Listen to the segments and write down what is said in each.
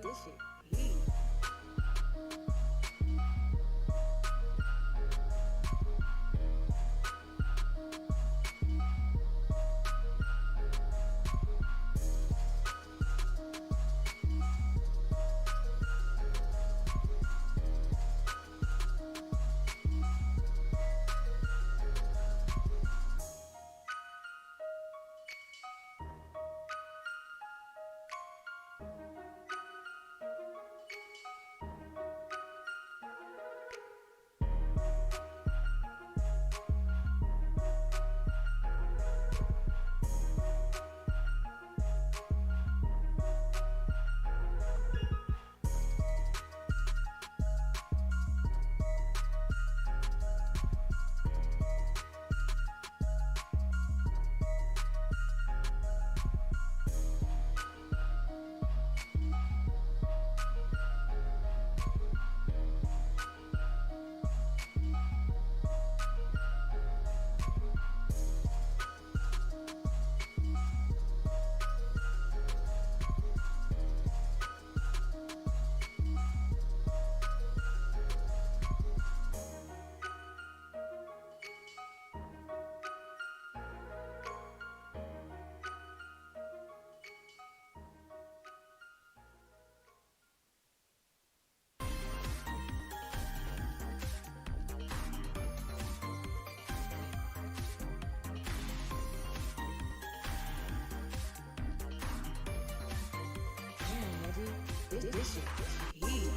This shit heat. This shit heat.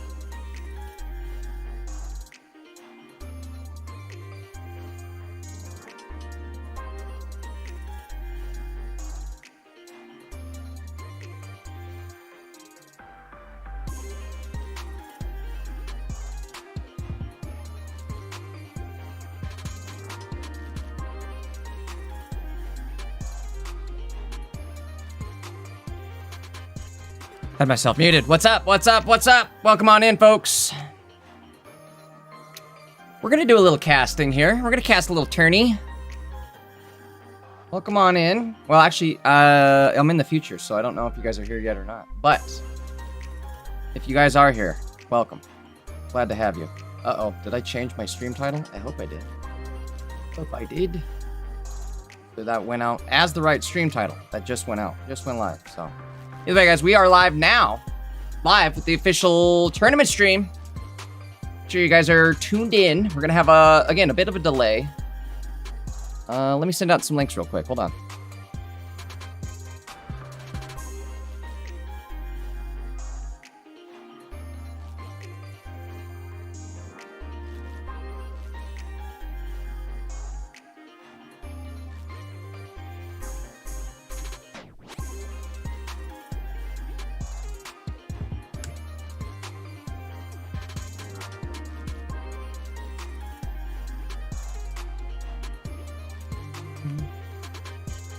Had myself muted. What's up? What's up? What's up? Welcome on in, folks. We're gonna do a little casting here. We're gonna cast a little tourney. Welcome on in. Well, actually, I'm in the future, so I don't know if you guys are here yet or not. But if you guys are here, welcome. Glad to have you. Uh-oh, did I change my stream title? I hope I did. Hope I did. So that went out as the right stream title. That just went out. Just went live, so. Either way, guys, we are live now. Live with the official tournament stream. Make sure you guys are tuned in. We're going to have, again, a bit of a delay. Let me send out some links real quick. Hold on.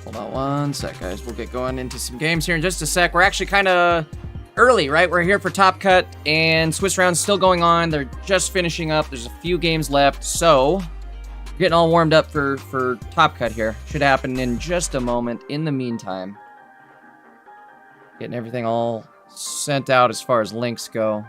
Hold on one sec, guys. We'll get going into some games here in just a sec. We're actually kind of early, right? We're here for Top Cut, and Swiss Round's still going on. They're just finishing up. There's a few games left, so getting all warmed up for Top Cut here. Should happen in just a moment. In the meantime, getting everything all sent out as far as links go.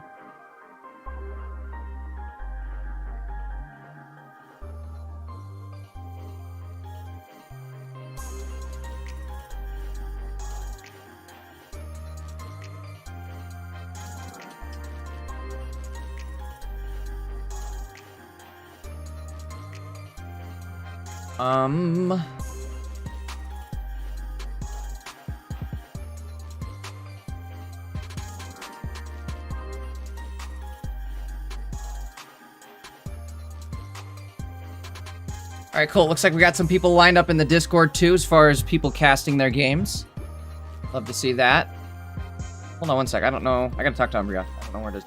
All right, cool. Looks like we got some people lined up in the Discord too, as far as people casting their games. Love to see that. Hold on one sec. I don't know. I gotta talk to Umbreon. I don't know where it is.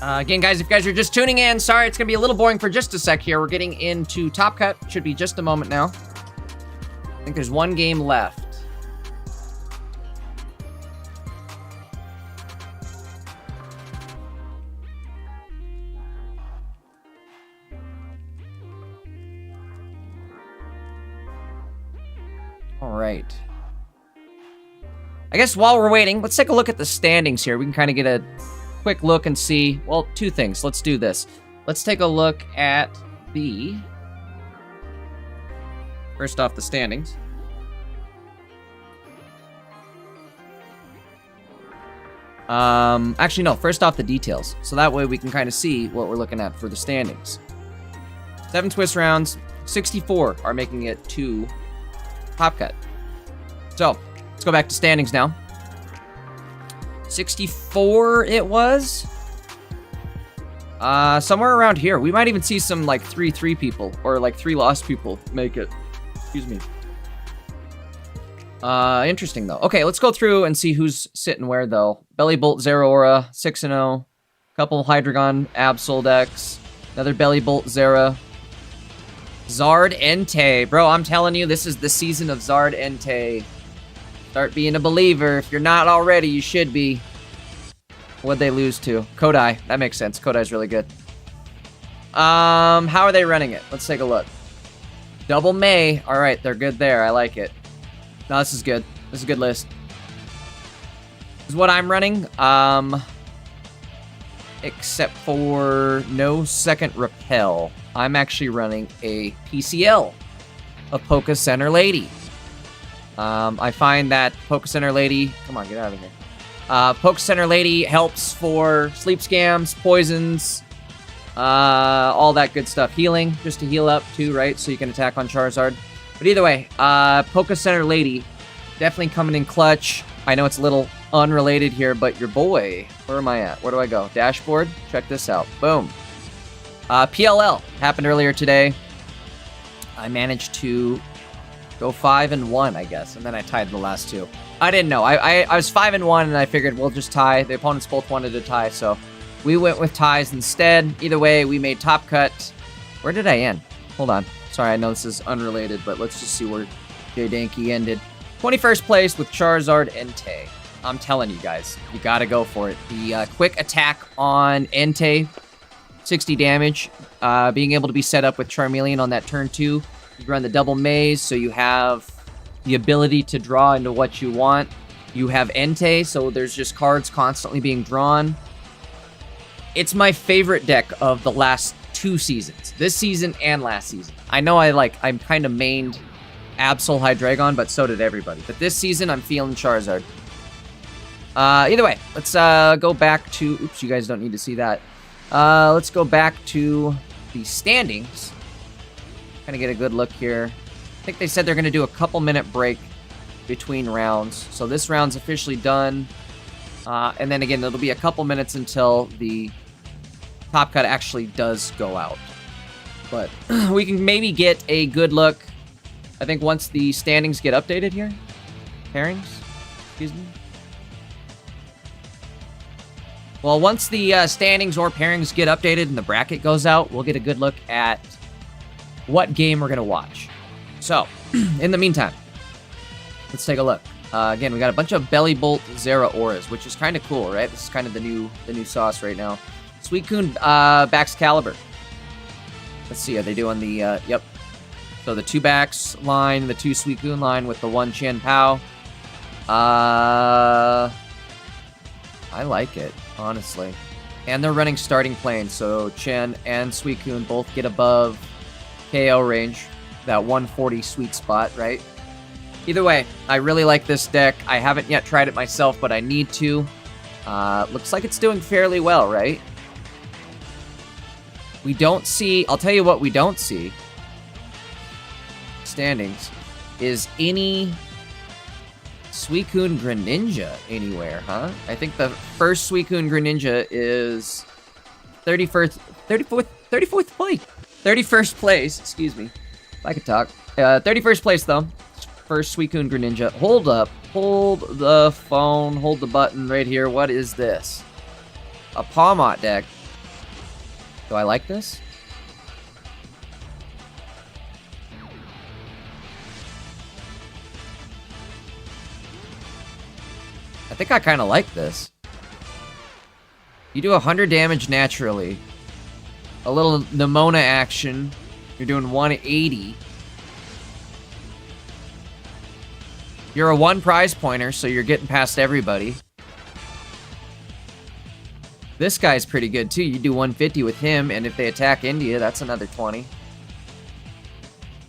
Again, guys, if you guys are just tuning in, sorry, it's going to be a little boring for just a sec here. We're getting into Top Cut. Should be just a moment now. I think there's one game left. All right. I guess while we're waiting, let's take a look at the standings here. We can kind of get a quick look and see, well, two things. Let's do this. Let's take a look at the, first off, the standings. Actually, no, first off, the details. So that way we can kind of see what we're looking at for the standings. 7 twist rounds, 64 are making it to Top Cut. So, let's go back to standings now. 64 it was. Somewhere around here. We might even see some like 3-3 people or like 3 lost people make it. Excuse me. Interesting though. Okay, let's go through and see who's sitting where though. Belly Bolt Zeraora, 6-0. Couple Hydreigon Absol decks. Another Belly Bolt Zera. Zard Entei. Bro, I'm telling you, this is the season of Zard Entei. Start being a believer. If you're not already, you should be. What'd they lose to? Kodai. That makes sense. Kodai's really good. How are they running it? Let's take a look. Double May. All right, they're good there. I like it. No, this is good. This is a good list. This is what I'm running. Except for no second repel. I'm actually running a PCL of Poke Center Lady. I find that Poke Center Lady... Come on, get out of here. Poke Center Lady helps for sleep scams, poisons, all that good stuff. Healing, just to heal up too, right? So you can attack on Charizard. But either way, Poke Center Lady definitely coming in clutch. I know it's a little unrelated here, but your boy... Where am I at? Where do I go? Dashboard? Check this out. Boom. PLL happened earlier today. I managed to go 5-1, I guess, and then I tied the last 2. I didn't know. I was 5-1, and I figured we'll just tie. The opponents both wanted to tie, so we went with ties instead. Either way, we made Top Cut. Where did I end? Hold on. Sorry, I know this is unrelated, but let's just see where J Danky ended. 21st place with Charizard Entei. I'm telling you guys, you gotta go for it. The quick attack on Entei, 60 damage, being able to be set up with Charmeleon on that turn 2. You run the double maze, so you have the ability to draw into what you want. You have Entei, so there's just cards constantly being drawn. It's my favorite deck of the last 2 seasons. This season and last season. I know I'm kind of mained Absol Hydreigon, but so did everybody. But this season, I'm feeling Charizard. Either way, let's go back to... Oops, you guys don't need to see that. Let's go back to the standings. Kind of get a good look here. I think they said they're going to do a couple-minute break between rounds. So this round's officially done. And then again, it'll be a couple minutes until the Top Cut actually does go out. But we can maybe get a good look, I think, once the standings get updated here. Pairings? Excuse me. Well, once the standings or pairings get updated and the bracket goes out, we'll get a good look at what game we're going to watch. So, in the meantime, let's take a look. Again, we got a bunch of Belly Bolt Zeraoras, which is kind of cool, right? This is kind of the new sauce right now. Suicune backs Caliber. Let's see, are they doing the... Yep. So the 2 backs line, the 2 Suicune line with the 1 Chen Pao. I like it, honestly. And they're running starting plane, so Chen and Suicune both get above KO range. That 140 sweet spot, right? Either way, I really like this deck. I haven't yet tried it myself, but I need to. Looks like it's doing fairly well, right? We don't see... I'll tell you what we don't see. Standings. Is any Suicune Greninja anywhere, huh? I think the first Suicune Greninja is 34th place. 31st place, excuse me. If I could talk. 31st place, though. First Suicune Greninja. Hold up. Hold the phone. Hold the button right here. What is this? A Palmot deck. Do I like this? I think I kind of like this. You do 100 damage naturally. A little Nemona action. You're doing 180. You're a 1 prize pointer, so you're getting past everybody. This guy's pretty good too. You do 150 with him, and if they attack India, that's another 20.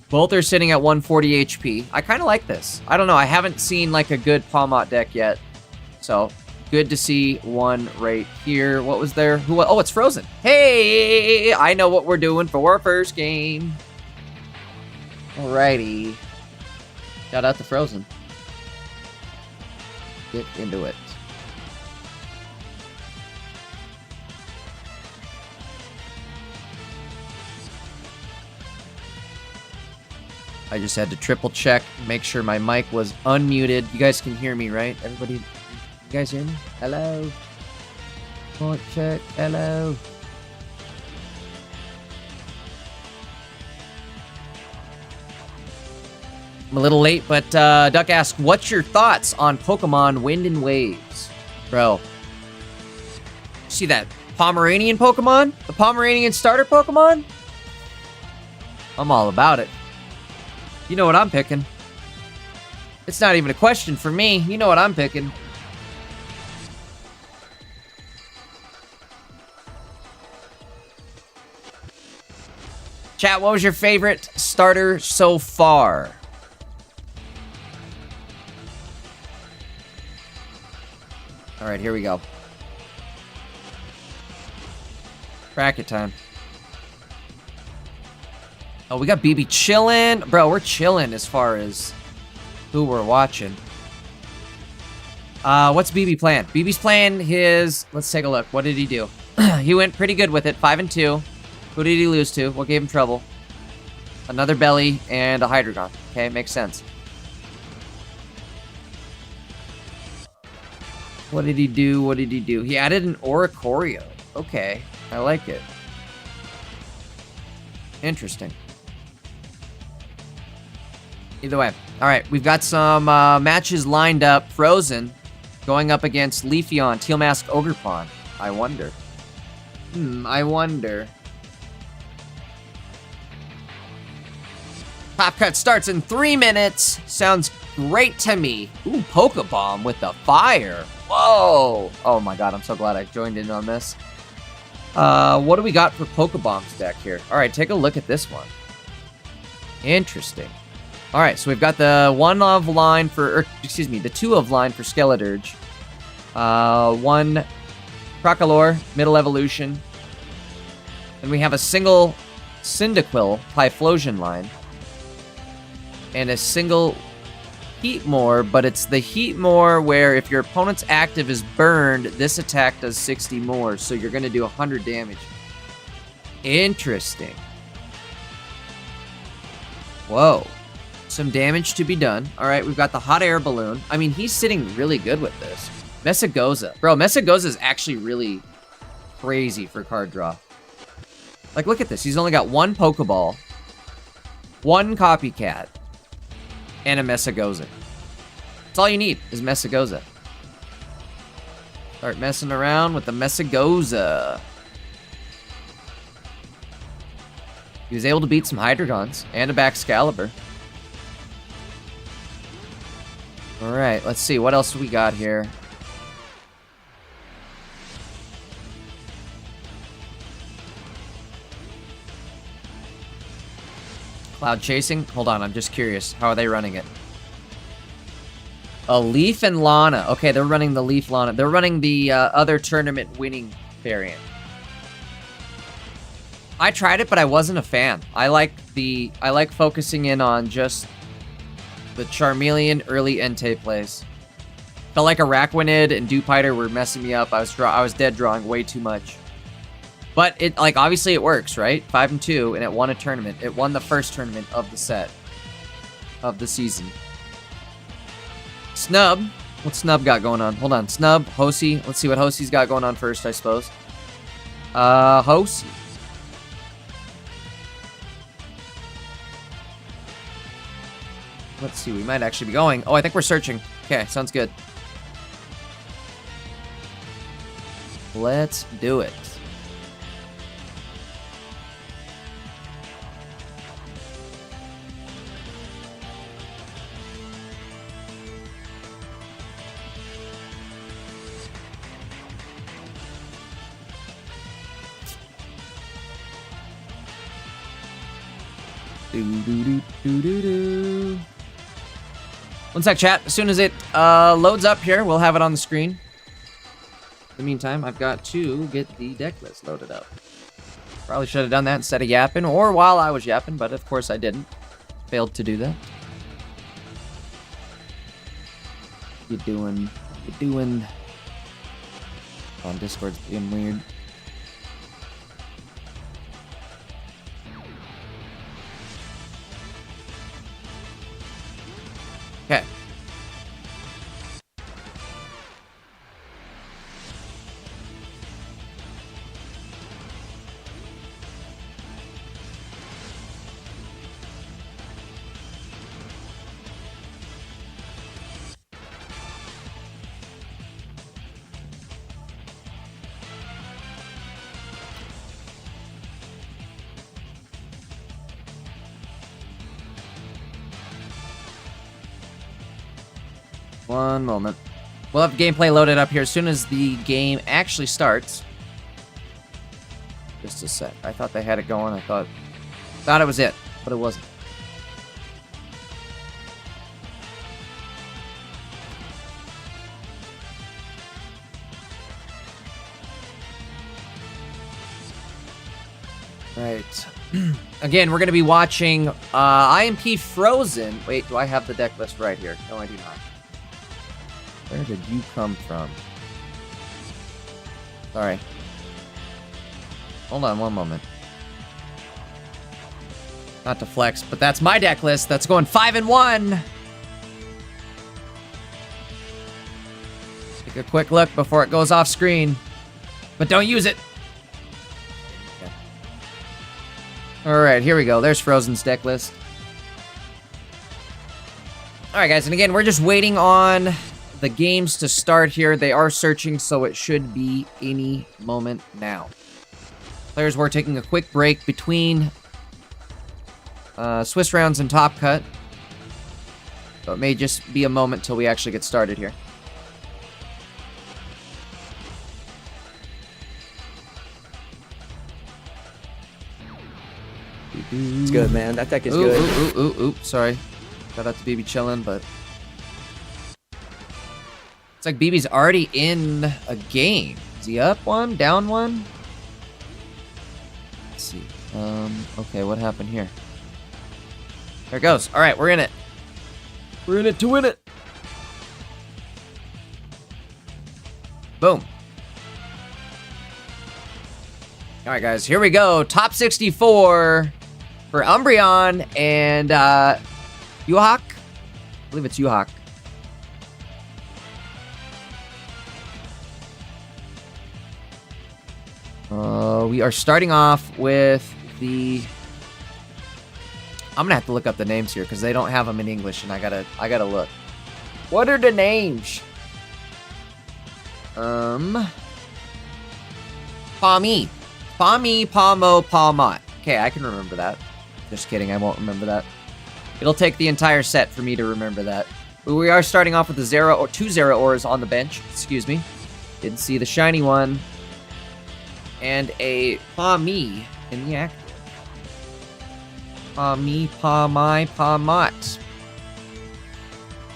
Both are sitting at 140 HP. I kind of like this. I don't know. I haven't seen like a good Palmot deck yet. So, good to see one right here. What was there? Who? Oh, it's Frozen. Hey, I know what we're doing for our first game. Alrighty. Shout out to Frozen. Get into it. I just had to triple check, make sure my mic was unmuted. You guys can hear me, right? Everybody, you guys hear me? Hello? Mic check, hello? I'm a little late, but Duck asked, what's your thoughts on Pokemon Wind and Waves? Bro. See that Pomeranian Pokemon? The Pomeranian starter Pokemon? I'm all about it. You know what I'm picking. It's not even a question for me. You know what I'm picking. Chat, what was your favorite starter so far? All right, here we go. Bracket time. Oh, we got BB chilling. Bro, we're chilling as far as who we're watching. What's BB playing? BB's playing his... Let's take a look. What did he do? He went pretty good with it. 5-2. Who did he lose to? What gave him trouble? Another Belly and a Hydreigon. Okay, makes sense. What did he do? What did he do? He added an Oricorio. Okay, I like it. Interesting. Either way. All right, we've got some matches lined up. Frozen going up against Leafeon, Teal Mask, Ogerpon. I wonder. I wonder. Top Cut starts in 3 minutes. Sounds great to me. Ooh, Pokebomb with the fire. Whoa. Oh my god, I'm so glad I joined in on this. What do we got for Pokebomb's deck here? All right, take a look at this one. Interesting. All right, so we've got the 1 of line for, excuse me, the 2 of line for Skeledirge. 1 Crocolore, middle evolution. And we have a single Cyndaquil Typhlosion line. And a single Heatmore, but it's the Heatmore where if your opponent's active is burned, this attack does 60 more, so you're going to do 100 damage. Interesting. Whoa. Some damage to be done. All right, we've got the Hot Air Balloon. I mean, he's sitting really good with this. Messagoza. Bro, Messagoza is actually really crazy for card draw. Like, look at this. He's only got 1 Pokeball, 1 Copycat, and a Messagoza. That's all you need is Messagoza. Start messing around with the Messagoza. He was able to beat some Hydreigons and a Baxcalibur. Alright, let's see. What else we got here? Cloud Chasing? Hold on, I'm just curious. How are they running it? A Leaf and Lana. Okay, they're running the Leaf Lana. They're running the other tournament winning variant. I tried it, but I wasn't a fan. I like focusing in on just the Charmeleon early Entei plays. Felt like Araquanid and Dewpider were messing me up. I was dead drawing way too much. But it, like, obviously it works, right? 5-2, and it won a tournament. It won the first tournament of the set. Of the season. Snub. What's Snub got going on? Hold on. Snub, Hosi. Let's see what Hosi's got going on first, I suppose. Hosi. Let's see, we might actually be going. Oh, I think we're searching. Okay, sounds good. Let's do it. One sec, chat. As soon as it loads up here, we'll have it on the screen. In the meantime, I've got to get the deck list loaded up. Probably should have done that instead of yapping, or while I was yapping, but of course I didn't. Failed to do that. You doing? On Discord's being weird. Okay. One moment. We'll have gameplay loaded up here as soon as the game actually starts. Just a sec. I thought they had it going. I thought it was it, but it wasn't. Right. Again, we're going to be watching IMP Frozen. Wait, do I have the deck list right here? No, I do not. Where did you come from? Sorry. Hold on one moment. Not to flex, but that's my deck list. That's going 5-1. Take a quick look before it goes off screen. But don't use it. Okay. Alright, here we go. There's Frozen's deck list. Alright, guys, and again, we're just waiting on the games to start here. They are searching, so it should be any moment now. Players, we're taking a quick break between Swiss rounds and Top Cut. So it may just be a moment till we actually get started here. It's good, man. That deck is good. Ooh, sorry. Shout out to BB chilling, but it's like BB's already in a game. Is he up one? Down one? Let's see. Okay, what happened here? There it goes. Alright, we're in it. We're in it to win it. Boom. Alright, guys, here we go. Top 64 for Umbreon and Uahawke. I believe it's Uahawke. We are starting off with the... I'm gonna have to look up the names here because they don't have them in English, and I gotta look. What are the names? Pawmi, Pawmo, Pawmot. Okay, I can remember that. Just kidding, I won't remember that. It'll take the entire set for me to remember that. But we are starting off with the 0 or 2 Zeraors on the bench. Excuse me. Didn't see the shiny one. And a Pawmi in the active. Pawmi, Pawmi,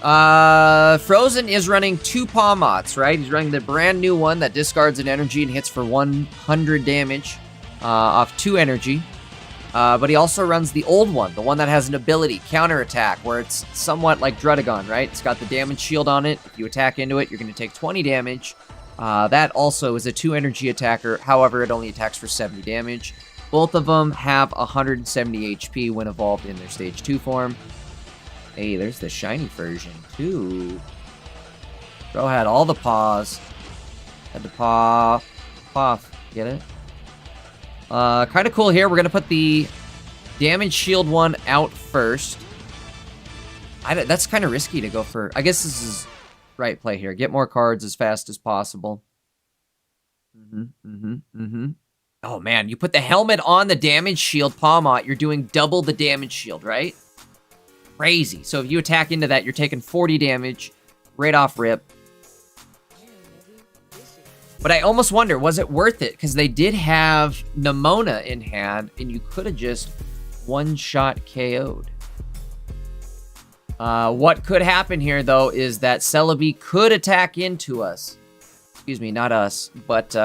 Pawmot. Frozen is running 2 Pawmots, right? He's running the brand new one that discards an energy and hits for 100 damage off 2 energy. But he also runs the old one, the one that has an ability, counterattack, where it's somewhat like Drudagon, right? It's got the damage shield on it. If you attack into it, you're going to take 20 damage. That also is a 2 energy attacker. However, it only attacks for 70 damage. Both of them have 170 HP when evolved in their stage 2 form. Hey, there's the shiny version too. Bro had all the paws. Had the paw. Get it? Kind of cool here. We're going to put the damage shield one out first. That's kind of risky to go for. I guess this is right play here. Get more cards as fast as possible. Oh, man. You put the helmet on the damage shield, Palmot. You're doing double the damage shield, right? Crazy. So if you attack into that, you're taking 40 damage right off rip. But I almost wonder, was it worth it? Because they did have Nemona in hand, and you could have just one-shot KO'd. What could happen here, though, is that Celebi could attack into us. Excuse me, not us, but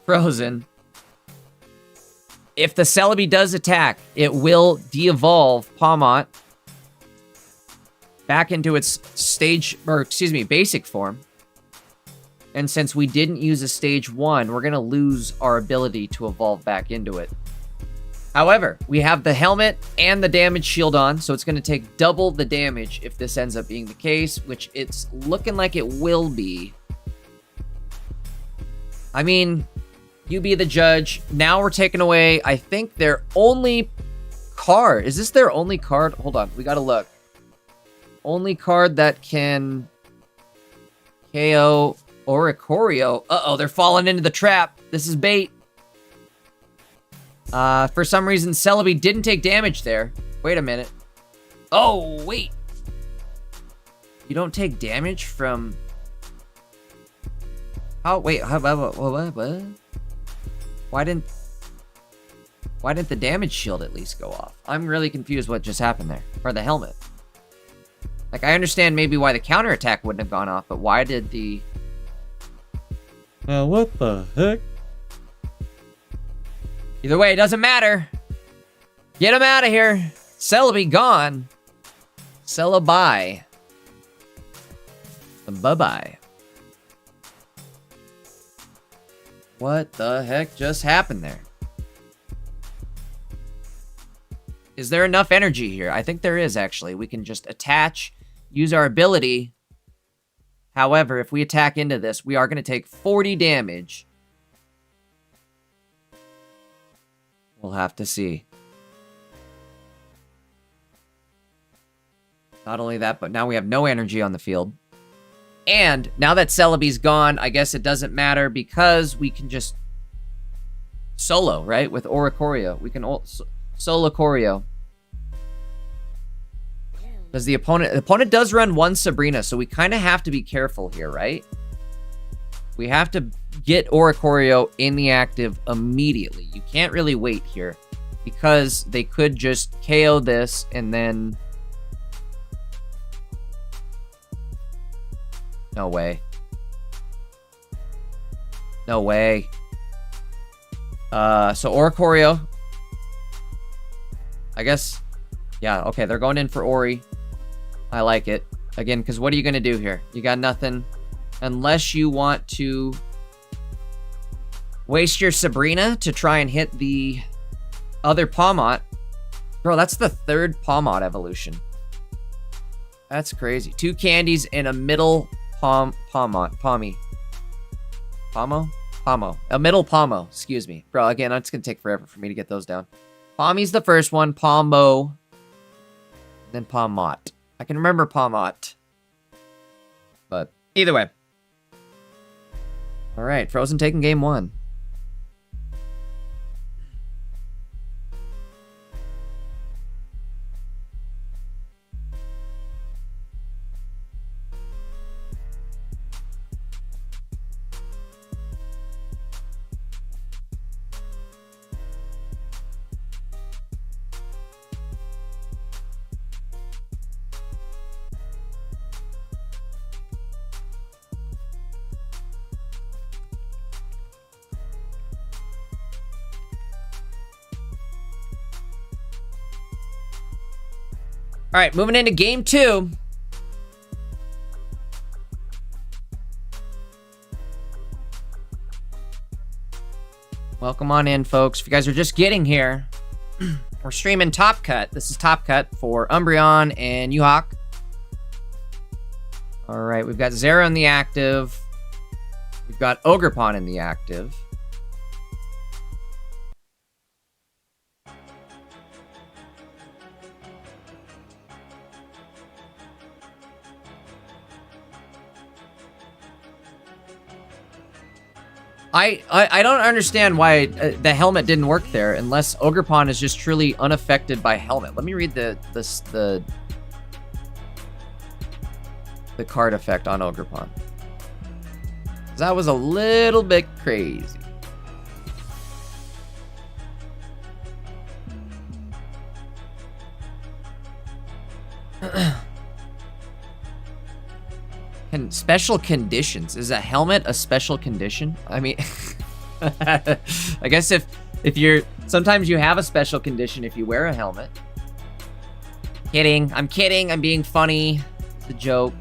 Frozen. If the Celebi does attack, it will de-evolve Palmot back into its basic form. And since we didn't use a stage 1, we're going to lose our ability to evolve back into it. However, we have the helmet and the damage shield on, so it's going to take double the damage if this ends up being the case, which it's looking like it will be. I mean, you be the judge. Now we're taking away, I think, their only card. Is this their only card? Hold on, we got to look. Only card that can KO Oricorio. Uh-oh, they're falling into the trap. This is bait. For some reason, Celebi didn't take damage there. Wait a minute. Oh, wait. You don't take damage from... Oh, wait. What? Why didn't the damage shield at least go off? I'm really confused what just happened there. Or the helmet. Like, I understand maybe why the counterattack wouldn't have gone off, but why did the... What the heck? Either way, it doesn't matter. Get him out of here. Celebi gone. Celebi. Bye-bye. What the heck just happened there? Is there enough energy here? I think there is, actually. We can just attach, use our ability. However, if we attack into this, we are going to take 40 damage. We'll have to see. Not only that, but now we have no energy on the field. And now that Celebi's gone, I guess it doesn't matter because we can just solo, right? With Oricorio. We can solo Corio. Because the opponent does run one Sabrina, so we kind of have to be careful here, right? We have to get Oricorio in the active immediately. You can't really wait here because they could just KO this and then... No way. No way. So Oricorio. I guess... Yeah, okay, they're going in for Ori. I like it. Again, because what are you going to do here? You got nothing. Unless you want to waste your Sabrina to try and hit the other Palmot. Bro, that's the third Palmot evolution. That's crazy. 2 candies and a middle Palmot. Pommy. Pomo. A middle Pomo. Excuse me. Bro, again, it's going to take forever for me to get those down. Pommy's the first one. Pomo. Then Palmot. I can remember Palmot. But either way. All right, Frozen taking game 1. All right, moving into game 2. Welcome on in, folks. If you guys are just getting here, we're streaming Top Cut. This is Top Cut for Umbreon99 Uahawke. All right, we've got Zera in the active. We've got Ogrepon in the active. I don't understand why the helmet didn't work there unless Ogerpon is just truly unaffected by helmet. Let me read the card effect on Ogerpon. That was a little bit crazy. And special conditions. Is a helmet a special condition? I mean, I guess if you're, sometimes you have a special condition if you wear a helmet. Kidding. I'm kidding. I'm being funny. It's a joke.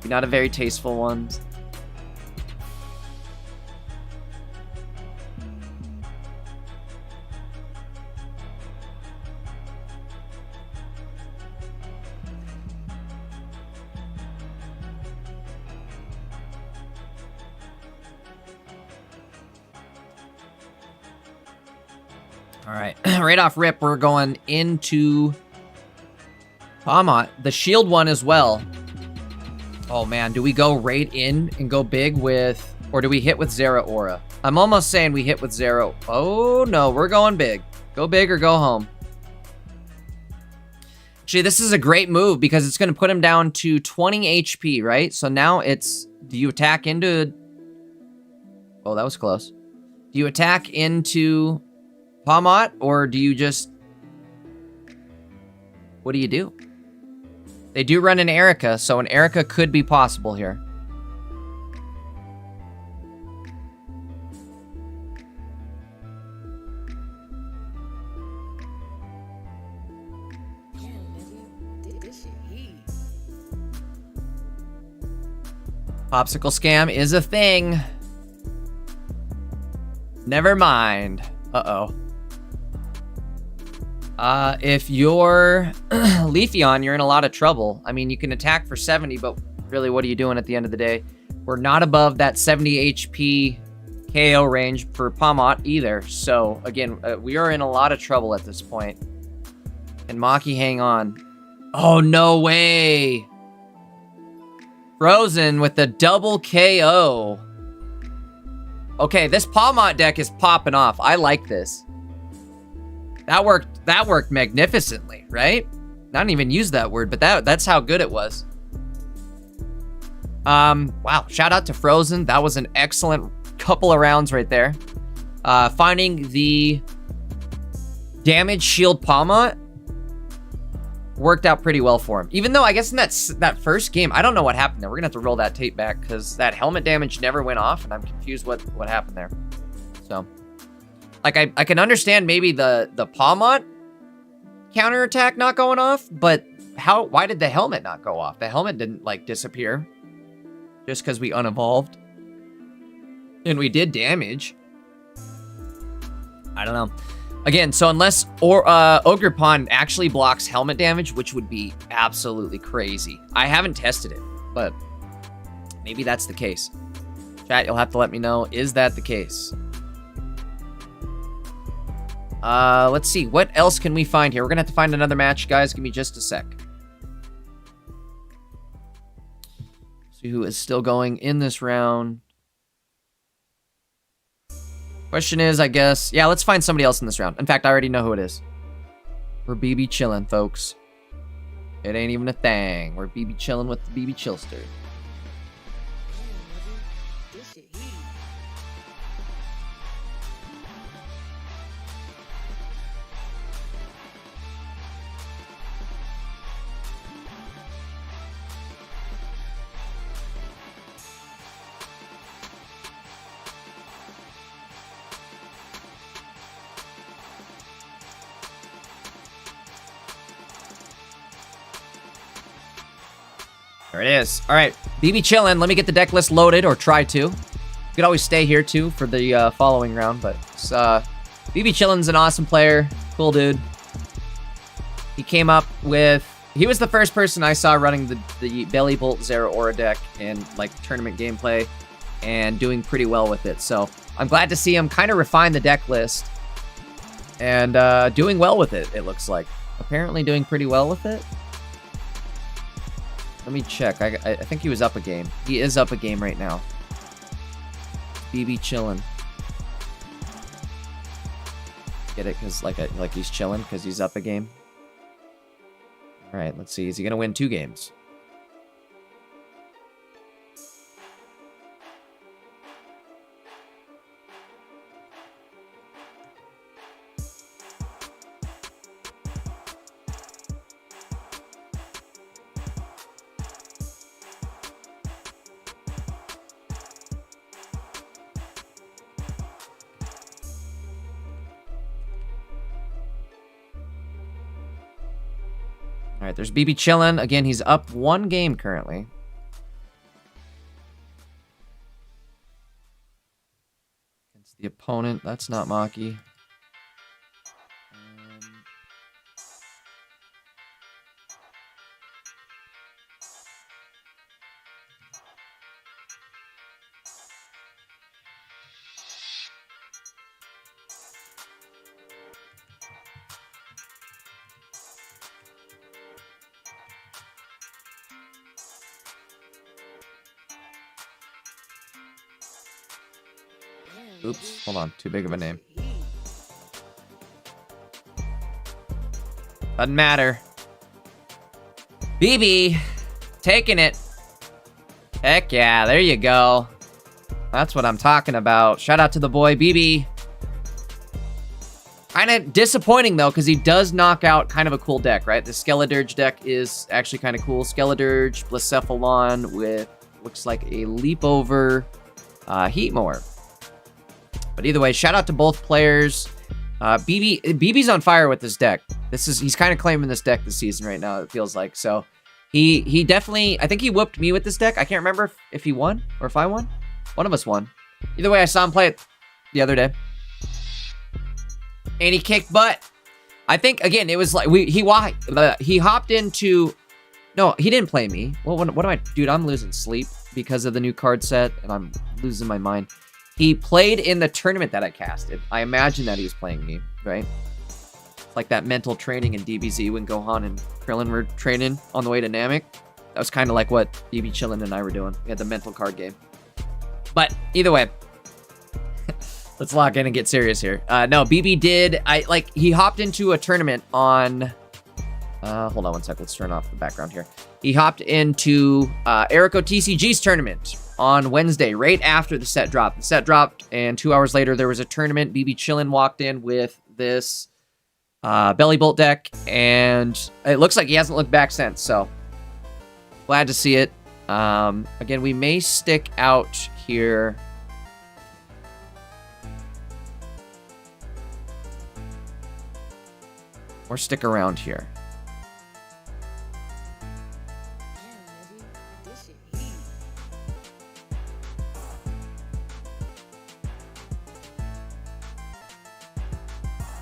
Not a very tasteful one. All right, right off rip, we're going into Pawmot, the shield one as well. Oh man, do we go right in and go big with, or do we hit with Zeraora? I'm almost saying we hit with Zero. Oh no, we're going big. Go big or go home. Actually, this is a great move because it's going to put him down to 20 HP, right? So now it's, do you attack into, oh, that was close. Do you attack into Pawmot, or do you just, what do you do? They do run an Erica, so an Erica could be possible here. Popsicle scam is a thing. Never mind. Uh-oh. If you're Leafeon, you're in a lot of trouble. I mean, you can attack for 70, but really, what are you doing at the end of the day? We're not above that 70 HP KO range for Pawmot either. So, again, we are in a lot of trouble at this point. Can Maki hang on? Oh, no way! Frozen with the double KO. Okay, this Pawmot deck is popping off. I like this. That worked magnificently, right? I didn't even use that word, but that's how good it was. Wow, shout out to Frozen. That was an excellent couple of rounds right there. Finding the damage shield Pawmot worked out pretty well for him. Even though I guess in that first game, I don't know what happened there. We're gonna have to roll that tape back because that helmet damage never went off, and I'm confused what happened there. So, like I can understand maybe the Pawmot counterattack not going off, but why did the helmet not go off? The helmet didn't like disappear just because we unevolved. And we did damage. I don't know. Again, so unless Ogerpon actually blocks helmet damage, which would be absolutely crazy. I haven't tested it, but maybe that's the case. Chat, you'll have to let me know. Is that the case? Let's see. What else can we find here? We're gonna have to find another match, guys. Give me just a sec. See who is still going in this round. Question is, I guess, yeah, let's find somebody else in this round. In fact, I already know who it is. We're BB chilling, folks. It ain't even a thing. We're BB chilling with the BB Chillster. There it is. All right, BB chillin'. Let me get the deck list loaded, or try to. You could always stay here, too, for the following round, but BB chillin's an awesome player. Cool dude. He came up with... He was the first person I saw running the Belly Bolt Zeraora deck in, like, tournament gameplay and doing pretty well with it. So I'm glad to see him kind of refine the deck list and doing well with it, it looks like. Apparently doing pretty well with it. Let me check. I think he was up a game. He is up a game right now. BB chillin'. Get it? Because like he's chilling because he's up a game. All right, let's see. Is he gonna win 2 games? All right, there's BB chillin'. Again, he's up 1 game currently. Against the opponent. That's not Maki. Oops, hold on. Too big of a name. Doesn't matter. BB, taking it. Heck yeah, there you go. That's what I'm talking about. Shout out to the boy, BB. Kind of disappointing, though, because he does knock out kind of a cool deck, right? The Skeledirge deck is actually kind of cool. Skeledirge, Blacephalon with, looks like a Leap Over Heatmore. But either way, shout out to both players. BB's on fire with this deck. He's kind of claiming this deck this season right now, it feels like. So he definitely, I think he whooped me with this deck. I can't remember if he won or if I won. One of us won. Either way, I saw him play it the other day. And he kicked butt. I think, again, it was like, he hopped into, no, he didn't play me. Well, what am I, dude, I'm losing sleep because of the new card set, and I'm losing my mind. He played in the tournament that I casted. I imagine that he was playing me, right? It's like that mental training in DBZ when Gohan and Krillin were training on the way to Namek. That was kind of like what BB Chillin and I were doing. We had the mental card game. But either way, let's lock in and get serious here. No, BB did. He hopped into a tournament on. Hold on one sec. Let's turn off the background here. He hopped into Eriko TCG's tournament on Wednesday, right after the set dropped. The set dropped, and 2 hours later, there was a tournament. BB Chillin walked in with this Belly Bolt deck, and it looks like he hasn't looked back since, so glad to see it. Again, we may stick out here. Or stick around here.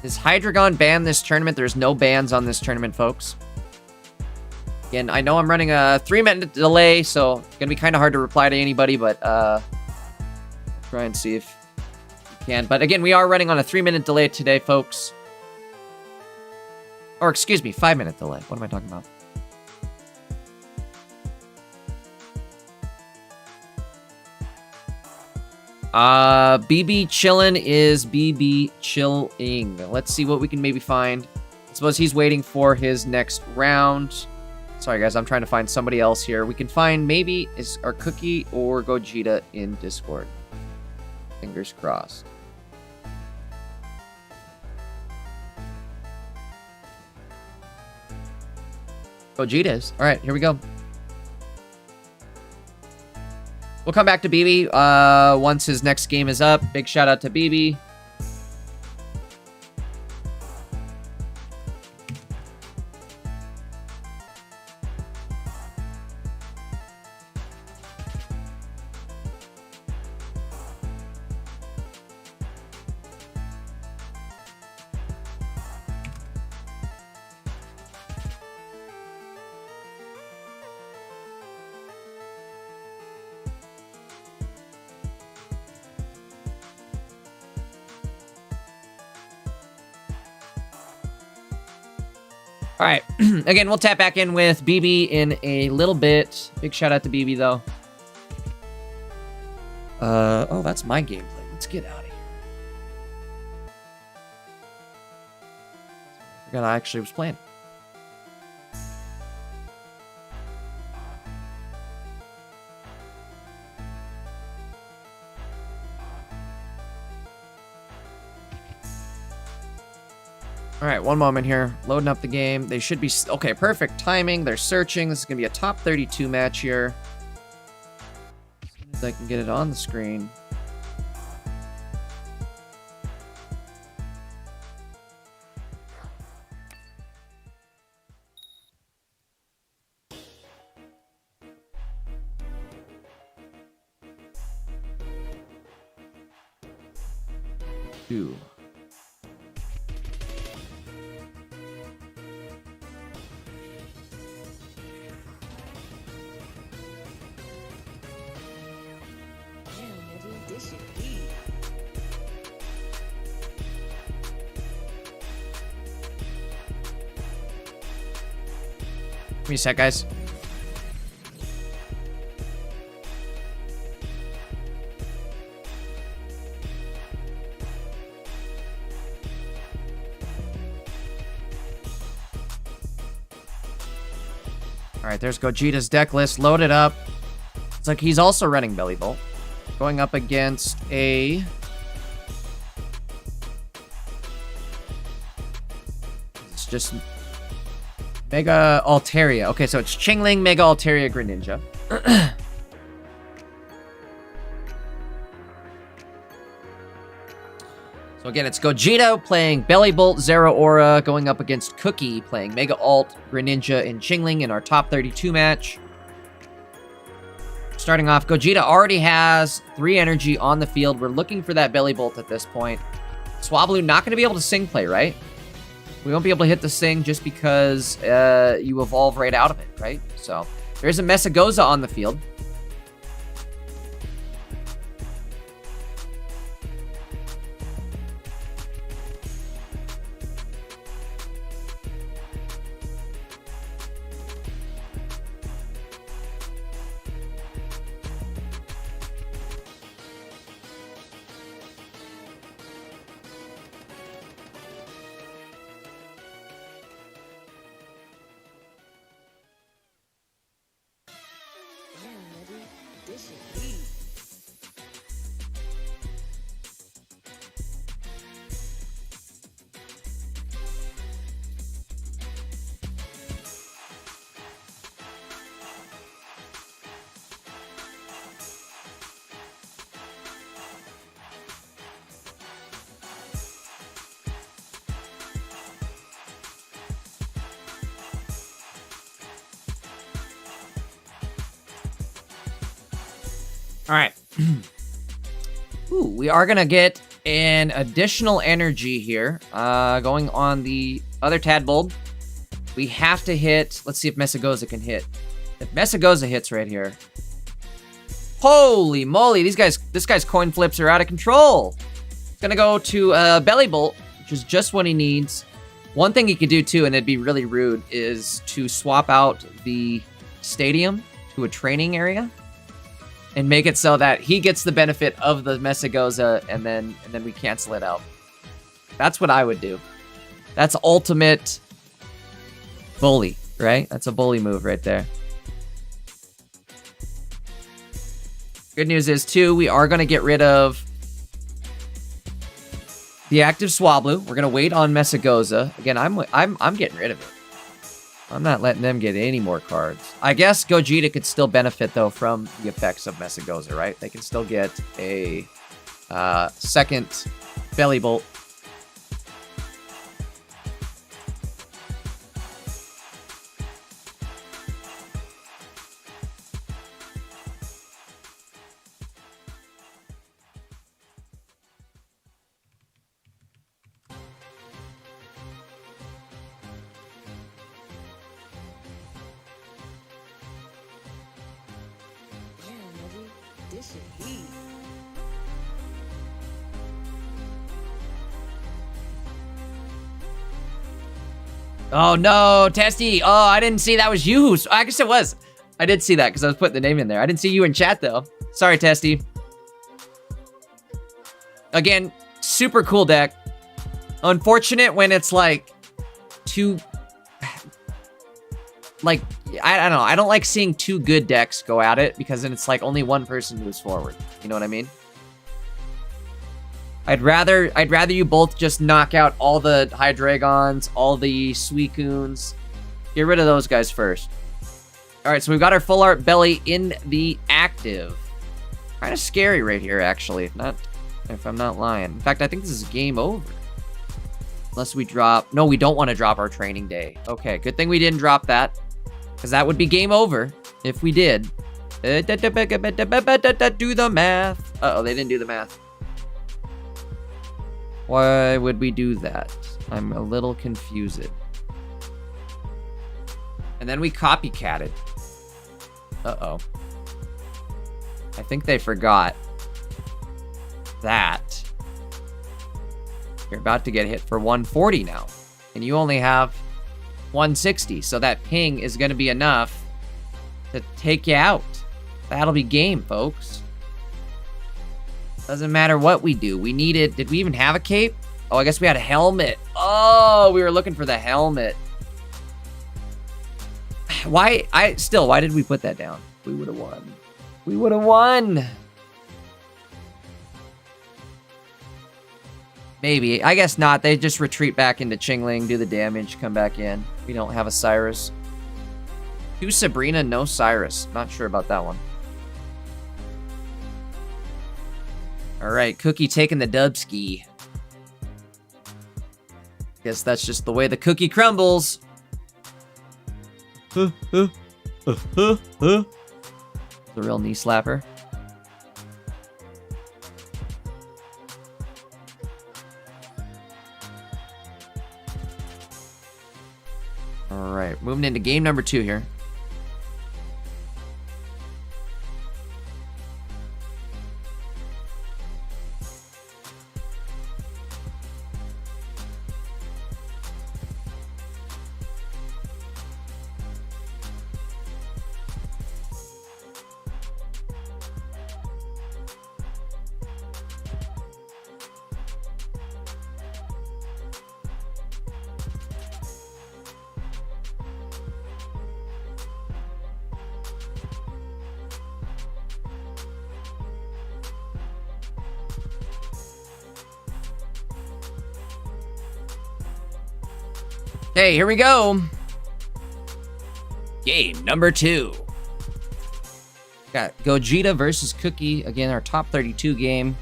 Is Hydreigon banned this tournament? There's no bans on this tournament, folks. Again, I know I'm running a 3-minute delay, so it's going to be kind of hard to reply to anybody, but I'll try and see if you can. But again, we are running on a 3-minute delay today, folks. Or excuse me, 5-minute delay. What am I talking about? BB Chillin is BB Chilling. Let's see what we can maybe find. I suppose he's waiting for his next round. Sorry, guys, I'm trying to find somebody else here. We can find maybe is our Cookie or Gogeta in Discord. Fingers crossed. Gogeta's. All right, here we go. We'll come back to BB once his next game is up. Big shout out to BB. All right, again, we'll tap back in with BB in a little bit. Big shout out to BB, though. Oh, that's my gameplay. Let's get out of here. I forgot I actually was playing. All right, one moment here. Loading up the game. They should be... Okay, perfect timing. They're searching. This is going to be a top 32 match here. As soon as I can get it on the screen. Two. Give me a sec, guys. Alright, there's Gogeta's deck list loaded up. It's like he's also running Belly Bolt. Going up against a... It's just... Mega Altaria. Okay, so it's Chingling, Mega Altaria, Greninja. So again, it's Gogeta playing Belly Bolt, Zeraora, going up against Cookie playing Mega Alt, Greninja, and Chingling in our top 32 match. Starting off, Gogeta already has 3 energy on the field. We're looking for that Belly Bolt at this point. Swablu not going to be able to Sing play, right? We won't be able to hit the Sing just because you evolve right out of it, right? So there's a Messagoza on the field. All right. Ooh, we are going to get an additional energy here. Going on the other Tadbold. We have to hit... Let's see if Messagoza can hit. If Messagoza hits right here... Holy moly, this guy's coin flips are out of control. It's going to go to Belly Bolt, which is just what he needs. One thing he could do, too, and it'd be really rude, is to swap out the stadium to a training area. And make it so that he gets the benefit of the Messagoza, and then we cancel it out. That's what I would do. That's ultimate bully, right? That's a bully move right there. Good news is, too, we are going to get rid of the active Swablu. We're going to wait on Messagoza. Again, I'm getting rid of it. I'm not letting them get any more cards. I guess Gogeta could still benefit, though, from the effects of Messagoza, right? They can still get a second Belly Bolt. Oh no, Testy. Oh, I didn't see that was you. I guess it was. I did see that because I was putting the name in there. I didn't see you in chat though. Sorry, Testy. Again, super cool deck. Unfortunate when it's like too... Like, I don't know. I don't like seeing two good decks go at it because then it's like only one person moves forward. You know what I mean? I'd rather you both just knock out all the Hydreigons, all the Suicunes. Get rid of those guys first. All right, so we've got our full art belly in the active. Kind of scary right here, actually. If I'm not lying. In fact, I think this is game over. Unless we drop... No, we don't want to drop our training day. Okay, good thing we didn't drop that. Because that would be game over if we did. Do the math. Uh-oh, they didn't do the math. Why would we do that? I'm a little confused. And then we copycatted. Uh-oh. I think they forgot that you're about to get hit for 140 now. And you only have 160. So that ping is going to be enough to take you out. That'll be game, folks. Doesn't matter what we do. We needed... Did we even have a cape? Oh, I guess we had a helmet. Oh, we were looking for the helmet. Why did we put that down? We would have won. We would have won. Maybe. I guess not. They just retreat back into Chingling, do the damage, come back in. We don't have a Cyrus. 2 Sabrina, no Cyrus. Not sure about that one. Alright, Cookie taking the dubski. Guess that's just the way the cookie crumbles. The real knee slapper. Alright, moving into game number 2 here. Okay, here we go. Game number 2. Got Gogeta versus Cookie. Again, our top 32 game.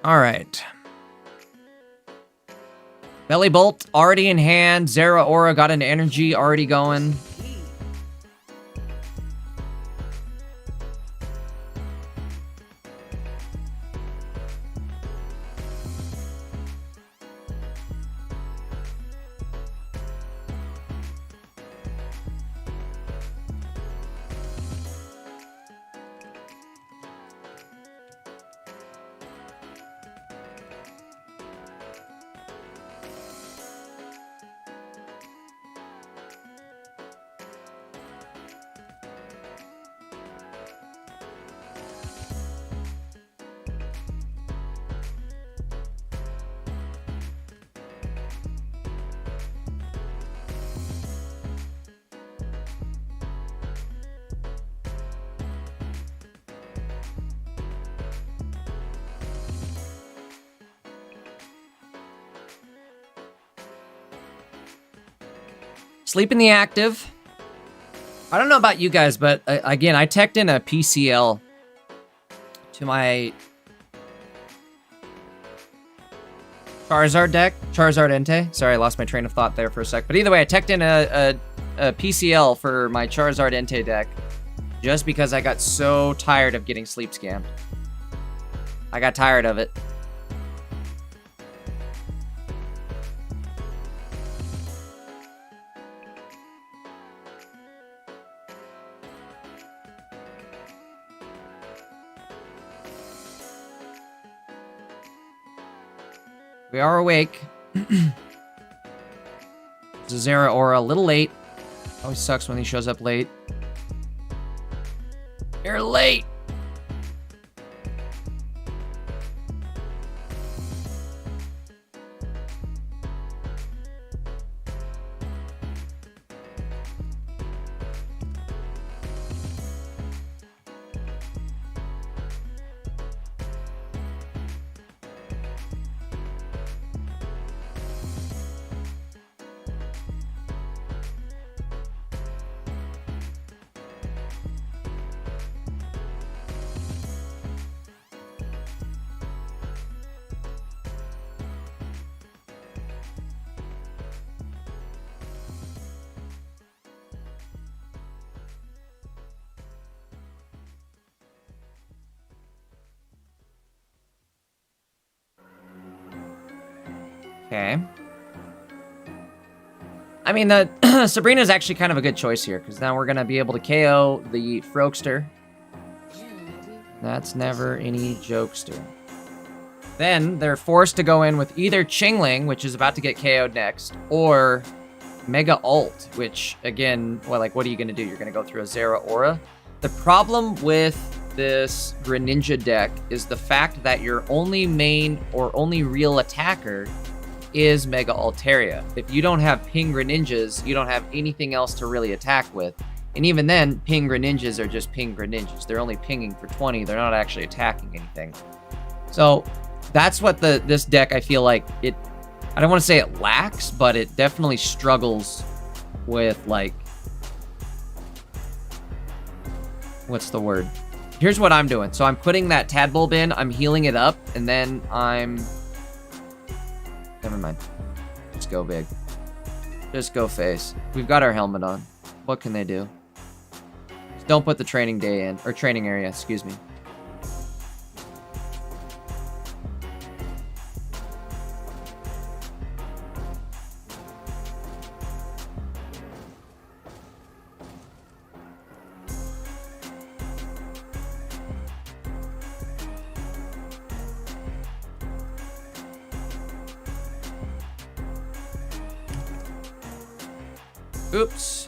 All right. Belly Bolt already in hand. Zera Aura got an energy already going. Sleep in the active. I don't know about you guys, but again, I teched in a PCL to my Charizard deck. Charizard Entei. Sorry, I lost my train of thought there for a sec. But either way, I teched in a PCL for my Charizard Entei deck just because I got so tired of getting sleep scammed. I got tired of it. We are awake. Zera Aura a little late. Always sucks when he shows up late. You're late! Okay. I mean, the Sabrina's actually kind of a good choice here, because now we're going to be able to KO the Frokester. That's never any jokester. Then they're forced to go in with either Chingling, which is about to get KO'd next, or Mega Ult, which, again, well, like, what are you going to do? You're going to go through a Zera Aura? The problem with this Greninja deck is the fact that your only main or only real attacker is Mega Altaria. If you don't have Ping Greninjas, you don't have anything else to really attack with. And even then, Ping Greninjas are just Ping Greninjas. They're only pinging for 20. They're not actually attacking anything. So that's what this deck, I feel like, I don't want to say it lacks, but it definitely struggles with, like, what's the word? Here's what I'm doing. So I'm putting that Tadbulb in, I'm healing it up, and then never mind. Just go big. Just go face. We've got our helmet on. What can they do? Just don't put the training day in, or training area, excuse me. Oops.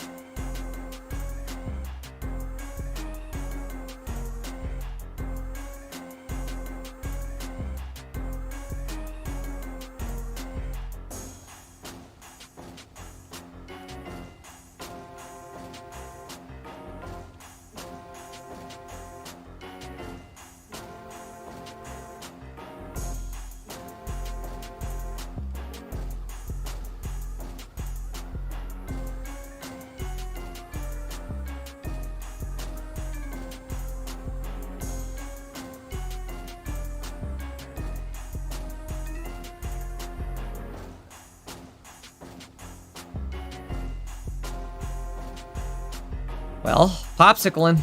Well, popsicling.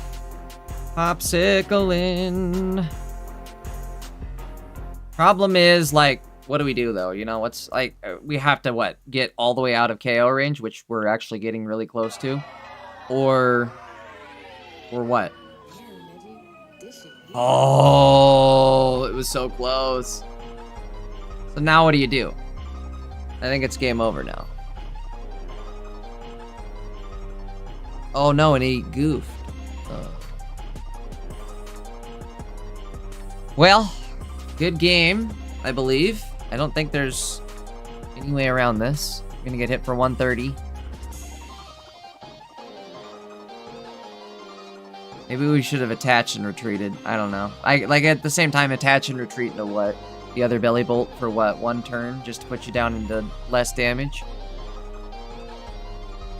Popsicling. Problem is, like, what do we do, though? You know, what's, like, we have to, what, get all the way out of KO range, which we're actually getting really close to? Or what? Oh, it was so close. So now what do you do? I think it's game over now. Oh no, and he goofed. Well, good game, I believe. I don't think there's any way around this. I'm gonna get hit for 130. Maybe we should have attached and retreated. I don't know. Like at the same time, attach and retreat into what? The other belly bolt for what? 1 turn, just to put you down into less damage.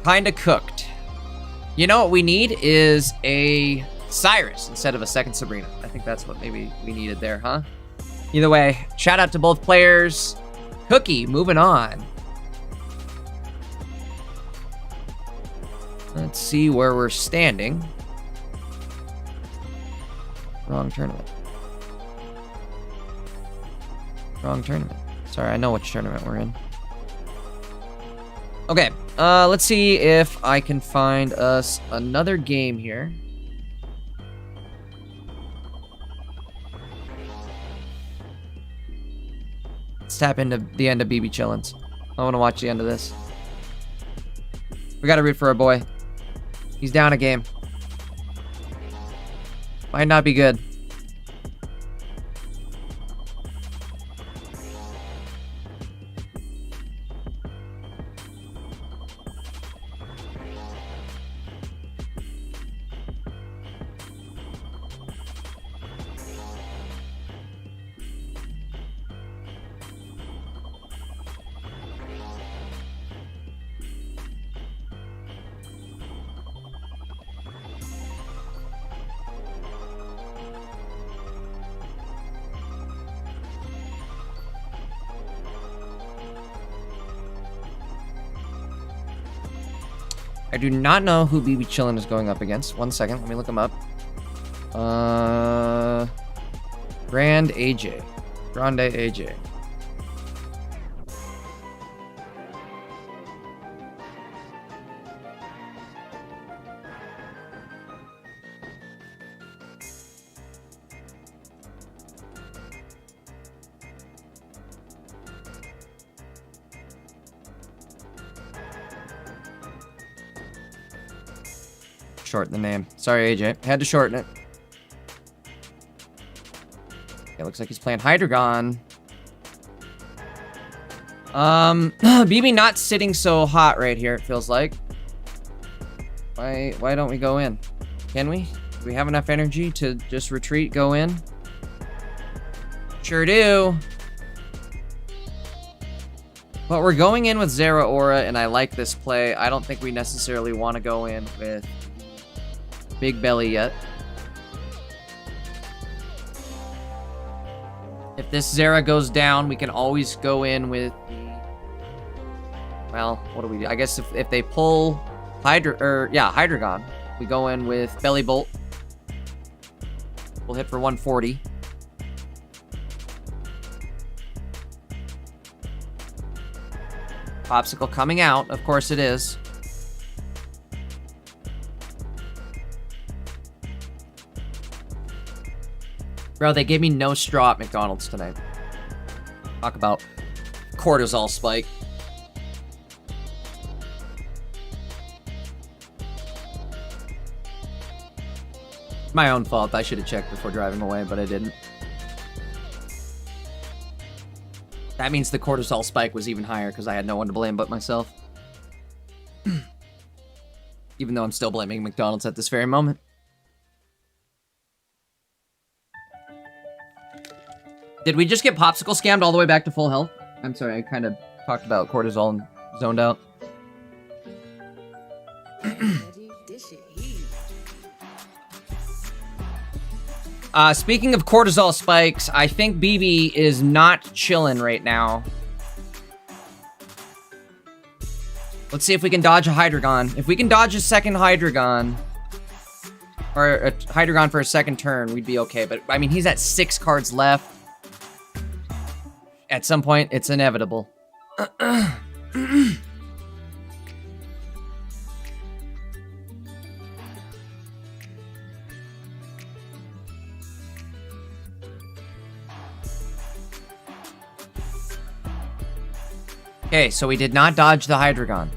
Kinda cooked. You know what we need is a Cyrus instead of a second Sabrina. I think that's what maybe we needed there, huh? Either way, shout out to both players. Cookie, moving on. Let's see where we're standing. Wrong tournament. Wrong tournament. Sorry, I know which tournament we're in. Okay, let's see if I can find us another game here. Let's tap into the end of BB Chillins. I want to watch the end of this. We gotta root for our boy. He's down a game. Might not be good. I do not know who BB Chillin is going up against. One second, let me look him up. Grande AJ. Shorten the name. Sorry, AJ. Had to shorten it. It looks like he's playing Hydreigon. BB not sitting so hot right here, it feels like. Why don't we go in? Can we? Do we have enough energy to just retreat, go in? Sure do. But we're going in with Zeraora, and I like this play. I don't think we necessarily want to go in with Big Belly yet. If this Zera goes down, we can always go in with... Well, what do we do? I guess if they pull Hydreigon, we go in with Belly Bolt. We'll hit for 140. Popsicle coming out. Of course it is. Bro, they gave me no straw at McDonald's tonight. Talk about cortisol spike. My own fault. I should have checked before driving away, but I didn't. That means the cortisol spike was even higher because I had no one to blame but myself. Even though I'm still blaming McDonald's at this very moment. Did we just get Popsicle scammed all the way back to full health? I'm sorry, I kind of talked about cortisol and zoned out. Speaking of cortisol spikes, I think BB is not chilling right now. Let's see if we can dodge a Hydreigon. If we can dodge a second Hydreigon, or a Hydreigon for a second turn, we'd be okay. But, I mean, he's at 6 cards left. At some point, it's inevitable. Okay, so we did not dodge the Hydreigon.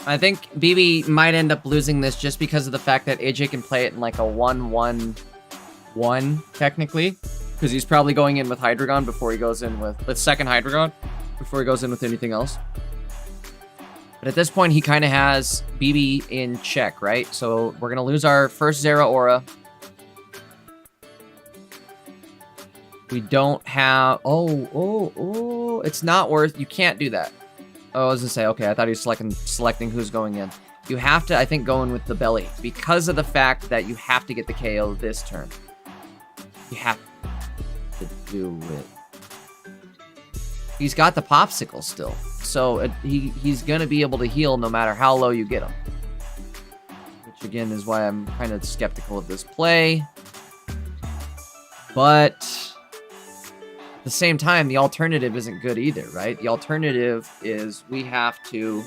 I think BB might end up losing this just because of the fact that AJ can play it in like a 1-1-1, technically. Because he's probably going in with Hydreigon before he goes in with second Hydreigon, before he goes in with anything else. But at this point, he kind of has BB in check, right? So we're going to lose our first Zeraora. We don't have... Oh, it's not worth... You can't do that. Oh, I was going to say, okay, I thought he was selecting who's going in. You have to, I think, go in with the belly. Because of the fact that you have to get the KO this turn. You have to do it. He's got the Popsicle still. So he's going to be able to heal no matter how low you get him. Which, again, is why I'm kind of skeptical of this play. But... at the same time, the alternative isn't good either, right? The alternative is we have to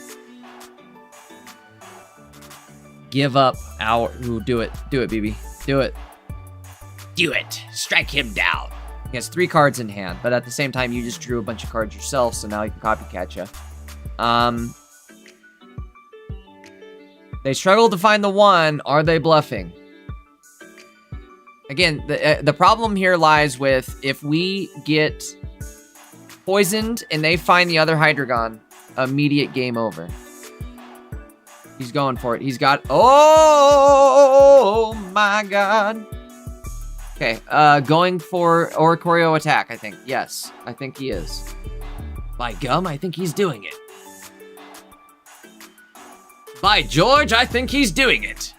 give up our... Ooh, do it. Do it, BB. Do it. Do it. Strike him down. He has 3 cards in hand, but at the same time, you just drew a bunch of cards yourself, so now he can copycat you. They struggle to find the 1. Are they bluffing? Again, the problem here lies with if we get poisoned and they find the other Hydreigon, immediate game over. He's going for it. He's got... Oh my god. Okay, going for Oricorio attack, I think. Yes, I think he is. By gum, I think he's doing it. By George, I think he's doing it.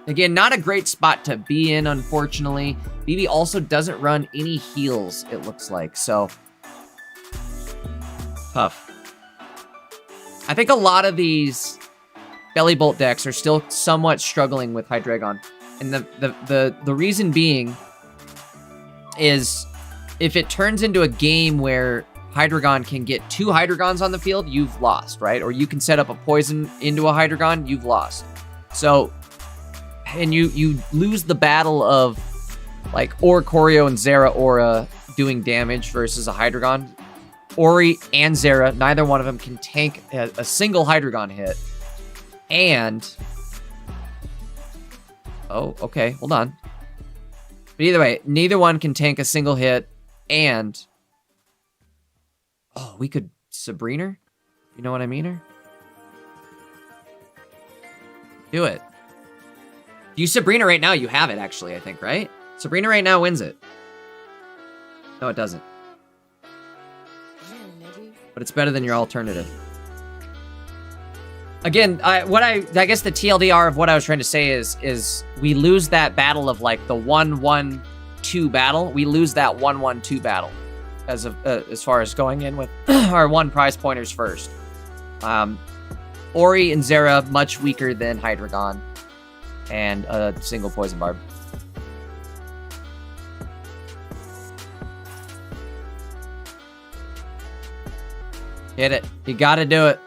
Again, not a great spot to be in, unfortunately. BB also doesn't run any heals, it looks like, so... Tough. I think a lot of these Belly Bolt decks are still somewhat struggling with Hydreigon. And the reason being is if it turns into a game where Hydreigon can get 2 Hydreigons on the field, you've lost, right? Or you can set up a poison into a Hydreigon, you've lost. So, and you lose the battle of like Oricorio and Zeraora doing damage versus a Hydreigon. Ori and Zera, neither one of them can tank a single Hydreigon hit. And... Oh, okay, hold on. But either way, neither one can tank a single hit, and... Oh, we could Sabrina? You know what I mean her? Do it. If you Sabrina right now, you have it, actually, I think, right? Sabrina right now wins it. No, it doesn't. But it's better than your alternative. Again, I guess the TLDR of what I was trying to say is we lose that battle of like the 1-1-2 battle. We lose that 1-1-2 battle as far as going in with our 1 prize pointers first. Ori and Zera much weaker than Hydreigon and a single poison barb. Hit it. You gotta do it.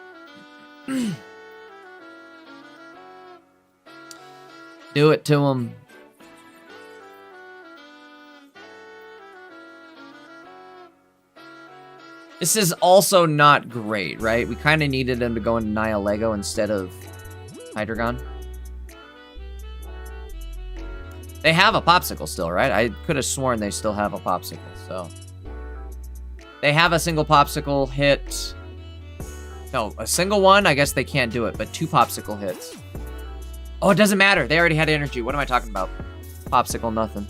Do it to him. This is also not great, right? We kind of needed him to go into Nihilego instead of Hydreigon. They have a Popsicle still, right? I could have sworn they still have a Popsicle, so... They have a single Popsicle hit. No, a single one, I guess they can't do it, but 2 Popsicle hits. Oh, it doesn't matter. They already had energy. What am I talking about? Popsicle, nothing.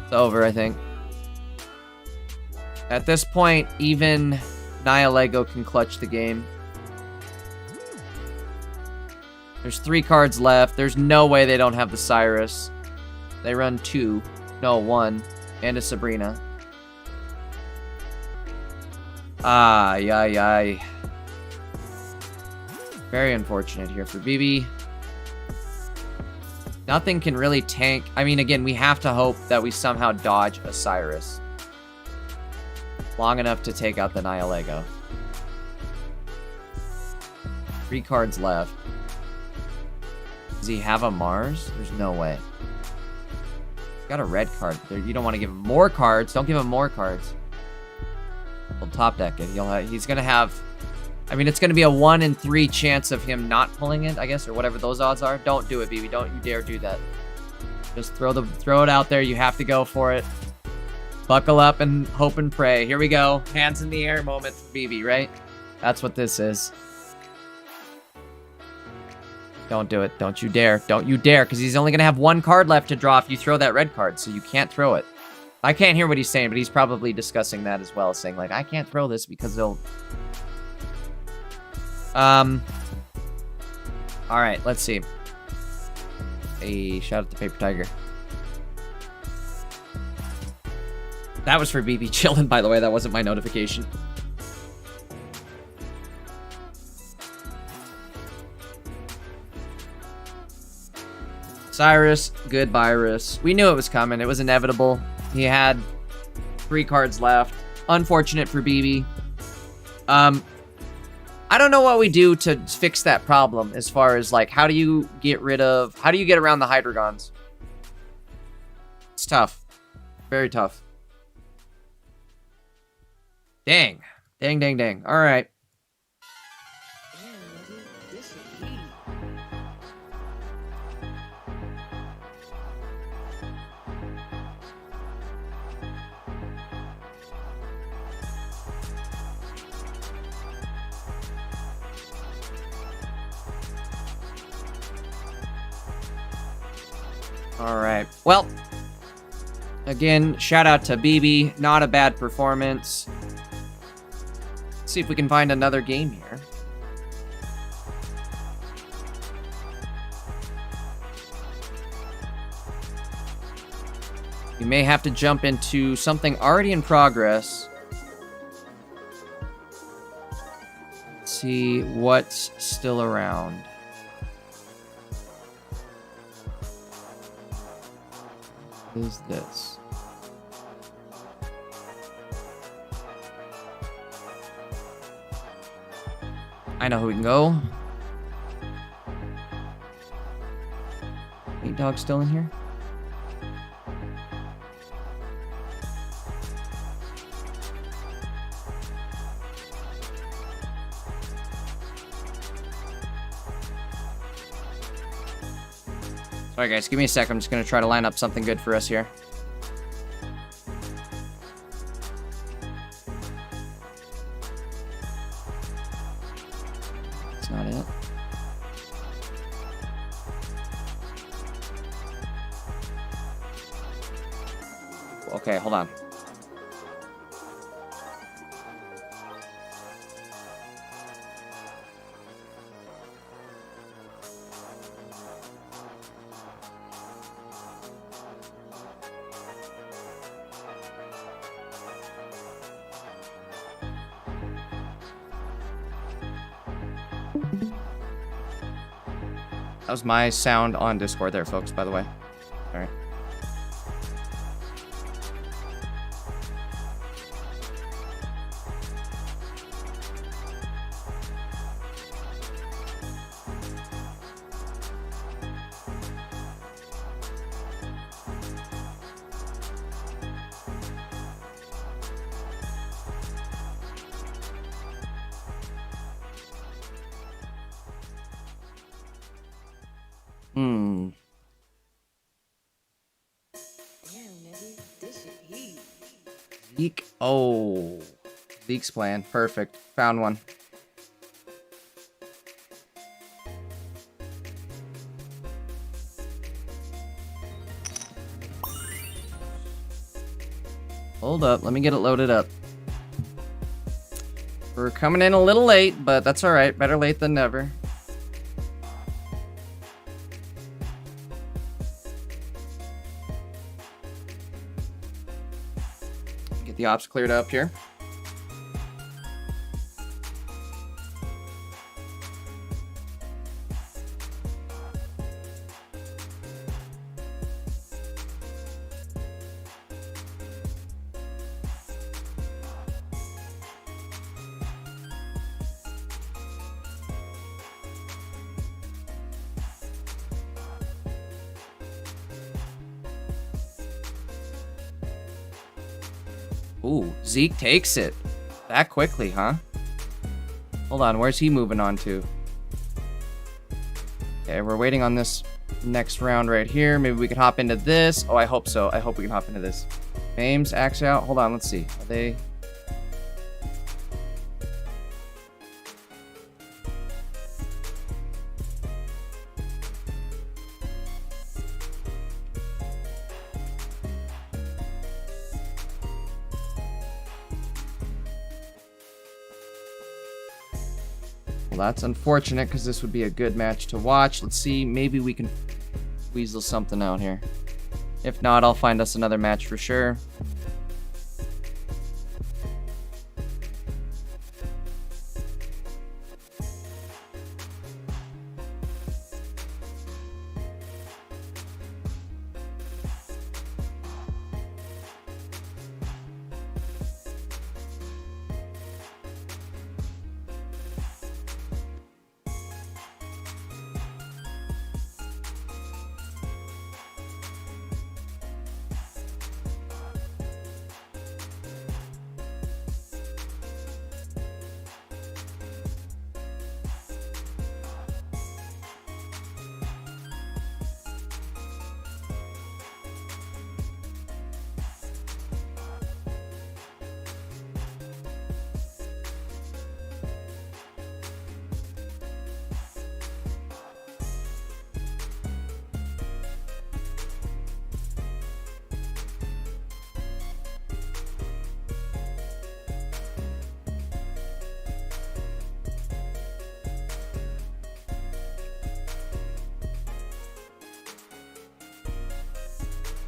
It's over, I think. At this point, even Nihilego can clutch the game. There's 3 cards left. There's no way they don't have the Cyrus. They run 2. No, 1. And a Sabrina. Ay. Very unfortunate here for BB. Nothing can really tank. I mean, again, we have to hope that we somehow dodge a Cyrus long enough to take out the Nihilego. 3 cards left. Does he have a Mars? There's no way. He's got a red card. You don't want to give him more cards. Don't give him more cards. We'll top deck it. He's going to have... I mean, it's going to be a 1 in 3 chance of him not pulling it, I guess, or whatever those odds are. Don't do it, BB. Don't you dare do that. Just throw it out there. You have to go for it. Buckle up and hope and pray. Here we go. Hands in the air moment for BB, right? That's what this is. Don't do it. Don't you dare. Don't you dare, because he's only going to have 1 card left to draw if you throw that red card, so you can't throw it. I can't hear what he's saying, but he's probably discussing that as well, saying, like, I can't throw this because they'll... Alright, let's see. Hey, shout out to Paper Tiger. That was for BB chillin', by the way. That wasn't my notification. Cyrus, good virus. We knew it was coming. It was inevitable. He had 3 cards left. Unfortunate for BB. I don't know what we do to fix that problem as far as, like, how do you get around the Hydreigons? It's tough. Very tough. Dang. Dang, dang, dang. All right. Damn, nigga, this shit heat. All right. Well, again, shout out to BB. Not a bad performance. Let's see if we can find another game here. We may have to jump into something already in progress. Let's see what's still around. What is this? I know who we can go. Eight Dog still in here? Sorry guys, give me a sec. I'm just gonna try to line up something good for us here. That's not it. Okay, hold on. That was my sound on Discord there, folks, by the way. All right. Damn, nigga, this shit heat. Zeke. Oh. Zeke's plan. Perfect. Found one. Hold up. Let me get it loaded up. We're coming in a little late, but that's alright. Better late than never. Get the ops cleared up here. Ooh, Zeke takes it. That quickly, huh? Hold on, where's he moving on to? Okay, we're waiting on this next round right here. Maybe we can hop into this. Oh, I hope so. I hope we can hop into this. Ames, axe out. Hold on, let's see. Are they... Well, that's unfortunate because this would be a good match to watch. Let's see, maybe we can weasel something out here. If not, I'll find us another match for sure.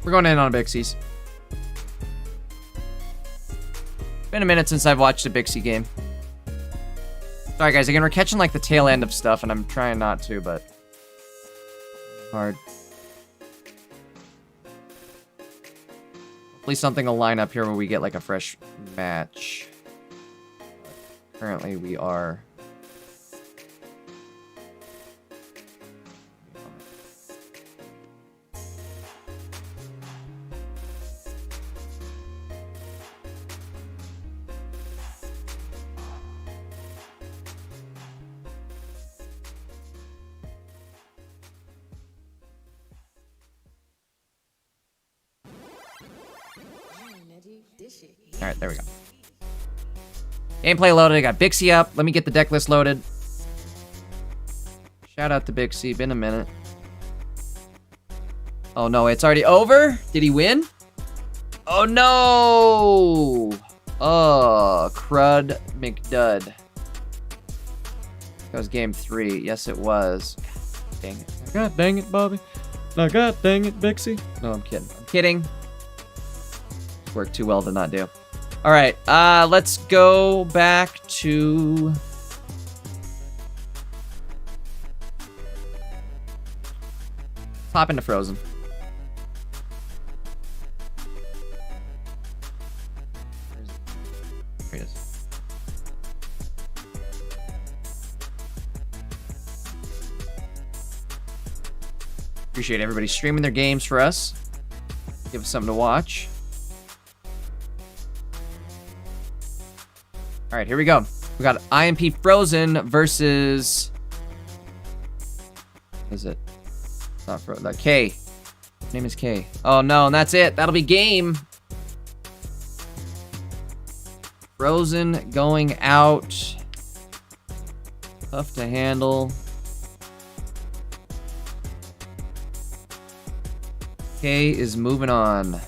We're going in on a Bixies. Been a minute since I've watched a Bixie game. Sorry guys, again, we're catching like the tail end of stuff and I'm trying not to, but hard. Hopefully something will line up here where we get like a fresh match. Currently we are... Alright, there we go. Gameplay loaded. I got Bixie up. Let me get the deck list loaded. Shout out to Bixie. Been a minute. Oh no, it's already over? Did he win? Oh no! Oh, crud McDud. That was game 3. Yes, it was. Dang it. God dang it, Bobby. No, God dang it, Bixie. No, I'm kidding. I'm kidding. Worked too well to not do. All right, let's go back to... Hop into Frozen. Here it is. Appreciate everybody streaming their games for us. Give us something to watch. All right, here we go. We got IMP Frozen versus... What is it? It's not Frozen. K. His name is K. Oh no, and that's it. That'll be game. Frozen going out. Tough to handle. K is moving on.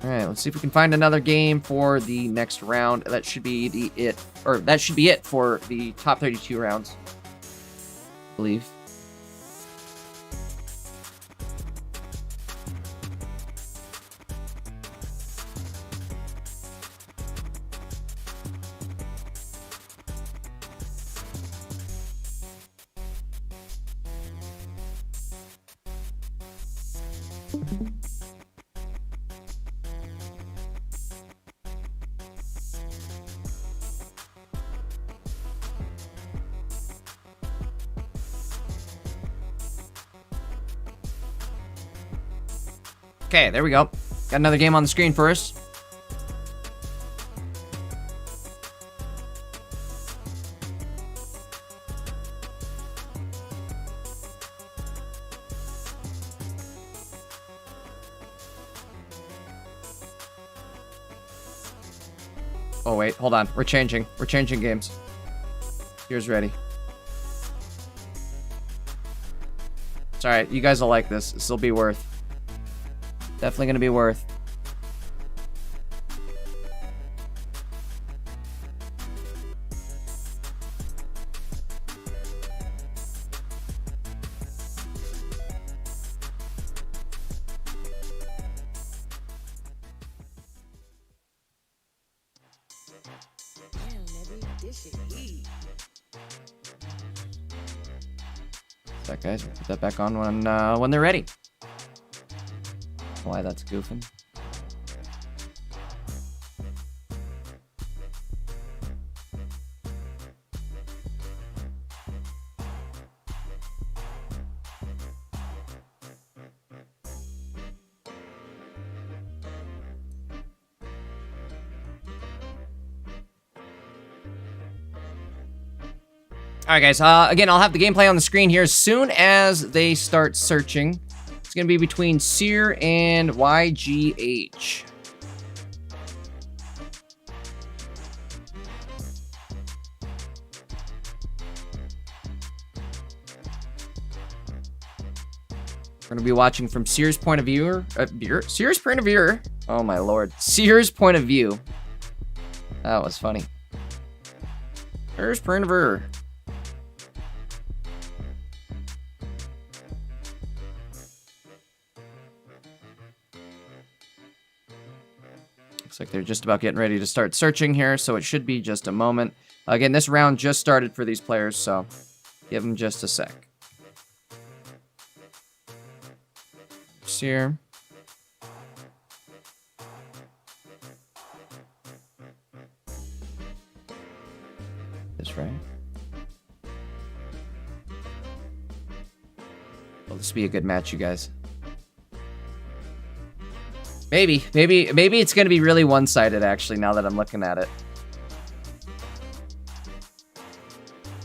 All right, let's see if we can find another game for the next round. That should be that should be it for the top 32 rounds, I believe. Okay, there we go. Got another game on the screen for us. Oh wait, hold on. We're changing. We're changing games. Here's ready. It's alright, you guys will like this. This will be worth. Definitely gonna be worth. That guys, we'll put that back on when they're ready. Why that's goofing. Alright guys, again, I'll have the gameplay on the screen here as soon as they start searching. It's going to be between Seer and YGH. We're going to be watching from Seer's point of view. Seer's point of view. Oh my lord. Seer's point of view. That was funny. Seer's point of view. they're just about getting ready to start searching here, so it should be just a moment. Again, this round just started for these players, so give them just a sec. Here. This right. Well, this will be a good match, you guys. Maybe it's gonna be really one-sided, actually, now that I'm looking at it.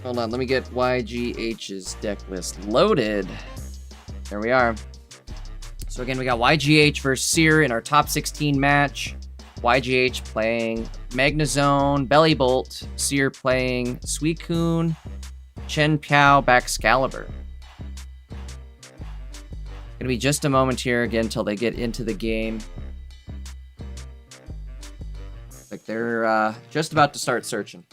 Hold on, let me get YGH's deck list loaded. There we are. So again, we got YGH versus Seer in our top 16 match. YGH playing Magnezone, Bellybolt, Seer playing Suicune, Chenpiao, Baxcalibur. Gonna be just a moment here again until they get into the game. Like they're just about to start searching.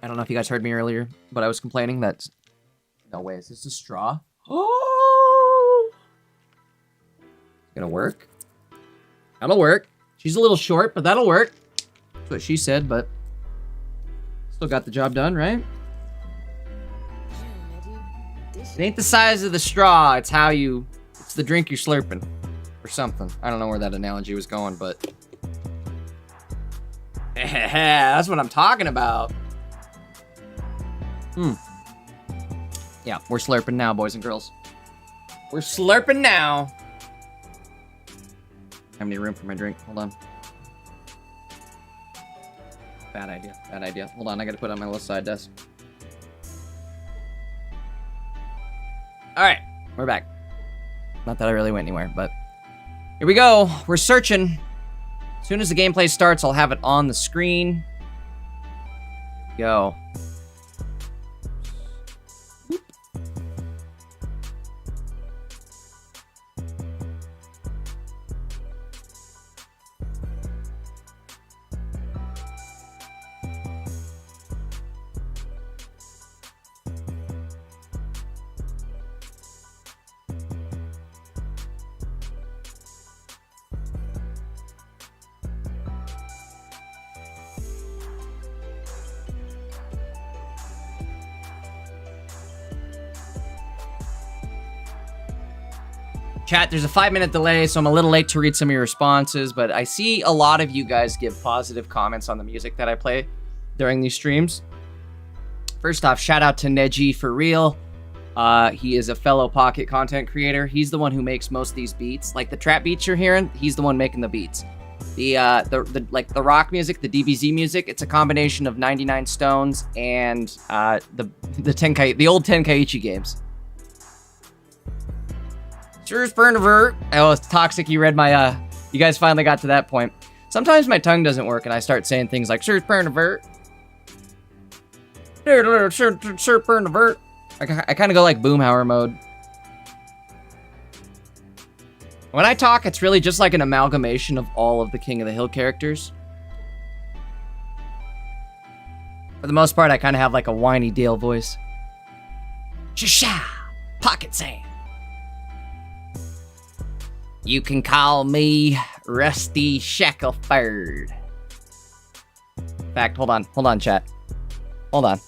I don't know if you guys heard me earlier, but I was complaining that... No way, is this a straw? Oh! Gonna work? That'll work. She's a little short, but that'll work. That's what she said, but... Still got the job done, right? It ain't the size of the straw, it's how you... It's the drink you're slurping. Or something. I don't know where that analogy was going, but... That's what I'm talking about. Yeah, we're slurping now, boys and girls. We're slurping now. Have any room for my drink? Hold on. Bad idea. Bad idea. Hold on, I gotta put it on my left side desk. Alright, we're back. Not that I really went anywhere, but... Here we go. We're searching. As soon as the gameplay starts, I'll have it on the screen. Go. Chat, there's a 5-minute delay, so I'm a little late to read some of your responses, but I see a lot of you guys give positive comments on the music that I play during these streams. First off, shout out to Neji for real. He is a fellow Pocket content creator. He's the one who makes most of these beats. Like the trap beats you're hearing, he's the one making the beats. The rock music, the DBZ music, it's a combination of 99 Stones and the old Tenkaichi games. Sure is Bernavert. Oh, it's toxic. You read my, you guys finally got to that point. Sometimes my tongue doesn't work and I start saying things like, sure is Bernavert. Sure Bernavert. I kind of go like Boomhauer mode. When I talk, it's really just like an amalgamation of all of the King of the Hill characters. For the most part, I kind of have like a whiny Dale voice. Sha-sha! Pocket Sand. You can call me Rusty Shackleford. In fact, hold on, chat. Hold on.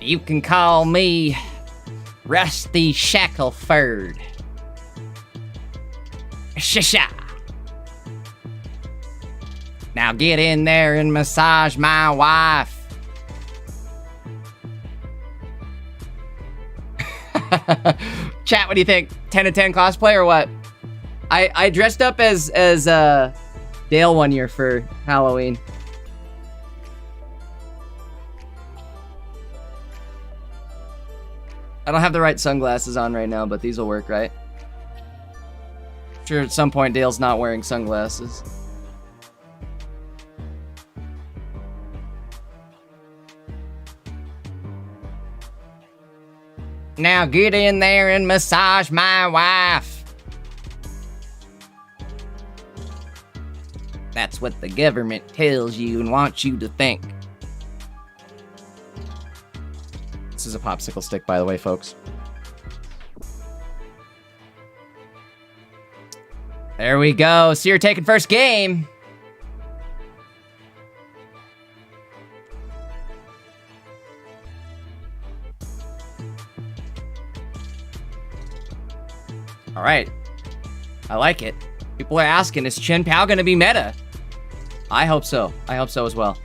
You can call me Rusty Shackleford. Sha-sha. Now get in there and massage my wife. Chat, what do you think? 10 to 10 cosplay or what? I dressed up as Dale one year for Halloween. I don't have the right sunglasses on right now, but these will work, right? I'm sure at some point Dale's not wearing sunglasses. Now get in there and massage my wife. That's what the government tells you and wants you to think. This is a popsicle stick, by the way, folks. There we go. So you're taking first game. All right. I like it. People are asking, is Chen Pao going to be meta? I hope so. I hope so as well.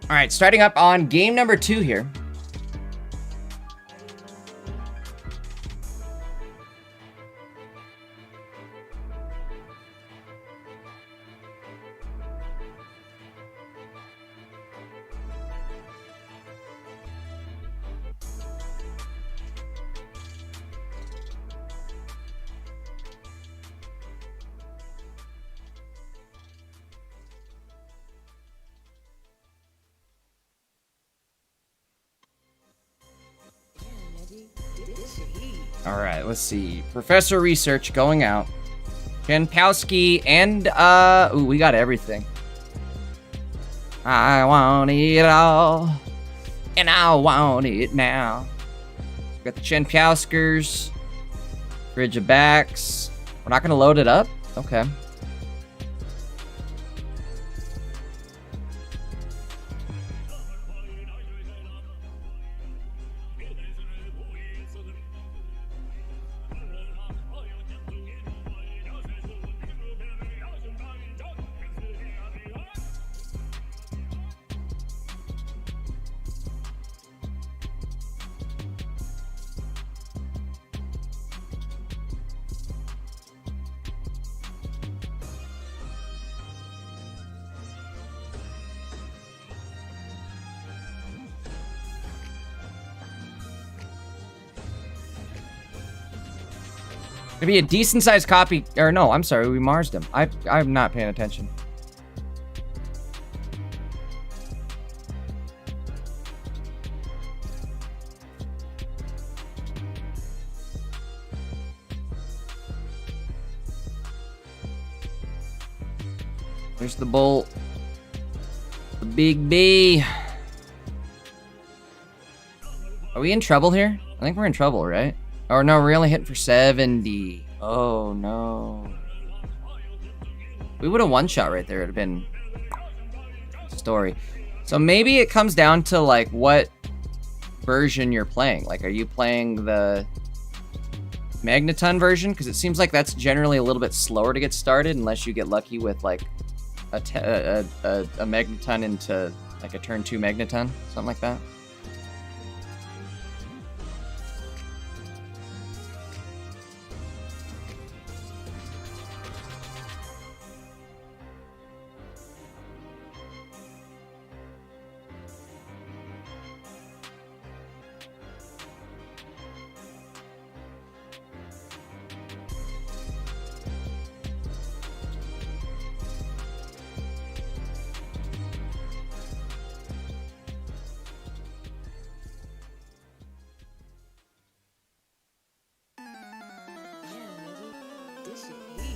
All right, starting up on game number 2 here. All right, let's see. Professor Research going out. Jankowski and, ooh, we got everything. I want it all, and I want it now. We got the Chenpowskers, Bridgebacks. We're not gonna load it up? Okay. Gonna be a decent sized copy, or no, I'm sorry, we Marsed him. I'm not paying attention. There's the bolt. The big B. Are we in trouble here? I think we're in trouble, right? Or no, we're only hitting for 70. Oh no. We would have one shot right there. It'd have been story. So maybe it comes down to like what version you're playing. Like, are you playing the Magneton version? Because it seems like that's generally a little bit slower to get started unless you get lucky with like a Magneton into like a turn 2 Magneton, something like that.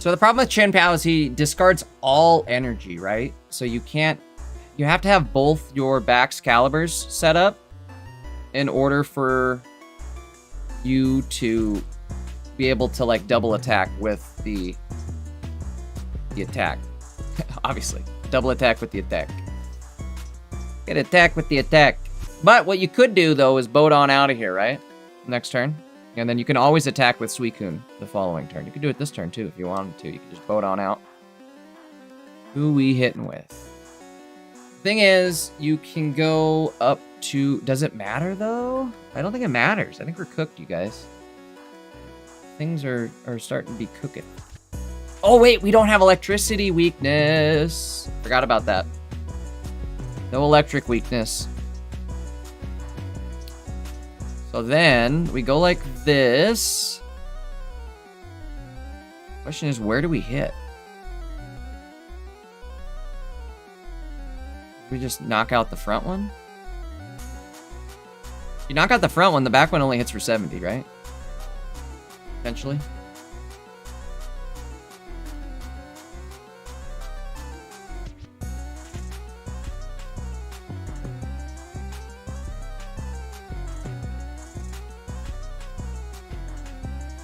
So the problem with Chien-Pao is he discards all energy, right? So you can't... You have to have both your Bax Calibers set up in order for you to be able to, like, double attack with the attack. Obviously. Double attack with the attack. Get attack with the attack. But what you could do, though, is boat on out of here, right? Next turn. And then you can always attack with Suicune the following turn. You could do it this turn, too, if you wanted to. You could just boat on out. Who we hitting with? Thing is, you can go up to... Does it matter, though? I don't think it matters. I think we're cooked, you guys. Things are starting to be cooking. Oh, wait, we don't have electricity weakness. Forgot about that. No electric weakness. So then, we go like this. Question is, where do we hit? We just knock out the front one? If you knock out the front one, the back one only hits for 70, right? Potentially.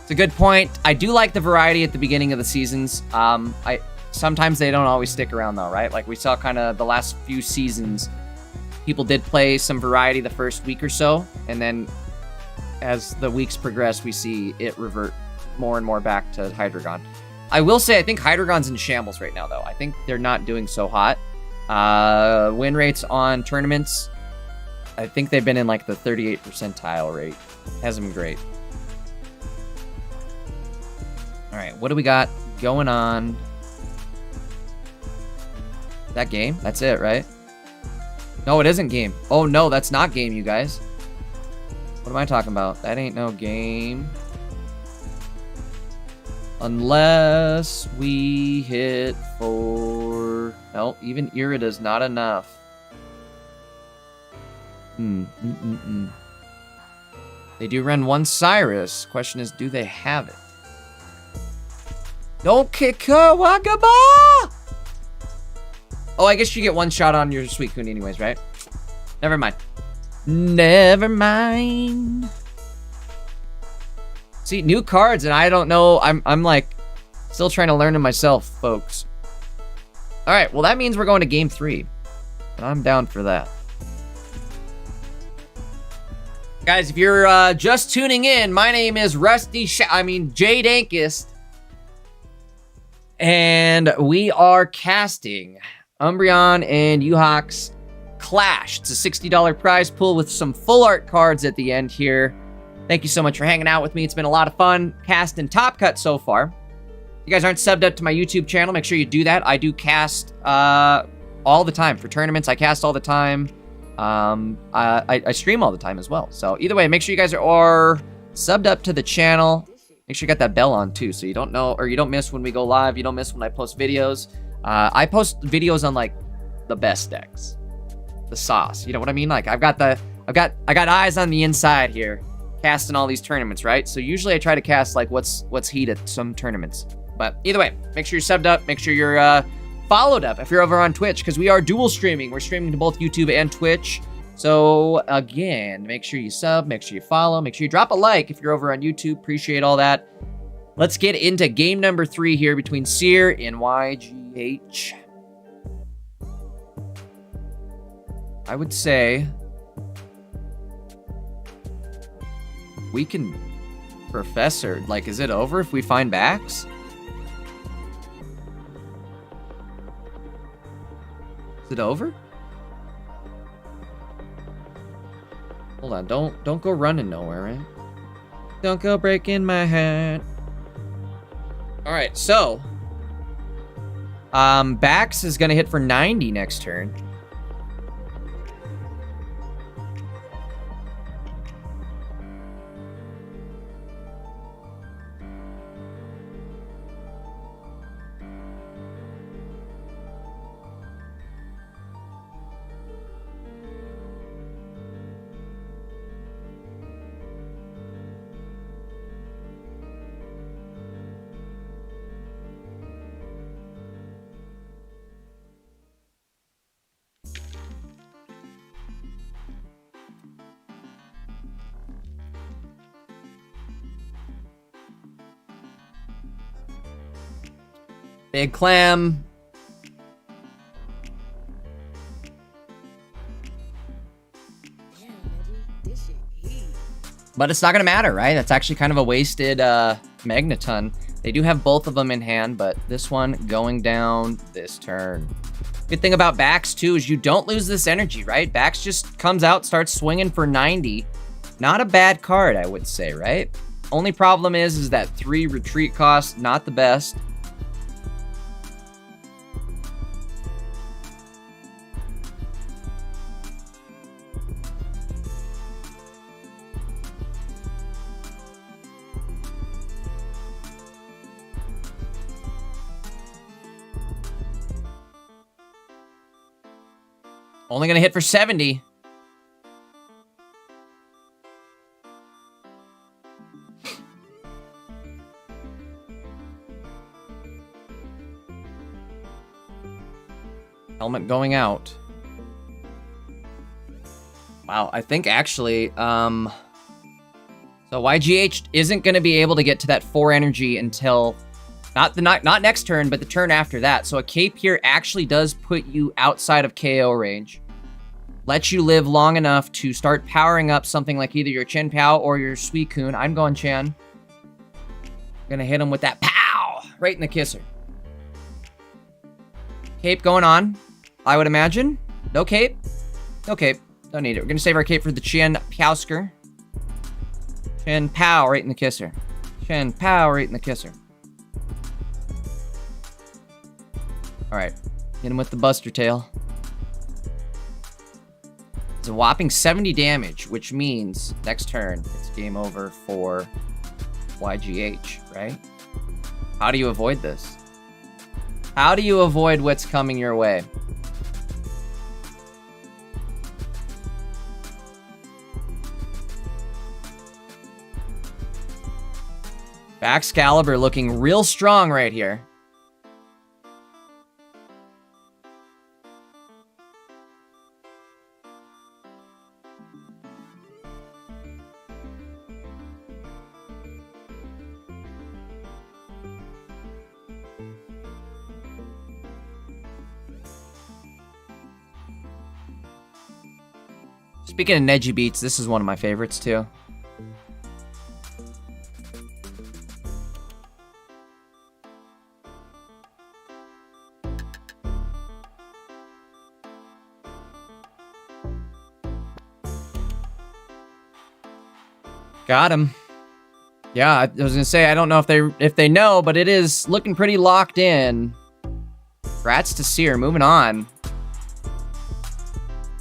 It's a good point. I do like the variety at the beginning of the seasons. Sometimes they don't always stick around though, right? Like we saw kind of the last few seasons, people did play some variety the first week or so, and then as the weeks progress, we see it revert more and more back to Hydreigon. I will say, I think Hydreigon's in shambles right now though. I think they're not doing so hot. Win rates on tournaments, I think they've been in like the 38th percentile rate. Hasn't been great. All right, what do we got going on? That game? That's it, right? No, it isn't game. Oh, no, that's not game, you guys. What am I talking about? That ain't no game. Unless we hit for... No, even Irida's not enough. They do run one Cyrus. Question is, do they have it? Don't kick her, Wakaba! Oh, I guess you get one shot on your Suicune anyways, right? Never mind. Never mind. See, new cards, and I don't know. I'm like, still trying to learn them myself, folks. All right, well, that means we're going to game 3. And I'm down for that. Guys, if you're just tuning in, my name is Jay Dankist. And we are casting Umbreon and Uahawke's Clash. It's a $60 prize pool with some full art cards at the end here. Thank you so much for hanging out with me. It's been a lot of fun casting Top Cut so far. If you guys aren't subbed up to my YouTube channel, make sure you do that. I do cast all the time for tournaments. I cast all the time. I stream all the time as well. So either way, make sure you guys are subbed up to the channel. Make sure you got that bell on too, so you don't know, or you don't miss when we go live. You don't miss when I post videos. I post videos on like the best decks, the sauce. You know what I mean? Like I got eyes on the inside here, casting all these tournaments, right? So usually I try to cast like what's heat at some tournaments. But either way, make sure you're subbed up. Make sure you're followed up if you're over on Twitch, because we are dual streaming. We're streaming to both YouTube and Twitch. So again, make sure you sub, make sure you follow, make sure you drop a like if you're over on YouTube. Appreciate all that. Let's get into game number 3 here between Seer and YGH. I would say we can Professor. Like, is it over if we find Bax? Is it over? Hold on, don't go running nowhere, right? Don't go breaking my heart. All right, so Bax is gonna hit for 90 next turn. Big Clam. But it's not going to matter, right? That's actually kind of a wasted Magneton. They do have both of them in hand, but this one going down this turn. Good thing about Bax, too, is you don't lose this energy, right? Bax just comes out, starts swinging for 90. Not a bad card, I would say, right? Only problem is that 3 retreat cost, not the best. Only gonna hit for 70. Helmet going out. Wow, I think actually, so YGH isn't gonna be able to get to that 4 energy until not next turn, but the turn after that. So a cape here actually does put you outside of KO range. Lets you live long enough to start powering up something like either your Chen Pao or your Suicune. I'm going Chen. Gonna hit him with that pow! Right in the kisser. Cape going on, I would imagine. No cape. No cape. Don't need it. We're gonna save our cape for the Chen Powsker. Chen Pao right in the kisser. Chen Pao right in the kisser. Alright, hit him with the Buster Tail. It's a whopping 70 damage, which means next turn, it's game over for YGH, right? How do you avoid this? How do you avoid what's coming your way? Excalibur looking real strong right here. Speaking of Neji beats, this is one of my favorites too. Got him. Yeah, I was gonna say I don't know if they know, but it is looking pretty locked in. Rats to Seer, moving on.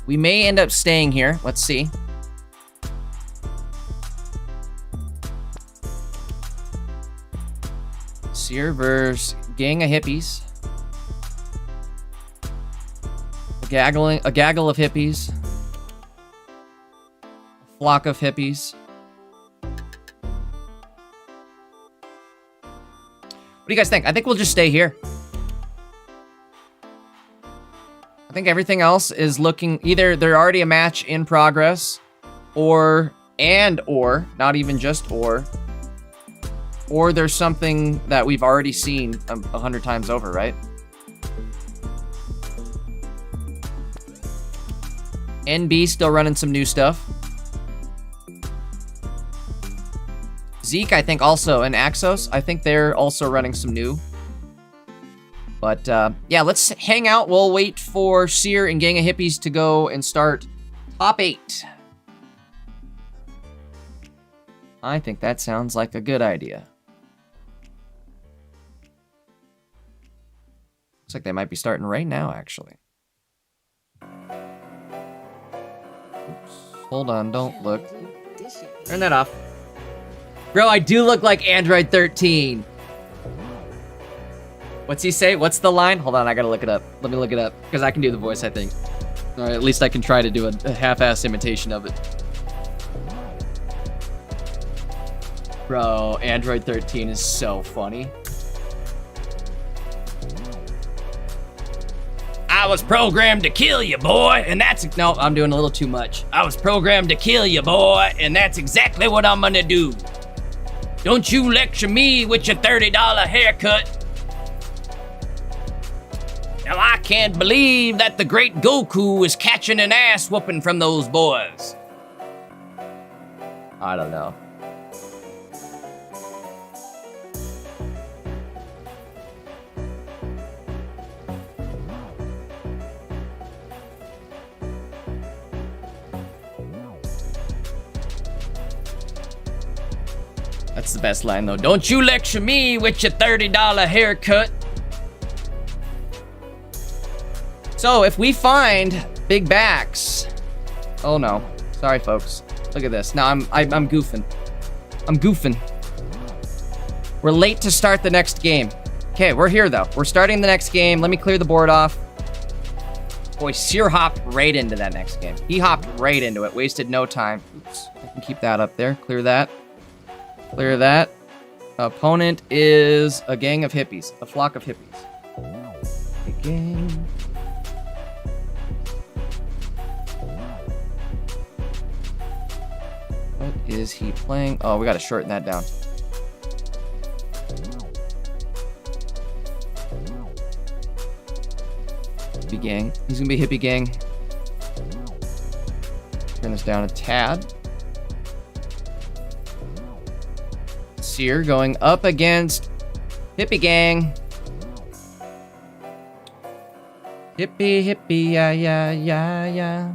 We may end up staying here. Let's see. Seer versus gang of hippies. A gaggle of hippies. A flock of hippies. What do you guys think? I think we'll just stay here. I think everything else is looking either they're already a match in progress, or not even just or there's something that we've already seen 100 times over, right? NB still running some new stuff. Zeke, I think also, and Axos, I think they're also running some new. But, yeah, let's hang out. We'll wait for Seer and Gang of Hippies to go and start top 8. I think that sounds like a good idea. Looks like they might be starting right now, actually. Oops. Hold on, don't look. Turn that off. Bro, I do look like Android 13. What's he say? What's the line? Hold on, I gotta look it up. Let me look it up, because I can do the voice, I think. Or at least I can try to do a half-ass imitation of it. Bro, Android 13 is so funny. I was programmed to kill you, boy, and that's... No, I'm doing a little too much. I was programmed to kill you, boy, and that's exactly what I'm gonna do. Don't you lecture me with your $30 haircut. Now I can't believe that the great Goku is catching an ass whooping from those boys. I don't know. That's the best line though. Don't you lecture me with your $30 haircut. So if we find big backs, oh no, sorry folks. Look at this. Now I'm goofing. I'm goofing. We're late to start the next game. Okay, we're here though. We're starting the next game. Let me clear the board off. Boy, Seer hopped right into that next game. He hopped right into it. Wasted no time. Oops. I can keep that up there. Clear that. Clear that. Opponent is a gang of hippies. A flock of hippies. A gang. What is he playing? Oh, we gotta shorten that down. Hippie gang. He's gonna be hippie gang. Turn this down a tad. Seer going up against hippie gang. Hippie, hippie, yeah, yeah, yeah, yeah.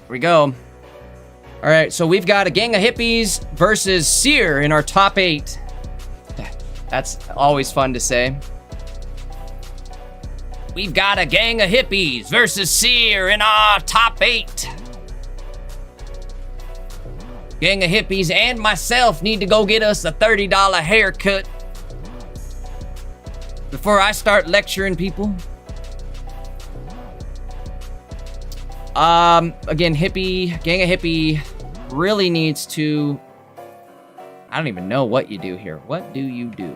Here we go. All right, so we've got a gang of hippies versus Seer in our top 8. That's always fun to say. We've got a gang of hippies versus Seer in our top 8. Gang of hippies and myself need to go get us a $30 haircut before I start lecturing people. Again, gang of hippie really needs to, I don't even know what you do here. What do you do?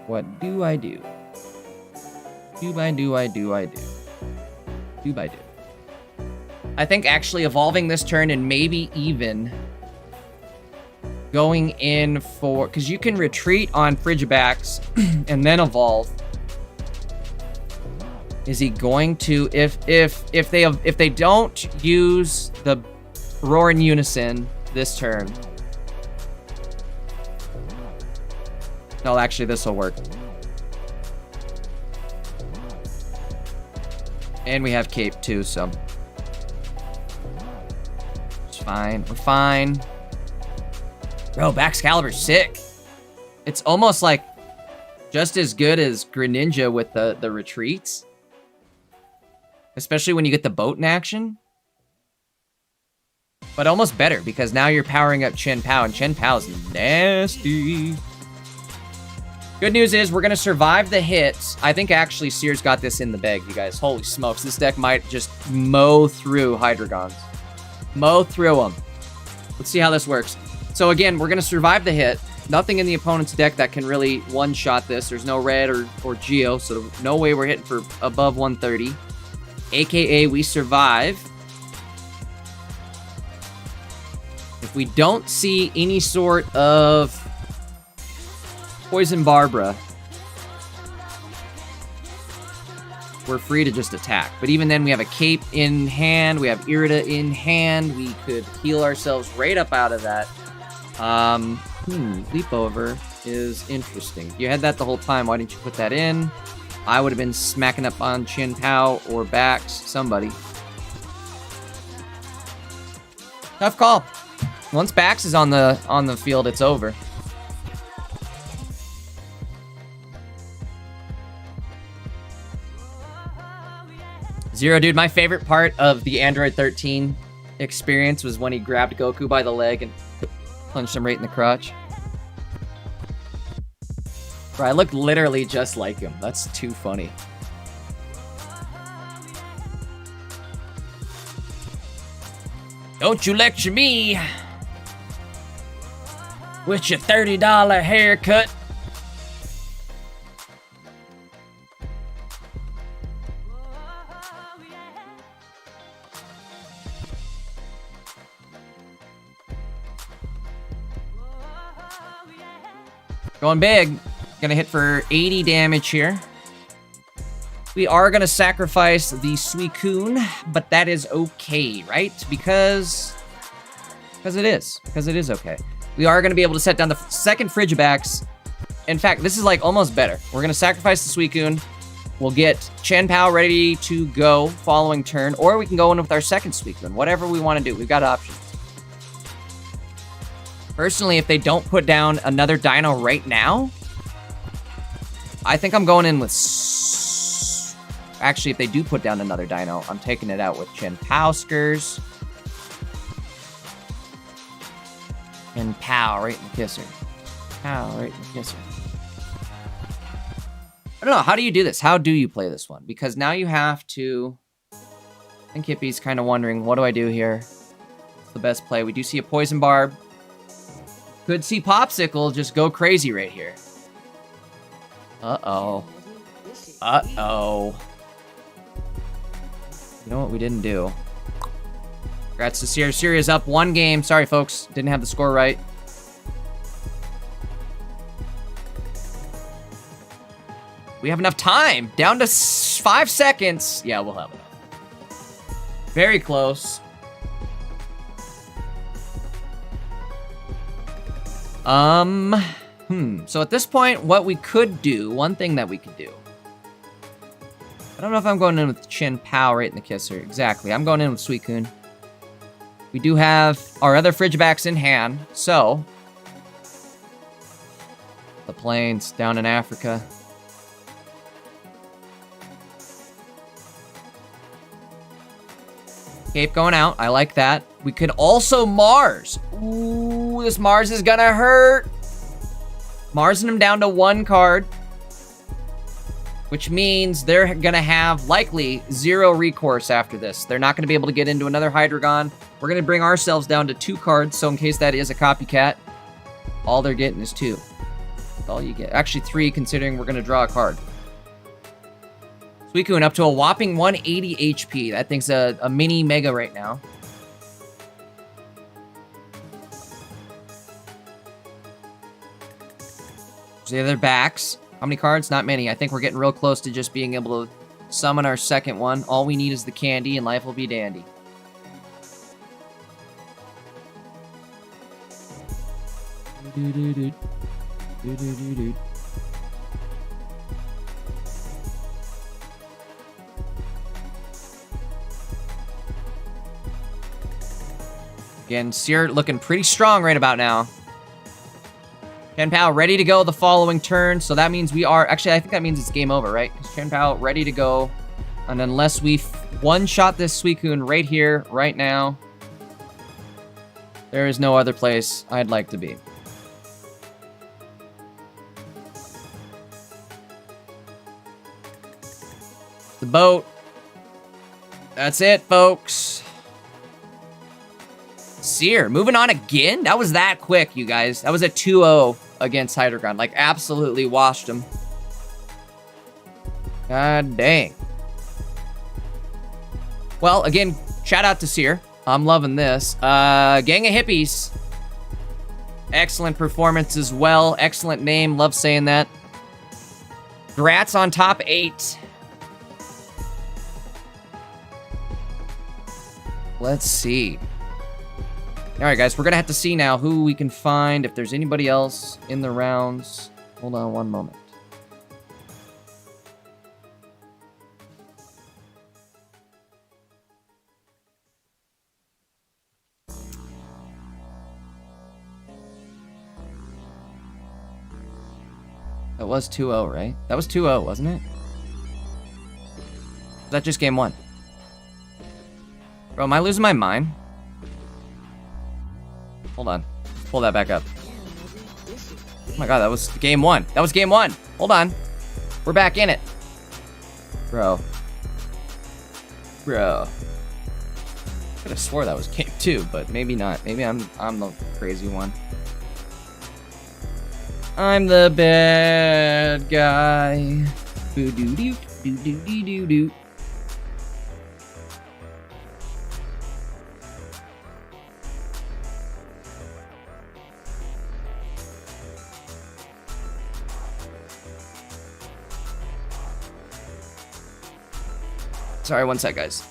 What do I do? I think actually evolving this turn and maybe even going in for, because you can retreat on Frigibacks and then evolve. Is he going to, if they don't use the Roar in Unison this turn? No, actually this will work. And we have Cape too, so it's fine. We're fine. Bro, Baxcalibur's sick. It's almost like just as good as Greninja with the retreats. Especially when you get the boat in action. But almost better, because now you're powering up Chen Pao, and Chen Pao's nasty. Good news is we're going to survive the hits. I think actually Seer's got this in the bag, you guys. Holy smokes, this deck might just mow through Hydreigons. Mow through them. Let's see how this works. So again, we're going to survive the hit. Nothing in the opponent's deck that can really one-shot this. There's no red or Geo, so no way we're hitting for above 130. AKA, we survive. If we don't see any sort of Poison Barbara, we're free to just attack. But even then, we have a Cape in hand. We have Irida in hand. We could heal ourselves right up out of that. Leap over is interesting. You had that the whole time. Why didn't you put that in? I would have been smacking up on Chen Pao or Bax, somebody. Tough call. Once Bax is on the field, it's over. Zero, dude, my favorite part of the Android 13 experience was when he grabbed Goku by the leg and punched him right in the crotch. Bro, I look literally just like him. That's too funny. Don't you lecture me with your $30 haircut. Going big. Gonna hit for 80 damage here. We are gonna sacrifice the Suicune, but that is okay, right? Because it is. Because it is okay. We are gonna be able to set down the second Frigibax. In fact, this is like almost better. We're gonna sacrifice the Suicune. We'll get Chien-Pao ready to go following turn, or we can go in with our second Suicune. Whatever we want to do, we've got options. Personally, if they don't put down another Dino right now, I think I'm going in with... Actually, if they do put down another Dino, I'm taking it out with Chien-Pao-skers. And Pow right in the kisser. Pow right in the kisser. I don't know, how do you do this? How do you play this one? Because now you have to... I think Hippie's kind of wondering, what do I do here? What's the best play? We do see a Poison Barb. Could see Popsicle just go crazy right here. Uh-oh. Uh-oh. You know what we didn't do? Congrats to Seer. Seer is up 1 game. Sorry, folks. Didn't have the score right. We have enough time. Down to 5 seconds. Yeah, we'll have enough. Very close. So at this point, what we could do, one thing that we could do. I don't know if I'm going in with Chien-Pao right in the kisser. Exactly. I'm going in with Suicune. We do have our other Frigibax in hand, so... The plains down in Africa. Cape going out. I like that. We could also Mars. Ooh, this Mars is gonna hurt. Marsing them down to 1 card. Which means they're gonna have likely 0 recourse after this. They're not gonna be able to get into another Hydreigon. We're gonna bring ourselves down to 2 cards, so in case that is a copycat, all they're getting is 2. That's all you get. Actually 3, considering we're gonna draw a card. Suicune up to a whopping 180 HP. That thing's a mini mega right now. The other backs. How many cards? Not many. I think we're getting real close to just being able to summon our second one. All we need is the candy and life will be dandy. Again, Seer looking pretty strong right about now. Chien-Pao ready to go the following turn, so that means we are... Actually, I think that means it's game over, right? Because Chien-Pao ready to go. And unless we one-shot this Suicune right here, right now, there is no other place I'd like to be. The boat. That's it, folks. Seer, moving on again? That was that quick, you guys. That was a 2-0 against Hydreigon. Like, absolutely washed him. God dang. Well, again, shout out to Seer. I'm loving this. Gang of Hippies. Excellent performance as well. Excellent name. Love saying that. Grats on top 8. Let's see. All right, guys, we're going to have to see now who we can find, if there's anybody else in the rounds. Hold on one moment. That was 2-0, right? That was 2-0, wasn't it? Was that just game 1? Bro, am I losing my mind? Hold on. Pull that back up. Oh my god, that was game 1. That was game 1. Hold on. We're back in it. Bro. Bro. I could have swore that was game 2, but maybe not. Maybe I'm the crazy one. I'm the bad guy. Boo-doo-doo, doo-doo-doo-doo-doo. Sorry, one sec, guys.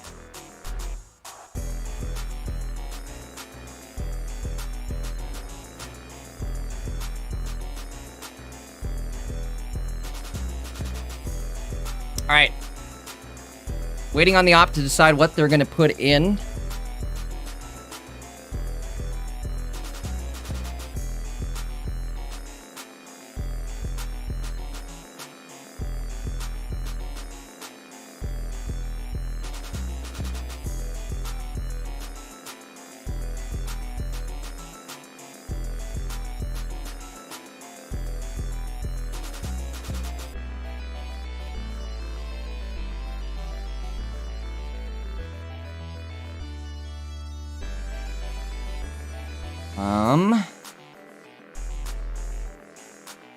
All right. Waiting on the op to decide what they're going to put in.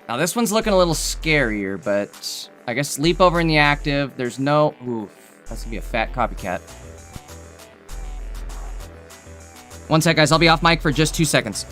Now this one's looking a little scarier, but I guess sleep over in the active. There's no... Oof, that's gonna be a fat copycat. One sec, guys. I'll be off mic for just 2 seconds.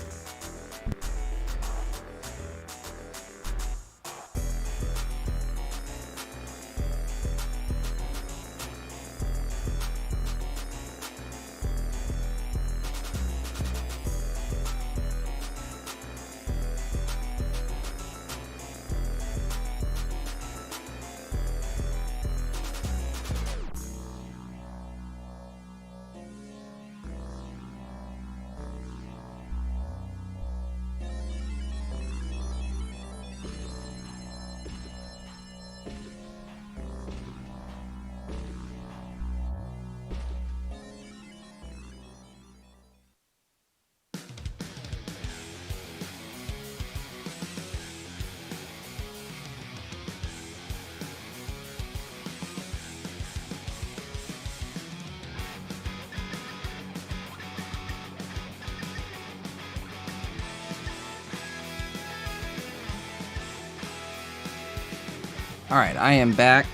All right, I am back.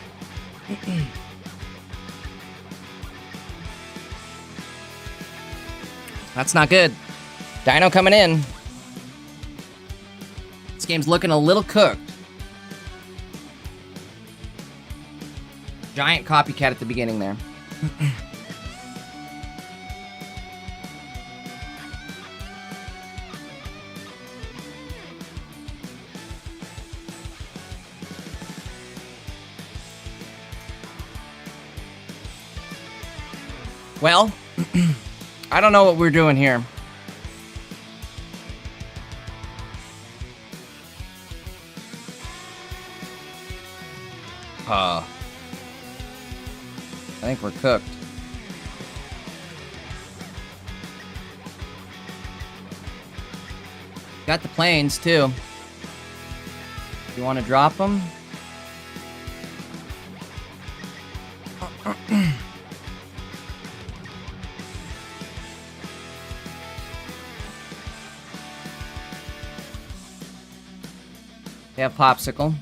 That's not good. Dino coming in. This game's looking a little cooked. Giant copycat at the beginning there. Well, I don't know what we're doing here. I think we're cooked. Got the planes, too. You want to drop them? They have Popsicle.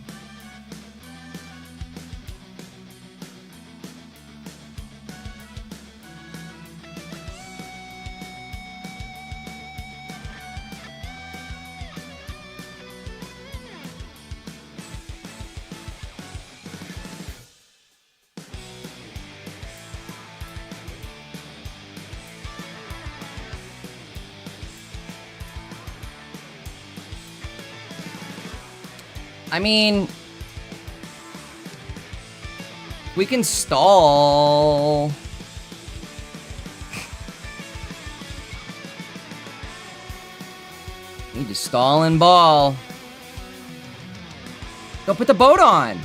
I mean, we can stall. Need to stall and ball. Go put the boat on.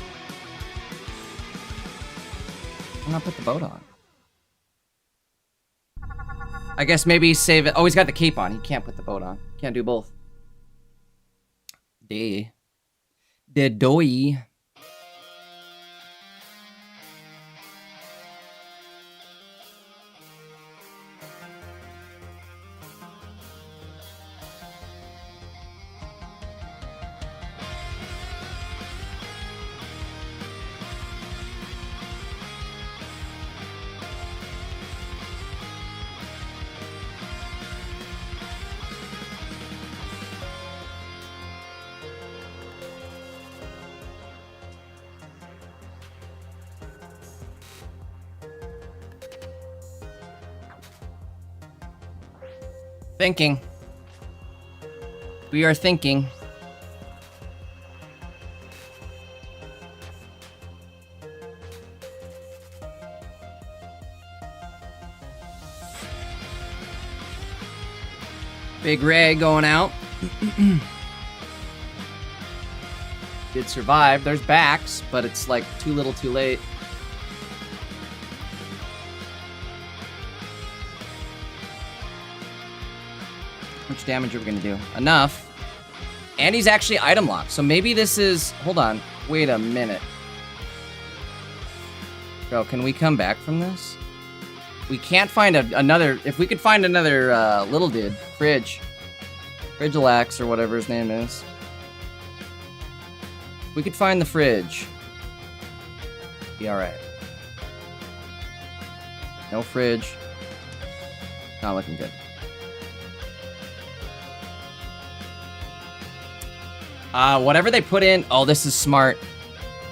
Why not put the boat on? I guess maybe save it. Oh, he's got the cape on. He can't put the boat on. Can't do both. D. The doy. Thinking. We are thinking. Big Ray going out. Did survive. There's backs, but it's like too little too late. How much damage are we gonna do? Enough. And he's actually item locked. So maybe this is... Hold on. Wait a minute. Bro, can we come back from this? We can't find another... If we could find another little dude. Frigelax or whatever his name is. We could find the fridge. Be alright. No fridge. Not looking good. Whatever they put in... Oh, this is smart.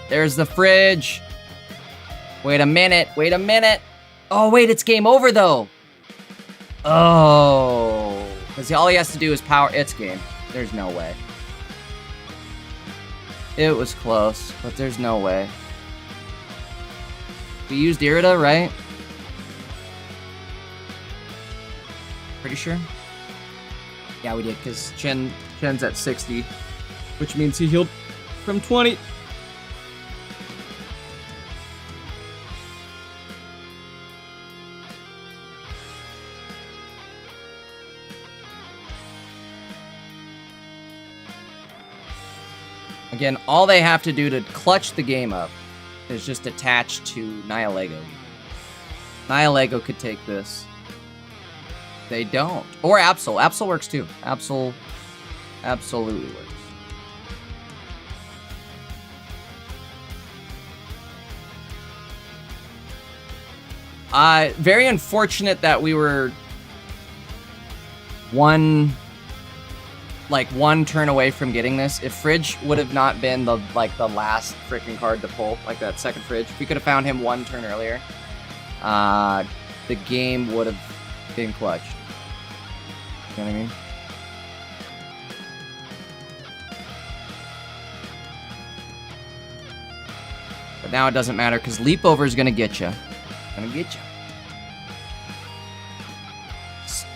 There's the fridge. Wait a minute. Wait a minute. Oh, wait. It's game over, though. Oh. Because all he has to do is power... It's game. There's no way. It was close, but there's no way. We used Irida, right? Pretty sure? Yeah, we did, because Chen's at 60. Which means he healed from 20. Again, all they have to do to clutch the game up is just attach to Nihilego. Nihilego could take this. They don't. Or Absol. Absol works too. Absol absolutely works. Very unfortunate that we were one turn away from getting this. If Fridge would have not been the last freaking card to pull, like that second Fridge, if we could have found him one turn earlier, the game would have been clutched. You know what I mean? But now it doesn't matter because Leap Over is gonna get you. Gonna get you.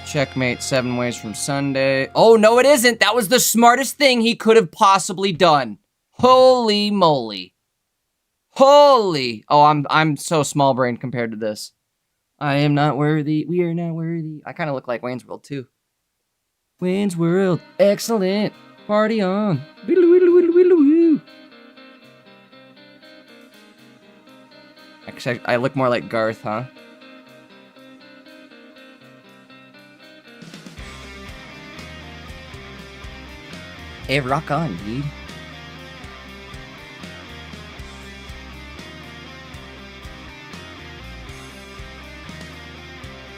Checkmate 7 ways from Sunday. Oh, no, it isn't. That was the smartest thing he could have possibly done. Holy moly. Holy. Oh, I'm so small brained compared to this. I am not worthy. We are not worthy. I kind of look like Wayne's World, too. Wayne's World. Excellent. Party on. Actually, I look more like Garth, huh? Hey, rock on, dude.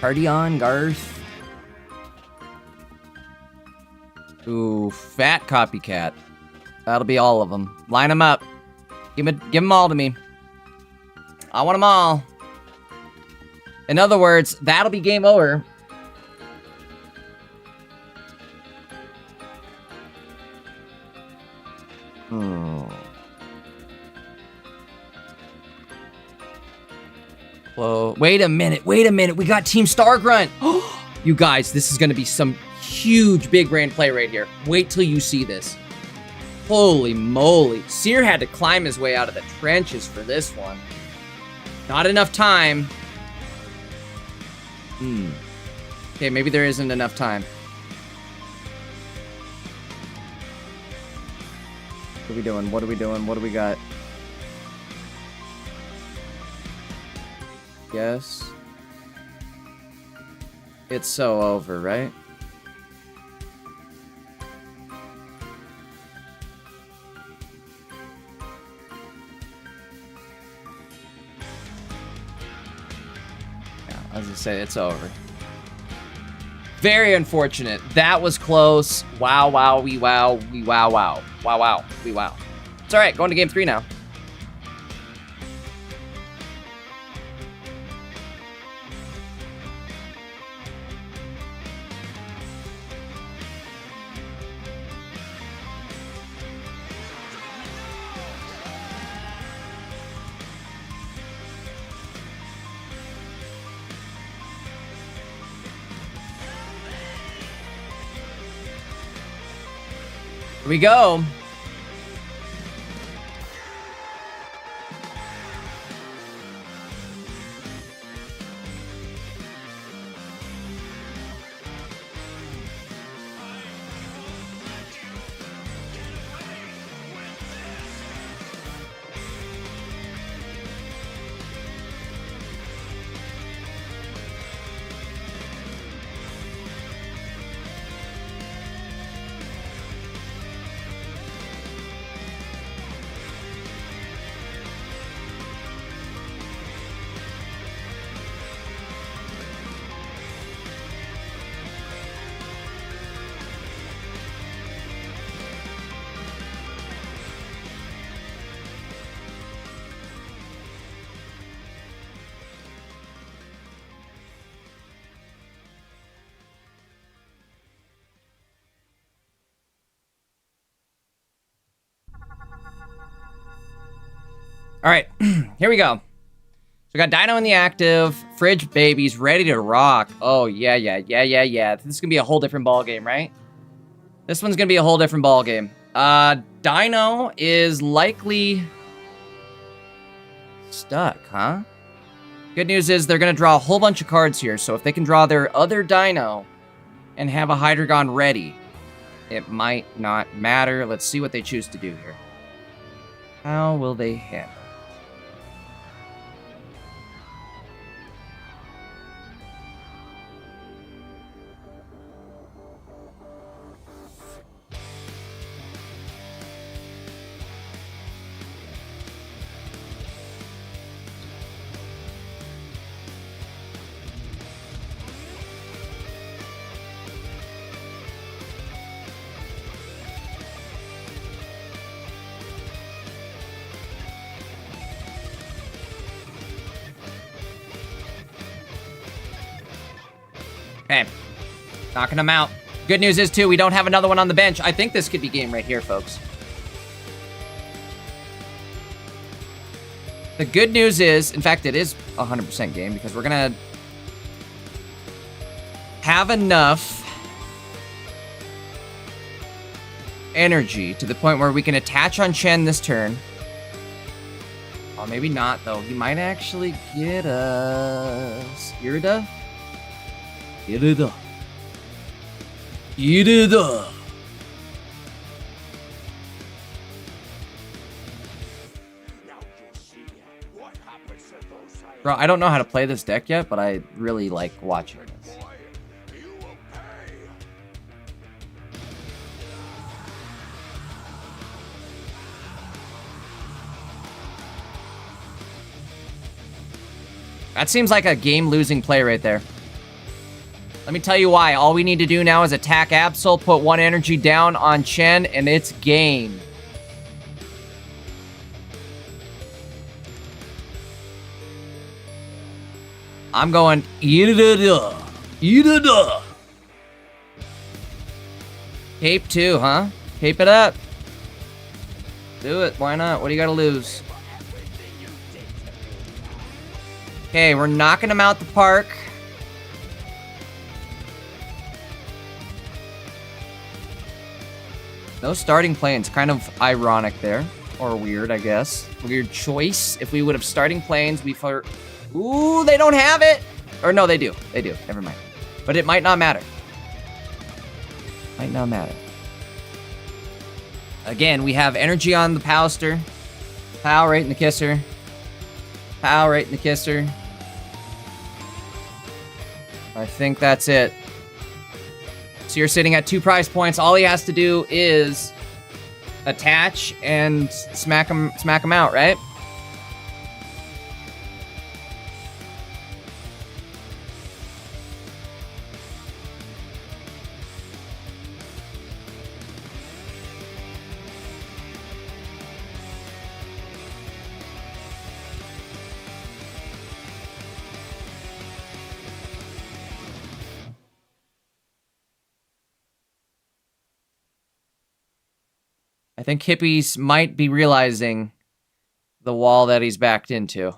Party on, Garth. Ooh, fat copycat. That'll be all of them. Line them up. Give them all to me. I want them all. In other words, that'll be game over. Whoa. Wait a minute. We got Team Stargrunt. You guys, this is going to be some huge big brain play right here. Wait till you see this. Holy moly. Seer had to climb his way out of the trenches for this one. Not enough time. Okay, maybe there isn't enough time. What are we doing? What do we got? Yes. It's so over, right? Yeah, as I say, it's over. Very unfortunate. That was close. Wow, wow, we wow, we wow, wow. Wow, wow, we wow. It's alright, going to game 3 now. Here we go. All right, here we go. So we got Dino in the active, Fridge Babies ready to rock. Oh, yeah. This is gonna be a whole different ball game, right? This one's gonna be a whole different ball game. Dino is likely stuck, huh? Good news is they're gonna draw a whole bunch of cards here, so if they can draw their other Dino and have a Hydreigon ready, it might not matter. Let's see what they choose to do here. How will they handle? Okay, knocking them out. Good news is, too, we don't have another one on the bench. I think this could be game right here, folks. The good news is, in fact, it is 100% game because we're going to have enough energy to the point where we can attach on Chen this turn. Or maybe not, though. He might actually get us. Irida? Irida. Irida. Bro, I don't know how to play this deck yet, but I really like watching this. That seems like a game-losing play right there. Let me tell you why. All we need to do now is attack Absol, put one energy down on Chen, and it's game. I'm going... Cape 2, huh? Cape it up. Do it. Why not? What do you got to lose? Okay, we're knocking him out the park. No starting planes, kind of ironic there. Or weird, I guess. Weird choice. If we would have starting planes, Ooh, they don't have it! Or no, they do. They do. Never mind. But it might not matter. Might not matter. Again, we have energy on the Palster. Pow right in the kisser. Pow right in the kisser. I think that's it. So you're sitting at 2 prize points. All he has to do is attach and smack him out, right? I think Hippies might be realizing the wall that he's backed into.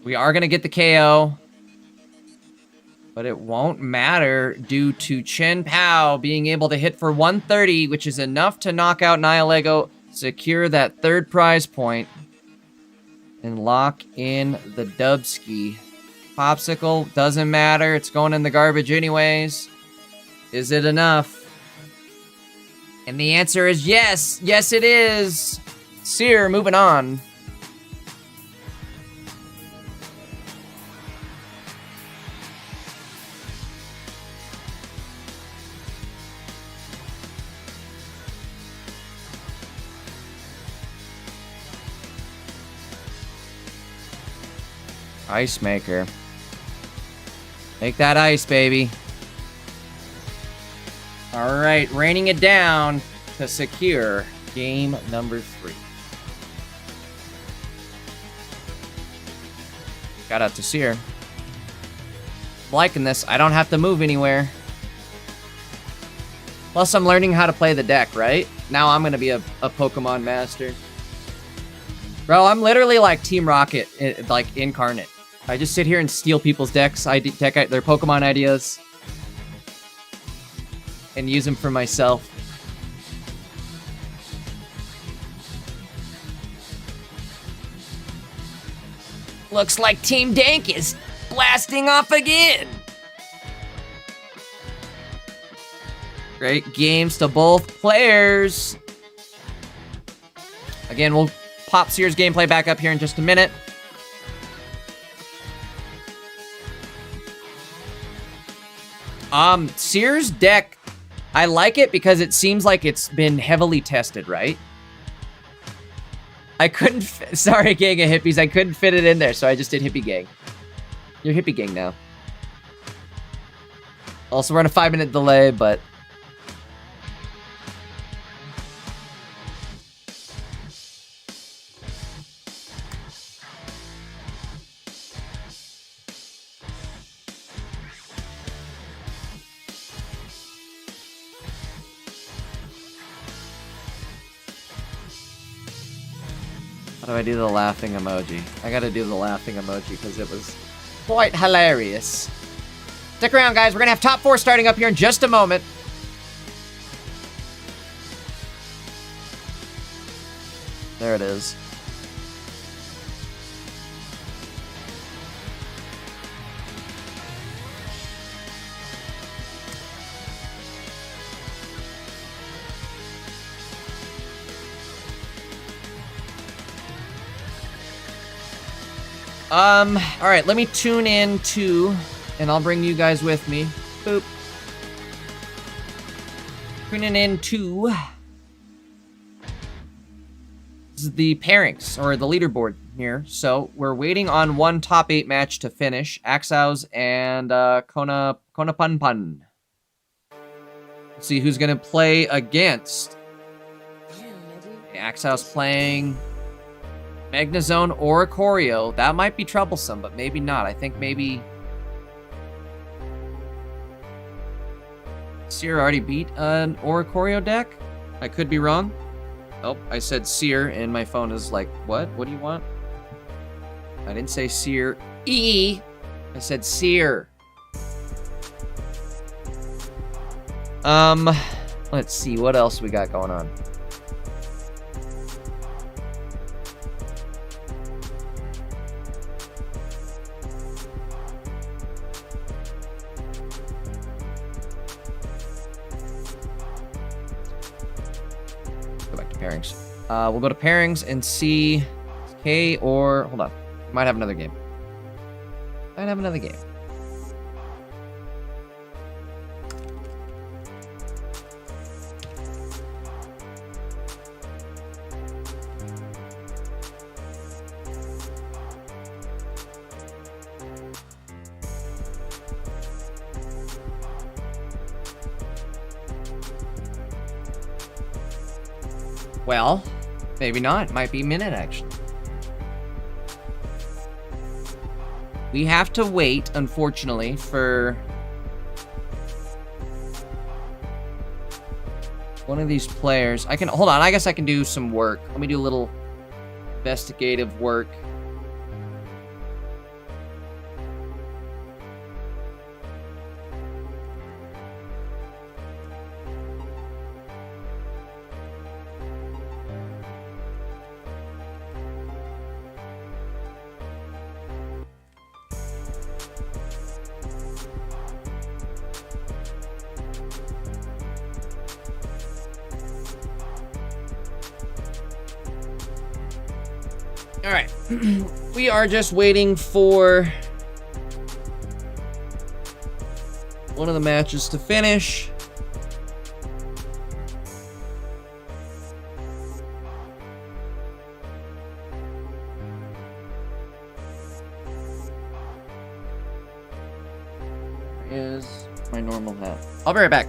We are going to get the KO. But it won't matter due to Chen Pao being able to hit for 130, which is enough to knock out Nihilego, secure that third prize point, and lock in the Dubski. Popsicle, doesn't matter. It's going in the garbage anyways. Is it enough? And the answer is yes. Yes, it is. Seer, moving on. Ice maker. Make that ice, baby. All right, raining it down to secure game number 3. Shout out to Seer. Liking this. I don't have to move anywhere. Plus, I'm learning how to play the deck, right? Now I'm going to be a Pokemon master. Bro, I'm literally like Team Rocket, like incarnate. I just sit here and steal people's decks, their Pokemon ideas, and use them for myself. Looks like Team Dank is blasting off again. Great games to both players. Again, we'll pop Seer's gameplay back up here in just a minute. Seer's deck, I like it because it seems like it's been heavily tested, right? I couldn't, sorry gang of hippies, I couldn't fit it in there, so I just did hippie gang. You're hippie gang now. Also, we're on a 5-minute delay, but... How do I do the laughing emoji? I gotta do the laughing emoji because it was quite hilarious. Stick around, guys. We're gonna have top 4 starting up here in just a moment. There it is. Alright, let me tune in to, and I'll bring you guys with me. Boop. Tuning in to the pairings, or the leaderboard here. So, we're waiting on one top 8 match to finish. Axaus and, Kona Pun Pun. Let's see who's gonna play against. Axaus playing Magnezone or Corio. That might be troublesome, but maybe not. I think maybe Seer already beat an Oricorio deck? I could be wrong. Oh, I said Seer, and my phone is like, what? What do you want? I didn't say Seer. I said Seer. Let's see, what else we got going on? Pairings. We'll go to pairings and see K or... Hold on. Might have another game. Might have another game. Well, maybe not. Might be minute, actually. We have to wait, unfortunately, for one of these players. I can... Hold on, I guess I can do some work. Let me do a little investigative work. All right. We are just waiting for one of the matches to finish. There is my normal hat. I'll be right back.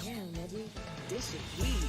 Yeah, nigga. This shit heat.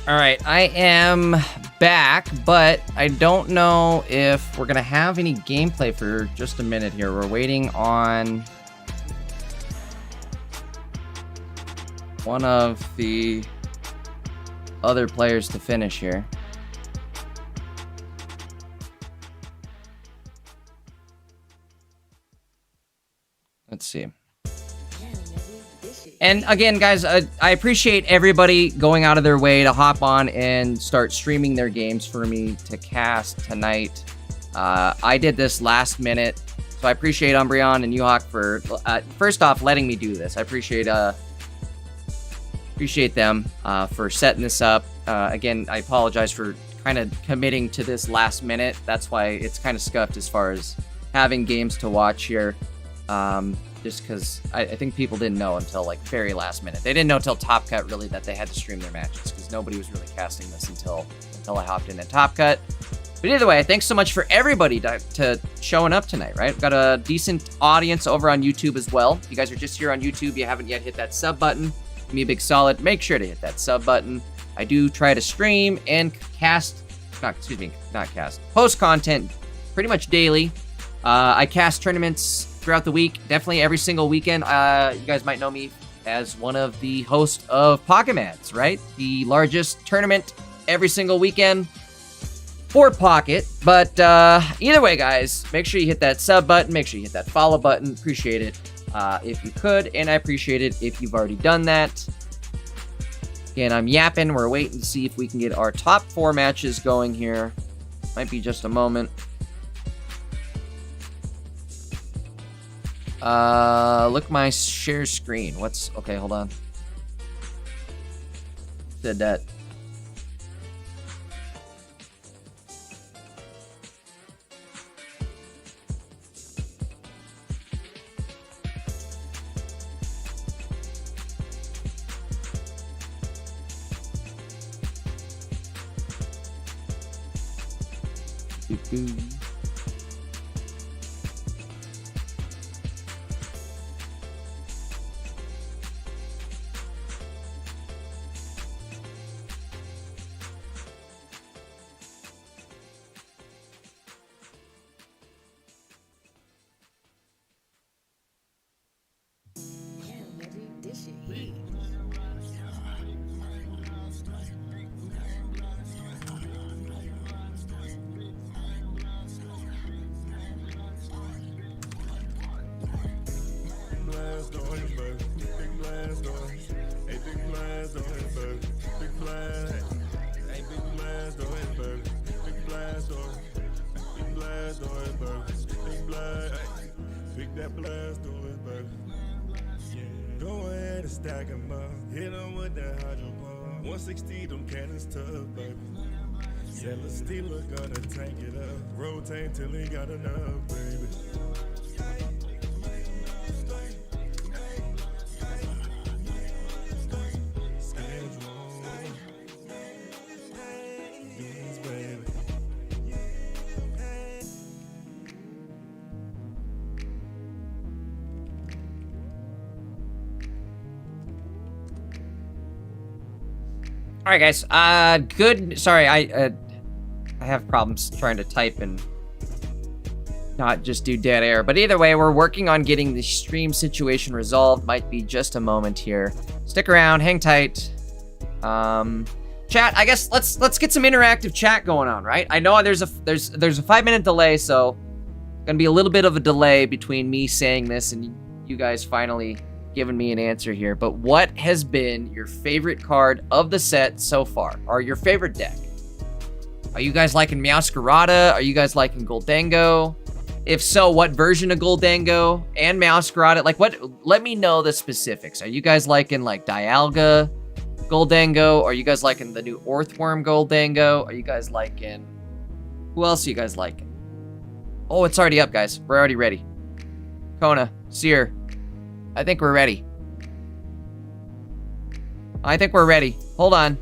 All right, I am back, but I don't know if we're gonna have any gameplay for just a minute here. We're waiting on one of the other players to finish here. Let's see. And again, guys, I appreciate everybody going out of their way to hop on and start streaming their games for me to cast tonight. I did this last minute, so I appreciate Umbreon and Uahawke for, first off, letting me do this. I appreciate them for setting this up. Again, I apologize for kind of committing to this last minute. That's why it's kind of scuffed as far as having games to watch here. Just because I think people didn't know until like very last minute. They didn't know until Top Cut really that they had to stream their matches because nobody was really casting this until I hopped in at Top Cut. But either way, thanks so much for everybody to showing up tonight, right? We've got a decent audience over on YouTube as well. If you guys are just here on YouTube, you haven't yet hit that sub button, give me a big solid. Make sure to hit that sub button. I do try to stream and post content pretty much daily. I cast tournaments throughout the week, definitely every single weekend. You guys might know me as one of the hosts of Pokemons, right? The largest tournament every single weekend for Pocket. But either way, guys, make sure you hit that sub button. Make sure you hit that follow button. Appreciate it if you could, and I appreciate it if you've already done that. Again, I'm yapping. We're waiting to see if we can get our top 4 matches going here. Might be just a moment. Look my share screen. Okay, hold on. Did that. stack 'em up. Hit 'em with that hydro pump. 160, them cannons tough, baby. Celesteela gonna tank it up. Rotate till he got enough, baby. All right, guys. Good. Sorry, I have problems trying to type and not just do dead air. But either way, we're working on getting the stream situation resolved. Might be just a moment here. Stick around, hang tight. Chat. I guess let's get some interactive chat going on, right? I know there's a 5-minute delay, so gonna be a little bit of a delay between me saying this and you guys finally giving me an answer here. But what has been your favorite card of the set so far, or your favorite deck? Are you guys liking Meowscarada? Are you guys liking Goldango? If so, what version of Goldango and Meowscarada? Like, what? Let me know the specifics. Are you guys liking like Dialga Goldango? Are you guys liking the new Earthworm Goldango? Are you guys liking? Who else are you guys liking? Oh, it's already up, guys. We're already ready. Kona, Seer. I think we're ready. I think we're ready. Hold on.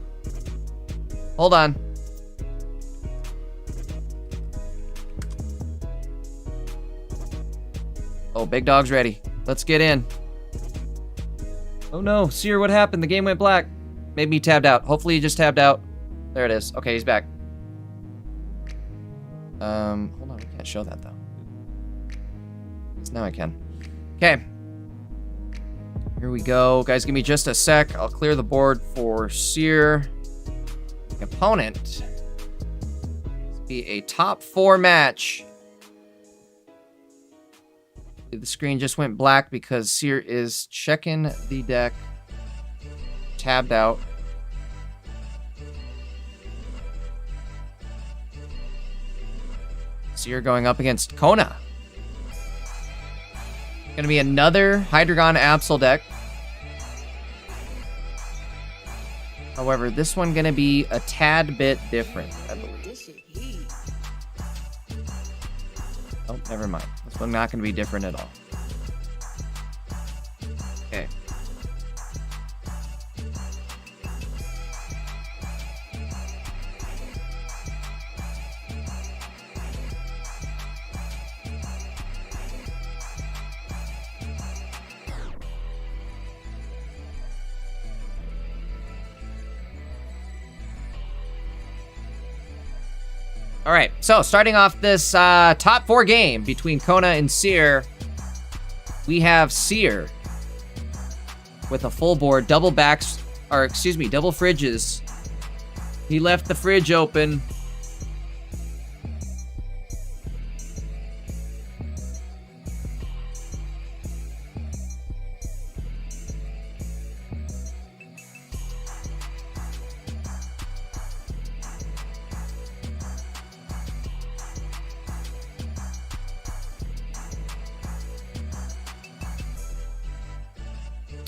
Hold on. Oh, Big Dog's ready. Let's get in. Oh no, Seer, what happened? The game went black. Maybe he tabbed out. Hopefully he just tabbed out. There it is. Okay, he's back. Hold on, we can't show that though. Now I can. Okay. Here we go. Guys, give me just a sec. I'll clear the board for Seer. The opponent. This will be a top 4 match. The screen just went black because Seer is checking the deck. Tabbed out. Seer going up against Kona. Gonna be another Hydreigon Absol deck. However, this one gonna be a tad bit different, I believe. Oh, never mind. This one not gonna be different at all. Okay. All right, so starting off this top 4 game between Kona and Seer, we have Seer with a full board, double backs, or excuse me, double fridges. He left the fridge open.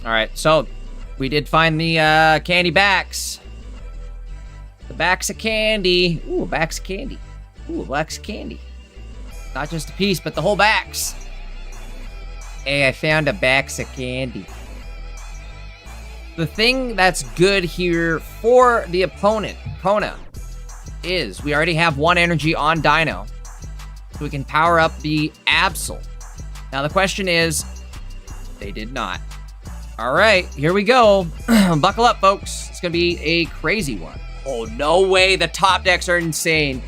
All right, so we did find the candy backs. The backs of candy. Ooh, a backs of candy. Ooh, a backs of candy. Not just a piece, but the whole backs. Hey, I found a backs of candy. The thing that's good here for the opponent, Kona, is we already have 1 energy on Dino. So we can power up the Absol. Now the question is, they did not. All right, here we go. Buckle up, folks. It's going to be a crazy one. Oh, no way. The top decks are insane.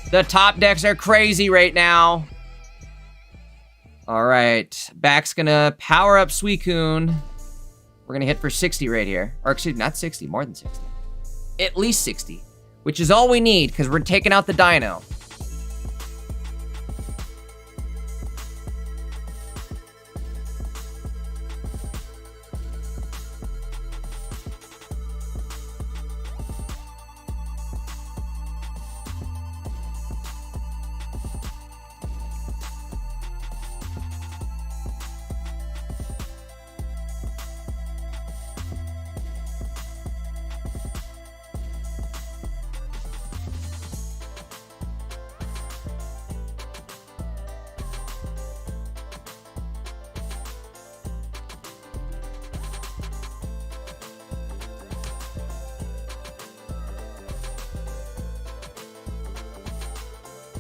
The top decks are crazy right now. All right. Back's going to power up Suicune. We're going to hit for 60 right here. Or excuse me, not 60, more than 60. At least 60, which is all we need because we're taking out the Dino.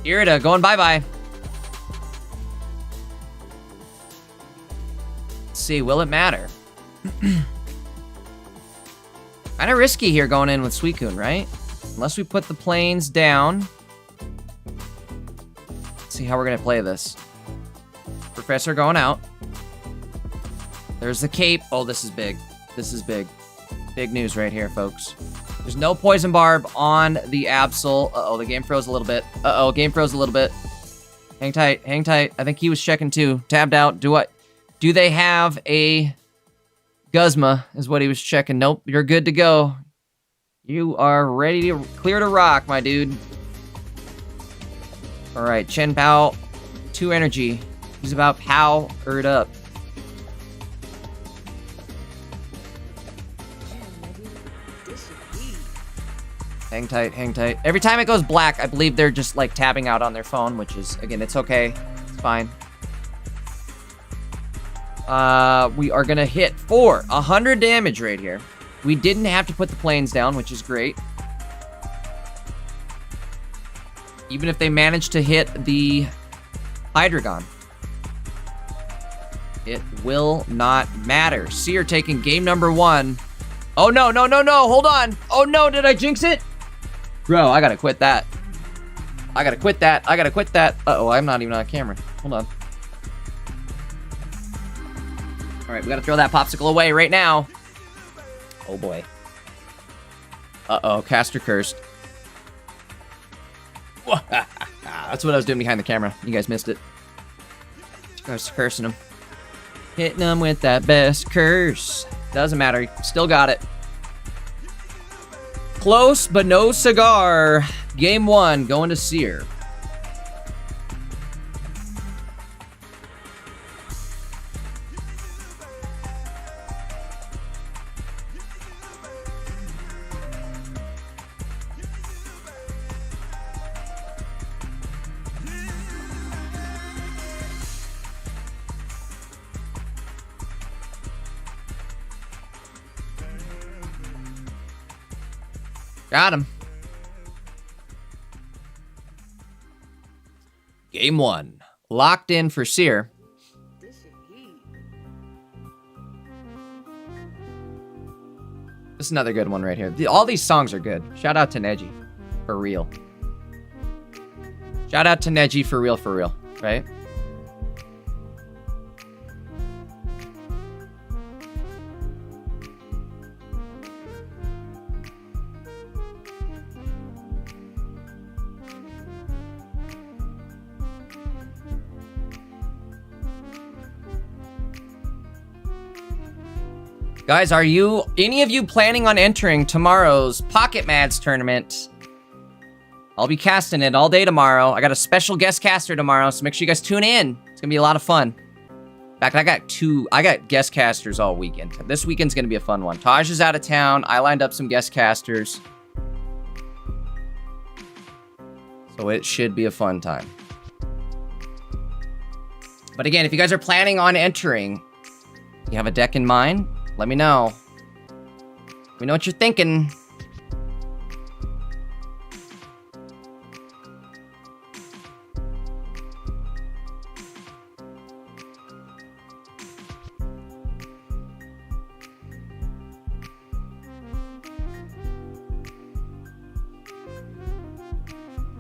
Irida going bye-bye. Let's see, will it matter? Kind of risky here going in with Suicune, right? Unless we put the planes down. Let's see how we're gonna play this. Professor going out. There's the cape. Oh, this is big. This is big. Big news right here, folks. There's no Poison Barb on the Absol. Uh-oh, the game froze a little bit. Uh-oh, game froze a little bit. Hang tight, hang tight. I think he was checking too. Tabbed out. Do they have a Guzma is what he was checking. Nope, you're good to go. You are ready to clear to rock, my dude. All right, Chen Pao, 2 energy. He's about powered up. Hang tight, hang tight. Every time it goes black, I believe they're just like tabbing out on their phone, which is, again, it's okay. It's fine. We are gonna hit for 100 damage right here. We didn't have to put the planes down, which is great. Even if they managed to hit the Hydreigon, it will not matter. Seer taking game number 1. Oh no, no, no, no, hold on. Oh no, did I jinx it? Bro, I gotta quit that. I gotta quit that. I gotta quit that. Uh-oh, I'm not even on camera. Hold on. All right, we gotta throw that popsicle away right now. Oh boy. Uh-oh, caster cursed. That's what I was doing behind the camera. You guys missed it. I was cursing him. Hitting him with that best curse. Doesn't matter, still got it. Close, but no cigar. Game 1, going to Seer. Got him. Game 1. Locked in for Seer. This is another good one right here. All these songs are good. Shout out to Neji. For real. Shout out to Neji for real, right? Guys, are any of you planning on entering tomorrow's Pocket Mads tournament? I'll be casting it all day tomorrow. I got a special guest caster tomorrow, so make sure you guys tune in. It's gonna be a lot of fun. In fact, I got guest casters all weekend. This weekend's gonna be a fun one. Taj is out of town. I lined up some guest casters. So it should be a fun time. But again, if you guys are planning on entering, you have a deck in mind, let me know. Let me know what you're thinking.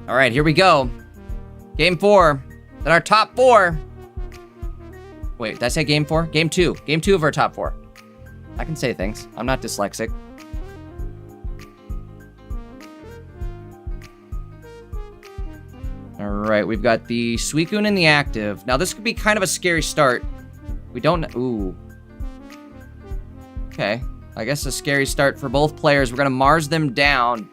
All right, here we go. Game 4. Then our top 4. Wait, did I say game 4? Game 2. Game 2 of our top 4. I can say things. I'm not dyslexic. All right, we've got the Suicune in the active. Now, this could be kind of a scary start. We don't... Ooh. Okay. I guess a scary start for both players. We're going to Mars them down,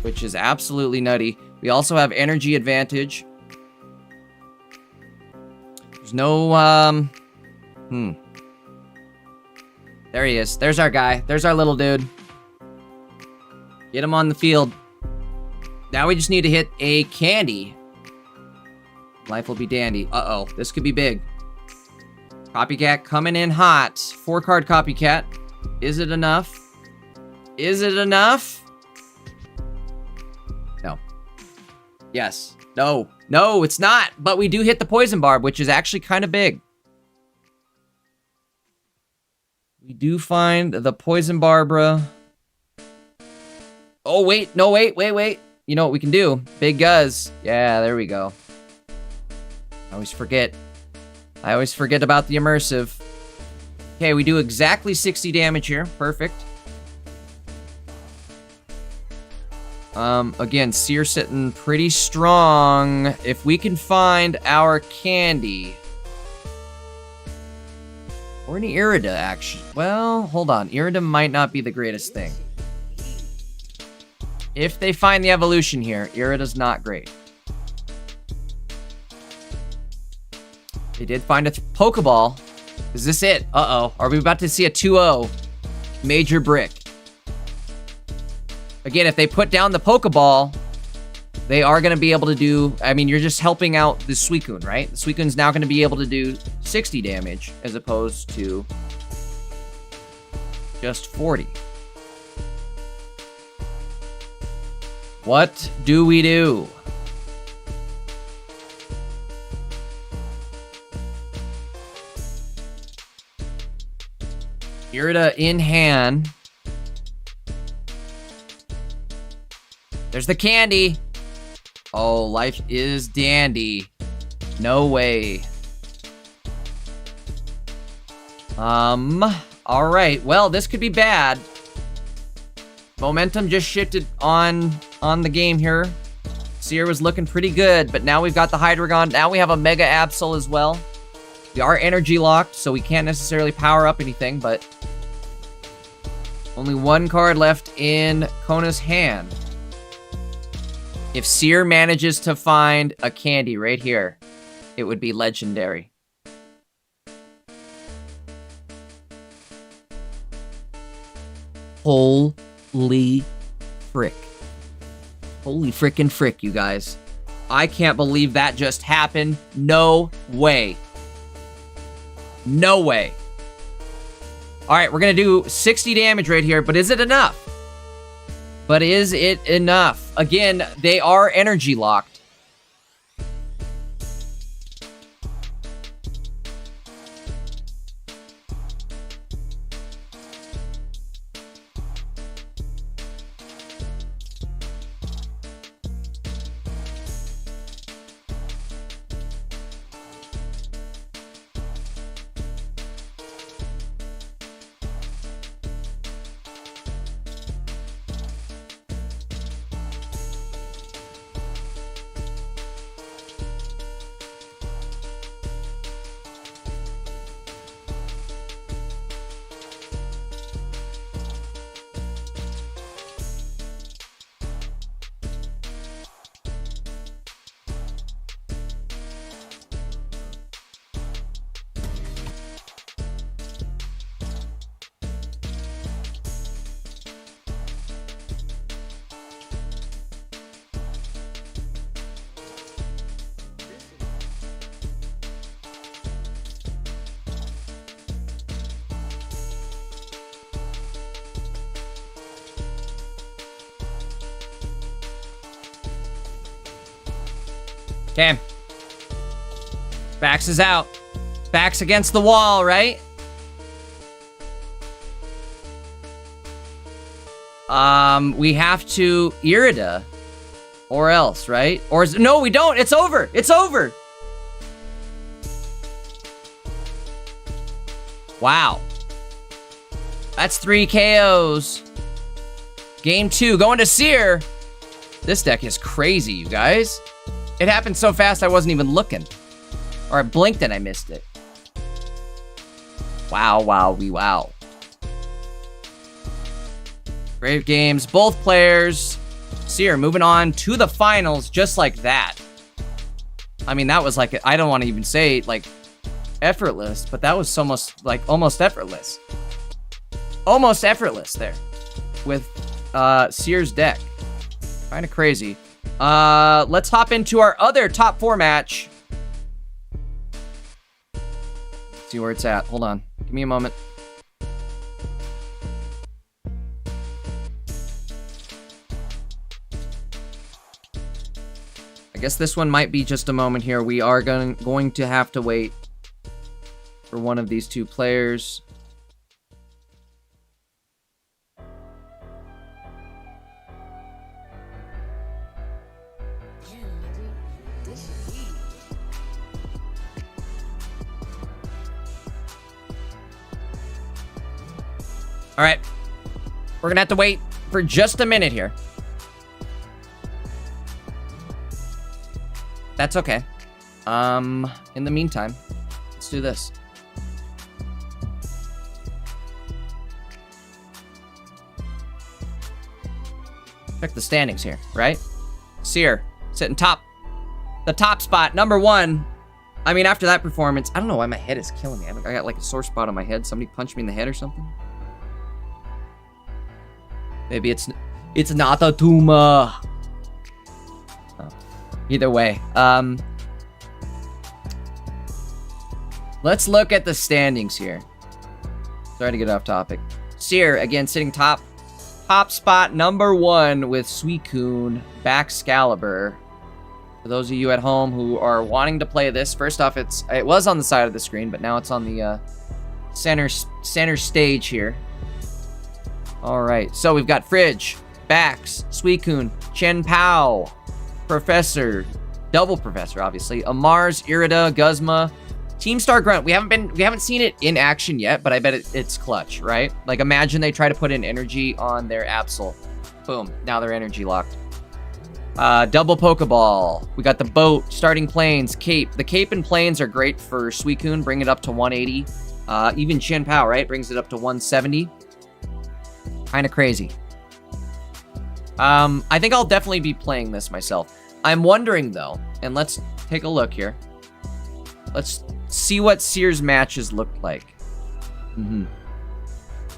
which is absolutely nutty. We also have energy advantage. There's no, There he is. There's our guy. There's our little dude. Get him on the field. Now we just need to hit a candy. Life will be dandy. Uh-oh. This could be big. Copycat coming in hot. 4-card Copycat. Is it enough? Is it enough? No. Yes. No. No, it's not. But we do hit the poison barb, which is actually kind of big. We do find the poison Barbara. Oh, wait. No, wait. You know what we can do? Big Guzz. Yeah, there we go. I always forget about the immersive. Okay, we do exactly 60 damage here. Perfect. Again, Seer sitting pretty strong. If we can find our candy. Or an Irida, actually. Well, hold on. Irida might not be the greatest thing. If they find the evolution here, Irida's not great. They did find a Pokeball. Is this it? Uh-oh. Are we about to see a 2-0? Major brick. Again, if they put down the Pokeball, they are going to be able to do... I mean, you're just helping out the Suicune, right? The Suicune's now going to be able to do 60 damage as opposed to just 40. What do we do? Irida in hand. There's the candy. Oh, life is dandy. No way. All right. Well, this could be bad. Momentum just shifted on the game here. Seer was looking pretty good, but now we've got the Hydreigon. Now we have a Mega Absol as well. We are energy locked, so we can't necessarily power up anything, but only one card left in Kona's hand. If Seer manages to find a candy right here, it would be legendary. Holy frick. Holy frickin' frick, you guys. I can't believe that just happened. No way. No way. All right, we're going to do 60 damage right here, but is it enough? But is it enough? Again, they are energy locked. Okay. Backs is out. Backs against the wall, right? We have to Irida. Or else, right? Or is... No, we don't. It's over. It's over. Wow. That's 3 KOs. Game 2. Going to Seer. This deck is crazy, you guys. It happened so fast I wasn't even looking. Or I blinked and I missed it. Wow, wow. Great games. Both players. Seer moving on to the finals just like that. I mean, that was like, I don't want to even say like effortless, but that was almost like almost effortless. Almost effortless there with Seer's deck. Kind of crazy. Let's hop into our other top 4 match. Let's see where it's at. Hold on. Give me a moment. guess this one might be just a moment here. We are going to have to wait for one of these two players. All right, we're gonna have to wait for just a minute here. That's okay. In the meantime, let's do this. Check the standings here, right? Seer, sitting top. The top spot, number 1. I mean, after that performance, I don't know why my head is killing me. I got like a sore spot on my head. Somebody punched me in the head or something. Maybe it's not a tumor. Oh. Either way, let's look at the standings here. Sorry to get off topic. Seer, again, sitting top spot, number 1 with Suicune, Baxcalibur. For those of you at home who are wanting to play this, first off, it was on the side of the screen, but now it's on the center stage here. All right, so we've got Fridge, Bax, Suicune, Chen Pao, Professor, Double Professor, obviously, Amar's, Irida, Guzma, Team Star Grunt. We haven't seen it in action yet, but I bet it's clutch, right? Like, imagine they try to put in energy on their Absol. Boom, now they're energy locked. Double Pokeball. We got the boat, starting planes, cape. The cape and planes are great for Suicune, bring it up to 180. Even Chen Pao, right, brings it up to 170. Kind of crazy. I think I'll definitely be playing this myself. I'm wondering, though, and let's take a look here. Let's see what Seer's matches look like.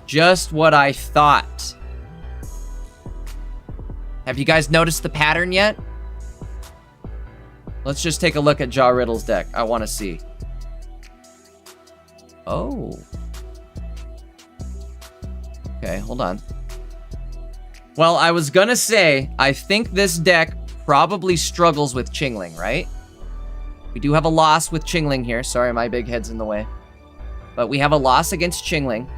Just what I thought. Have you guys noticed the pattern yet? Let's just take a look at Jaw Riddle's deck. I want to see. Oh. Okay, hold on. Well, I was gonna say, I think this deck probably struggles with Chingling, right? We do have a loss with Chingling here. Sorry, my big head's in the way. But we have a loss against Chingling.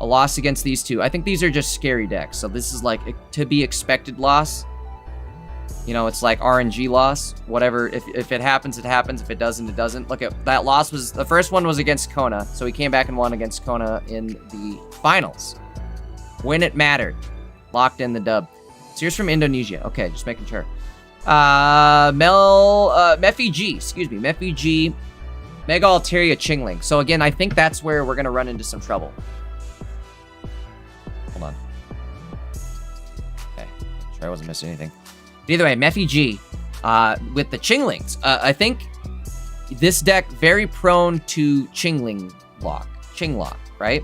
A loss against these two. I think these are just scary decks. So this is like a to be expected loss. You know, it's like RNG loss. Whatever. If it happens, it happens. If it doesn't, it doesn't. Look at that loss was the first one was against Kona. So he came back and won against Kona in the finals. When it mattered. Locked in the dub. Sears from Indonesia. Okay, just making sure. Mephi G. Excuse me. Mephi G. Mega Altaria Chingling. So again, I think that's where we're going to run into some trouble. Hold on. Okay. Make sure I wasn't missing anything. But either way, Mephi G. With the Chinglings. I think this deck very prone to Chingling lock. Chinglock, right?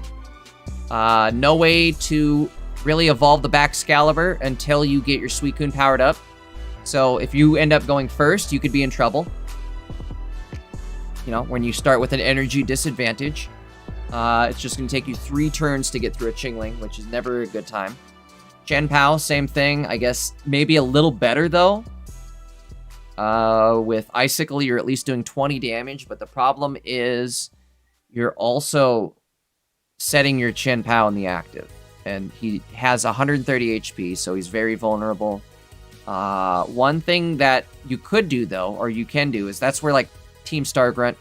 No way to really evolve the Baxcalibur until you get your Suicune powered up. So if you end up going first, you could be in trouble. You know, when you start with an energy disadvantage, it's just going to take you 3 turns to get through a Chingling, which is never a good time. Chen Pao, same thing. I guess maybe a little better, though. With Icicle, you're at least doing 20 damage, but the problem is you're also setting your Chen Pao in the active. And he has 130 HP, so he's very vulnerable. One thing that you could do, though, or you can do, is that's where, like, Team Star Grunt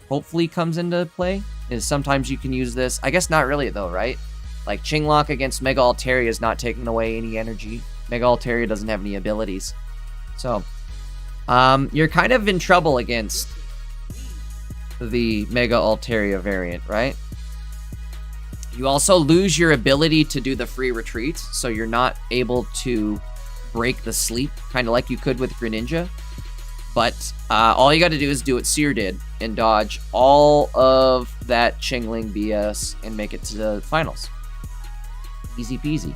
hopefully comes into play, is sometimes you can use this. I guess not really, though, right? Like, Chinglock against Mega Altaria is not taking away any energy. Mega Altaria doesn't have any abilities. So, you're kind of in trouble against the Mega Altaria variant, right? You also lose your ability to do the free retreats, so you're not able to break the sleep, kind of like you could with Greninja. But all you got to do is do what Seer did and dodge all of that Chingling BS and make it to the finals. Easy peasy.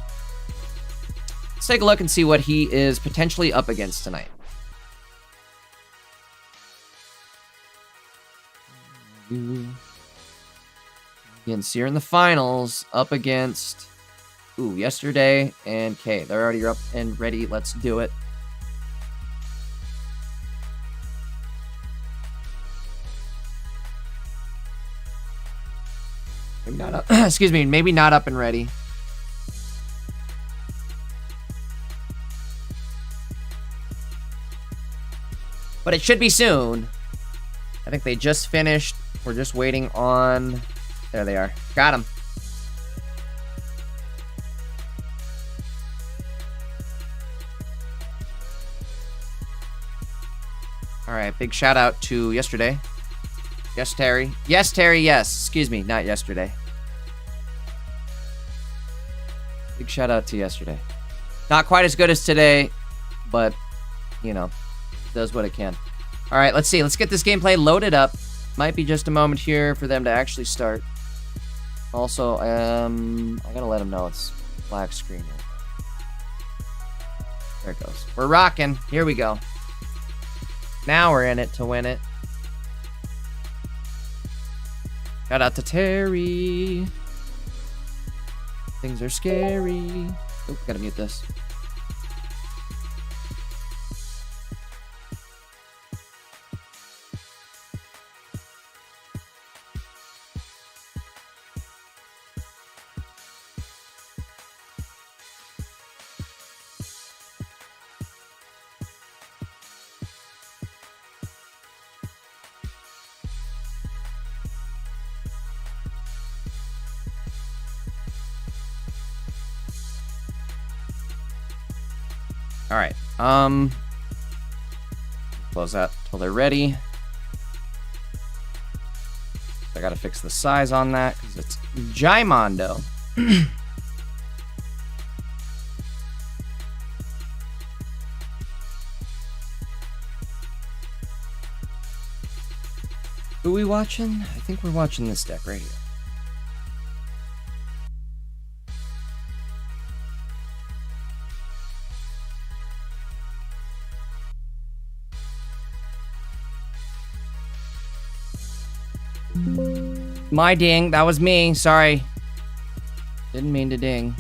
Let's take a look and see what he is potentially up against tonight. Again, Seer in the finals, up against, yesterday and K. They're already up and ready. Let's do it. Maybe not up. Excuse me. Maybe not up and ready. But it should be soon. I think they just finished. We're just waiting on... There they are. Got them. Alright, big shout out to yesterday. Yes, Terry. Yes, Terry, yes. Excuse me, not yesterday. Big shout out to yesterday. Not quite as good as today, but, you know, does what it can. Alright, let's see. Let's get this gameplay loaded up. Might be just a moment here for them to actually start. Also, I gotta let them know it's black screen. There it goes. We're rocking. Here we go. Now we're in it to win it. Shout out to Terry. Things are scary. Oh, gotta mute this. All right. Close that till they're ready. I gotta fix the size on that because it's Gimondo. Who are we watching? I think we're watching this deck right here. My ding. That was me. Sorry. Didn't mean to ding.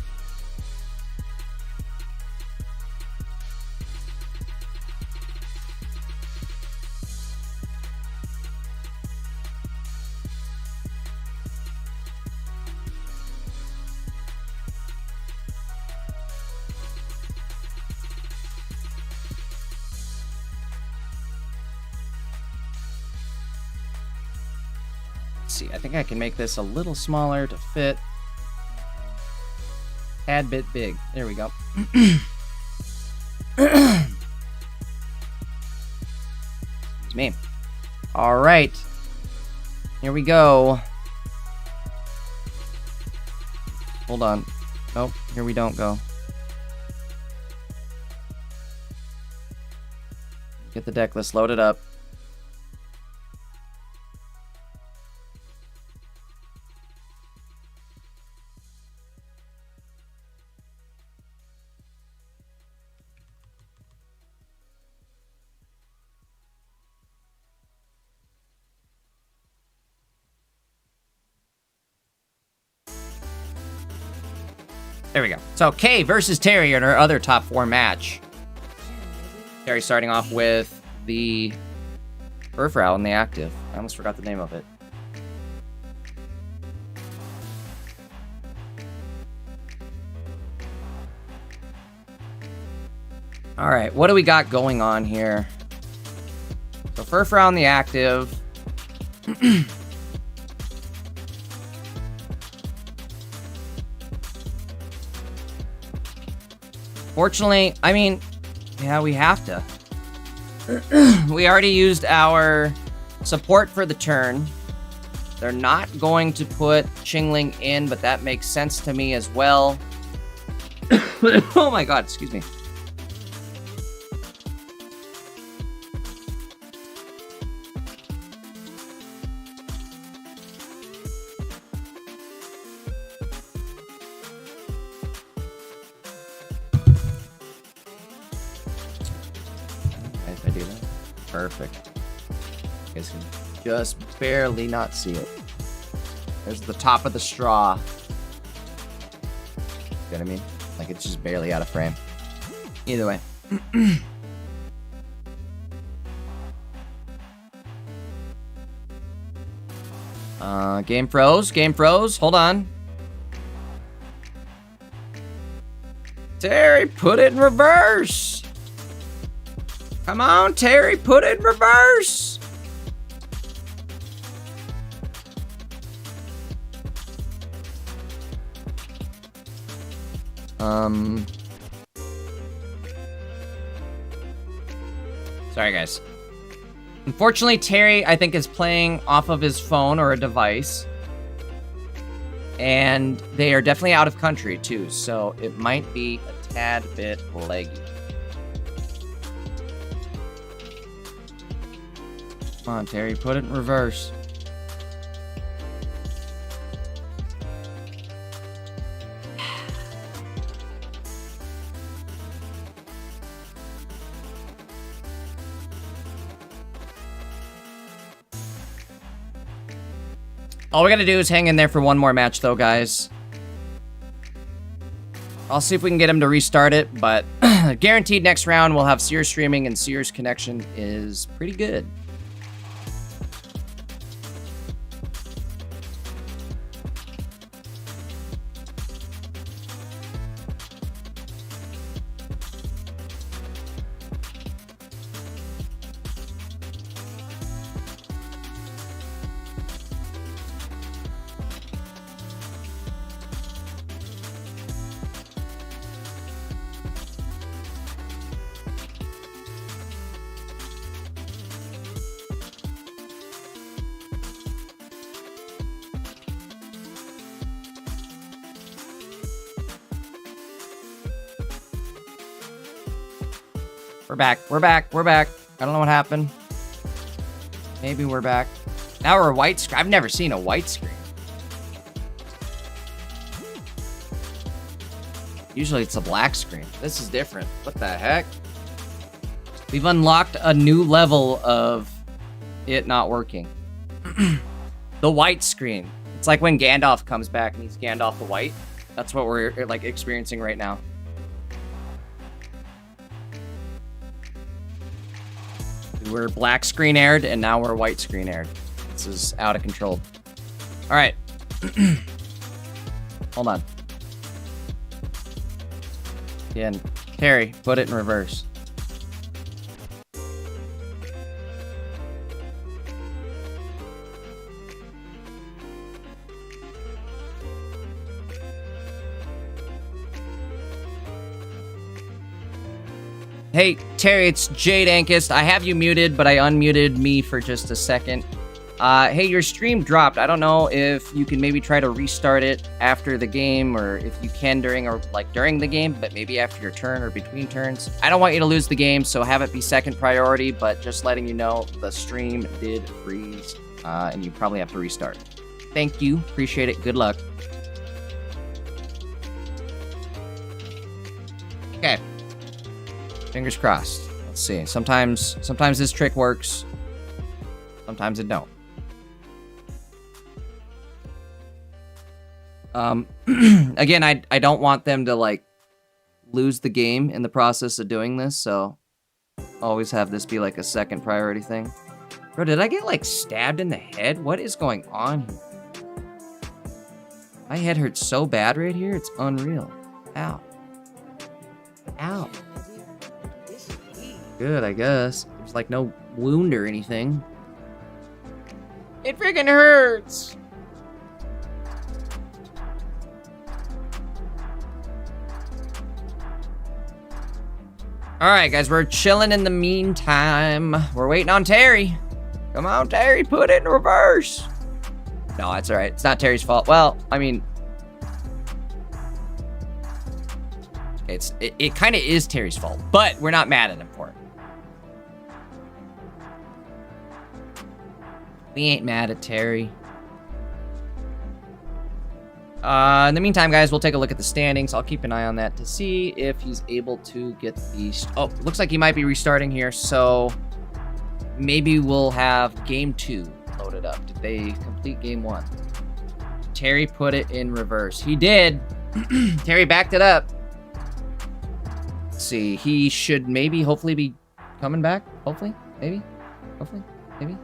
See, I think I can make this a little smaller to fit. Tad bit big. There we go. Excuse me. All right. Here we go. Hold on. Nope, here we don't go. Get the deck list loaded up. There we go. So, Kay versus Terry in our other top 4 match. Terry starting off with the Furfrou in the active. I almost forgot the name of it. Alright, what do we got going on here? So, Furfrou in the active. Fortunately, I mean, yeah, we have to. We already used our support for the turn. They're not going to put Chingling in, but that makes sense to me as well. Oh my god, excuse me. Perfect. You guys can just barely not see it. There's the top of the straw. You know what I mean? Like it's just barely out of frame. Either way. Game froze. Game froze. Hold on. Terry, put it in reverse. Come on, Terry, put it in reverse. Sorry, guys. Unfortunately, Terry, I think, is playing off of his phone or a device. And they are definitely out of country, too. So it might be a tad bit leggy. Come on, Terry, put it in reverse. All we gotta do is hang in there for one more match, though, guys. I'll see if we can get him to restart it, but guaranteed next round we'll have Sears streaming, and Sears connection is pretty good. We're back. We're back. We're back. I don't know what happened. Maybe we're back. Now we're a white screen. I've never seen a white screen. Usually it's a black screen. This is different. What the heck? We've unlocked a new level of it not working. The white screen. It's like when Gandalf comes back and he's Gandalf the White. That's what we're like experiencing right now. We were black screen aired, and now we're white screen aired. This is out of control. All right. Hold on. Again, Terry, put it in reverse. Hey, Terry, it's Jade Ankist. I have you muted, but I unmuted me for just a second. Hey, your stream dropped. I don't know if you can maybe try to restart it after the game, or if you can during the game, but maybe after your turn or between turns. I don't want you to lose the game, so have it be second priority, but just letting you know the stream did freeze, and you probably have to restart. Thank you. Appreciate it. Good luck. Okay. Fingers crossed. Let's see. Sometimes this trick works. Sometimes it don't. Again, I don't want them to like lose the game in the process of doing this, so always have this be like a second priority thing. Bro, did I get like stabbed in the head? What is going on here? My head hurts so bad right here, it's unreal. Ow. Ow. Good, I guess. There's like no wound or anything. It freaking hurts! Alright, guys, we're chilling in the meantime. We're waiting on Terry. Come on, Terry, put it in reverse. No, that's alright. It's not Terry's fault. Well, I mean... It kind of is Terry's fault, but we're not mad at him for it. We ain't mad at Terry. In the meantime, guys, we'll take a look at the standings. I'll keep an eye on that to see if he's able to get the... Oh, looks like he might be restarting here, so maybe we'll have Game 2 loaded up. Did they complete Game 1? Terry put it in reverse. He did. Terry backed it up. Let's see. He should maybe, hopefully, be coming back. Hopefully. Maybe. Hopefully. Maybe.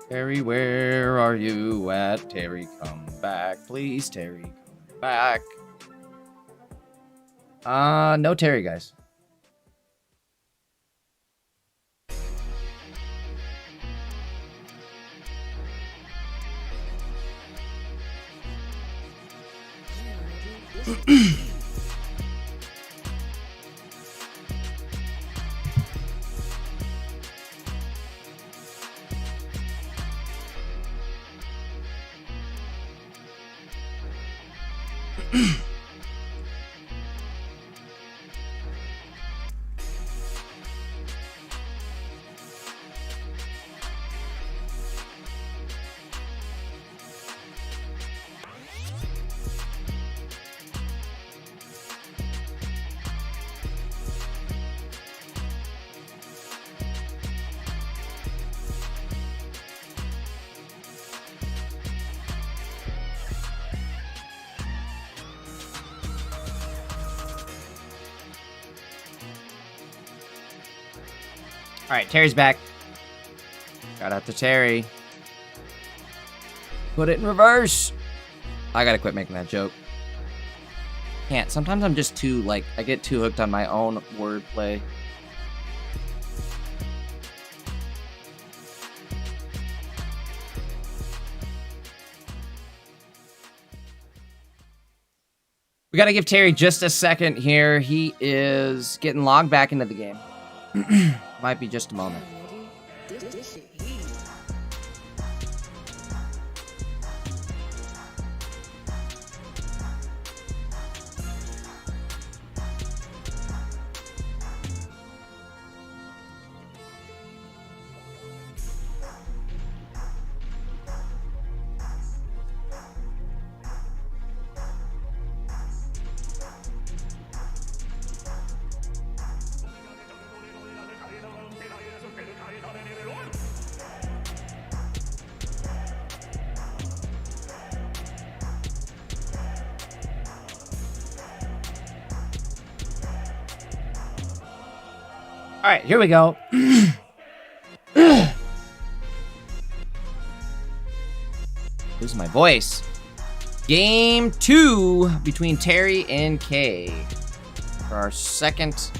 Terry, where are you at? Terry, come back. Please, Terry, come back. No Terry, guys. All right, Terry's back. Shout out to Terry. Put it in reverse. I gotta quit making that joke. Can't. Sometimes I'm just too, like, I get too hooked on my own wordplay. We gotta give Terry just a second here. He is getting logged back into the game. Might be just a moment. This shit heat. All right, here we go. Losing my voice. Game 2 between Terry and Kay for our second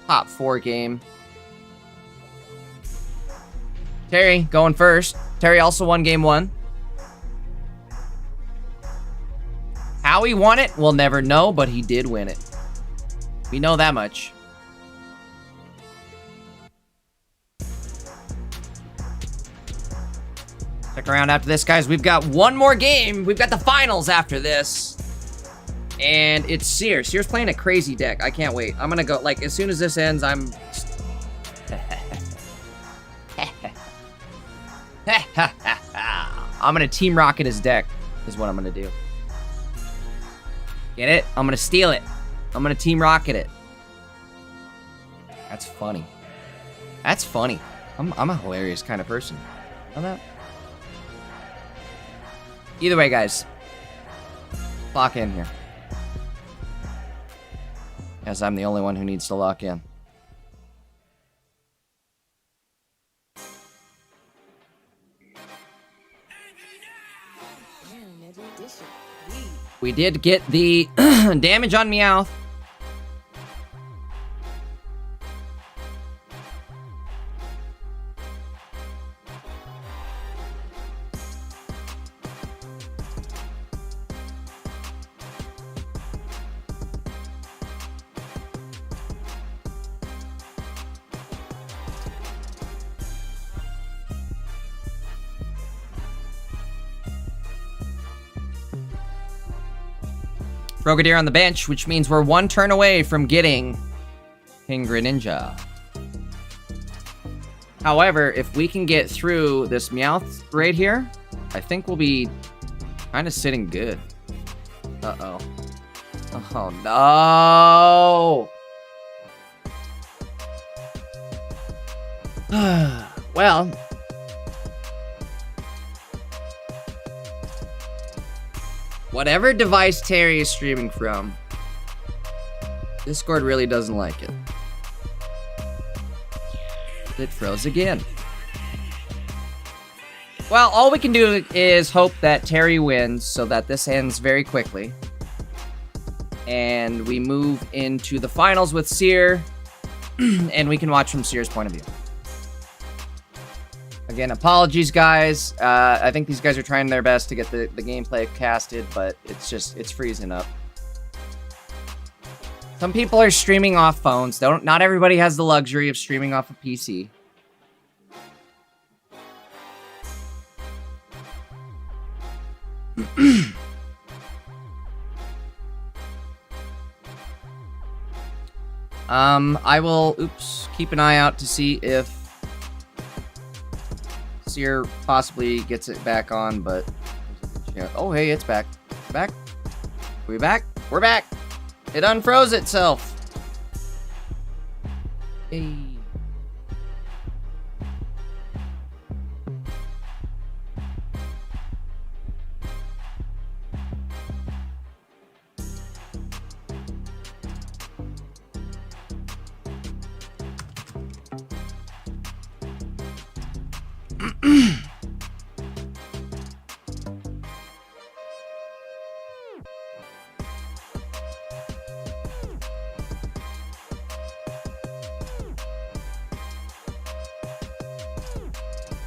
top 4 game. Terry going first. Terry also won game 1. How he won it, we'll never know, but he did win it. We know that much. Stick around after this, guys. We've got one more game. We've got the finals after this. And it's Sears. Sears playing a crazy deck. I can't wait. I'm gonna go, like, as soon as this ends, I'm... I'm gonna Team Rocket his deck, is what I'm gonna do. Get it? I'm gonna steal it. I'm gonna Team Rocket it. That's funny. That's funny. I'm a hilarious kind of person. Know that? Either way, guys. Lock in here. As I'm the only one who needs to lock in. Damn, nigga, this shit heat. We did get the damage on Meowth. Frogadier on the bench, which means we're one turn away from getting King Greninja. However, if we can get through this Meowth right here, I think we'll be kind of sitting good. Uh-oh. Oh, no! Well... whatever device Terry is streaming from, Discord really doesn't like it. It froze again. Well, all we can do is hope that Terry wins so that this ends very quickly. And we move into the finals with Seer. And we can watch from Seer's point of view. Again, apologies, guys. I think these guys are trying their best to get the gameplay casted, but it's freezing up. Some people are streaming off phones. Not everybody has the luxury of streaming off a PC. I will, keep an eye out to see if Seer possibly gets it back on, but... Oh, hey, it's back. Back? Are we back? We're back! It unfroze itself! Hey.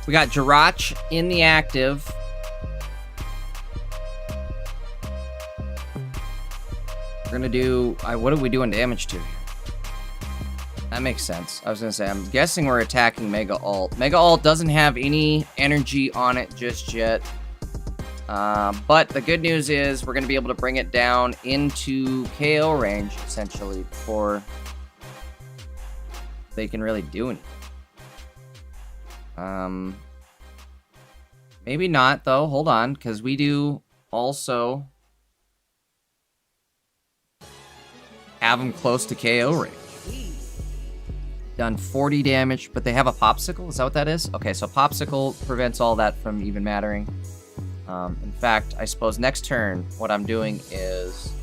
We got Jirach in the active. We're gonna do... what are we doing damage to? That makes sense. I was gonna say, I'm guessing we're attacking Mega Alt. Mega Alt doesn't have any energy on it just yet. But the good news is we're gonna be able to bring it down into KO range, essentially, before they can really do anything. Maybe not, though. Hold on, because we do also have them close to KO range. Done 40 damage, but they have a Popsicle? Is that what that is? Okay, so Popsicle prevents all that from even mattering. In fact, I suppose next turn, what I'm doing is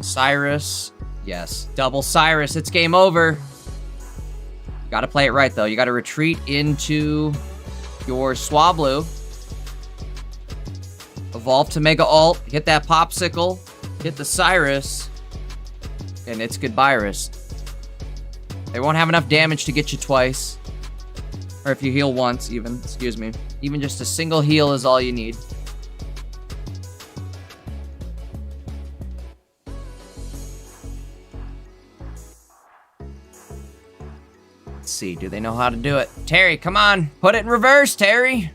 Cyrus. Yes, double Cyrus. It's game over. You gotta play it right, though. You gotta retreat into your Swablu. Evolve to Mega Alt. Hit that Popsicle. Hit the Cyrus. And it's goodbye-rus. They won't have enough damage to get you twice. Or if you heal once, even. Excuse me. Even just a single heal is all you need. Let's see. Do they know how to do it? Terry, come on. Put it in reverse, Terry.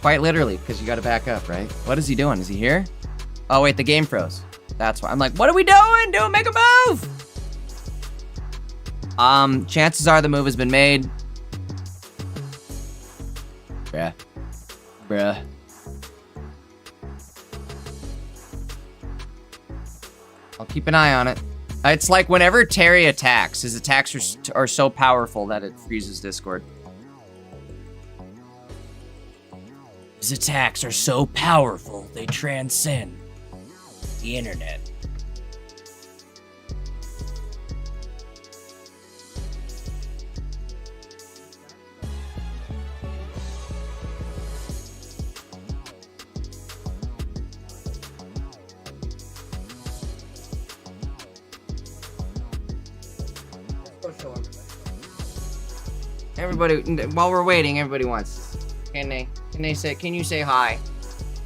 Quite literally, because you gotta back up, right? What is he doing? Is he here? Oh, wait, the game froze. That's why. I'm like, what are we doing? Make a move! Chances are the move has been made. Bruh. I'll keep an eye on it. It's like whenever Terry attacks, his attacks are so powerful that it freezes Discord. His attacks are so powerful, they transcend the internet. Everybody, while we're waiting, everybody wants. Can you say hi?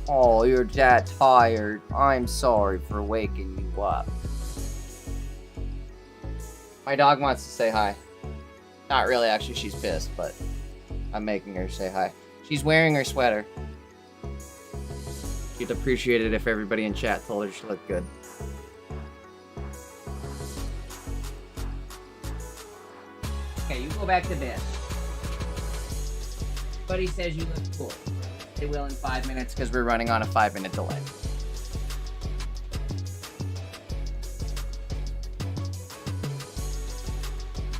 Oh, you're that tired. I'm sorry for waking you up. My dog wants to say hi. Not really, actually, she's pissed, but I'm making her say hi. She's wearing her sweater. She'd appreciate it if everybody in chat told her she looked good. Okay, you go back to bed. Buddy says you look cool. They will in 5 minutes because we're running on a 5-minute delay.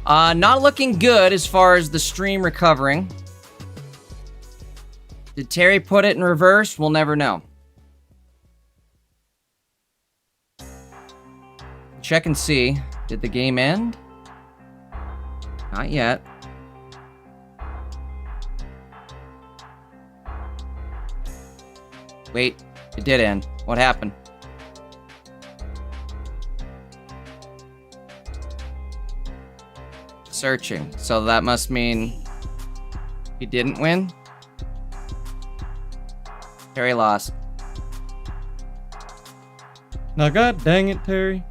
Not looking good as far as the stream recovering. Did Terry put it in reverse? We'll never know. check and see. Did the game end? Not yet. Wait, it did end. What happened? Searching. So that must mean he didn't win? Terry lost. Now, god dang it, Terry.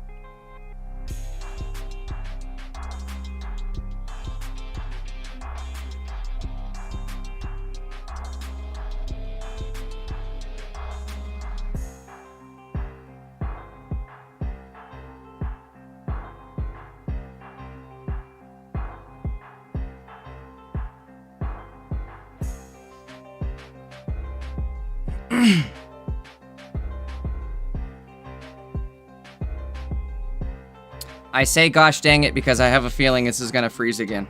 I say gosh dang it because I have a feeling this is gonna freeze again.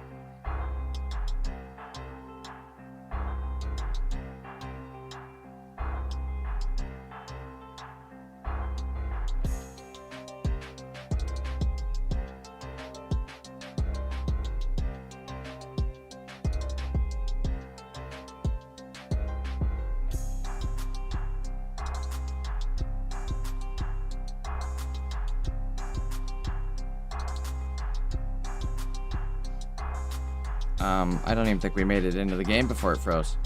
I don't even think we made it into the game before it froze.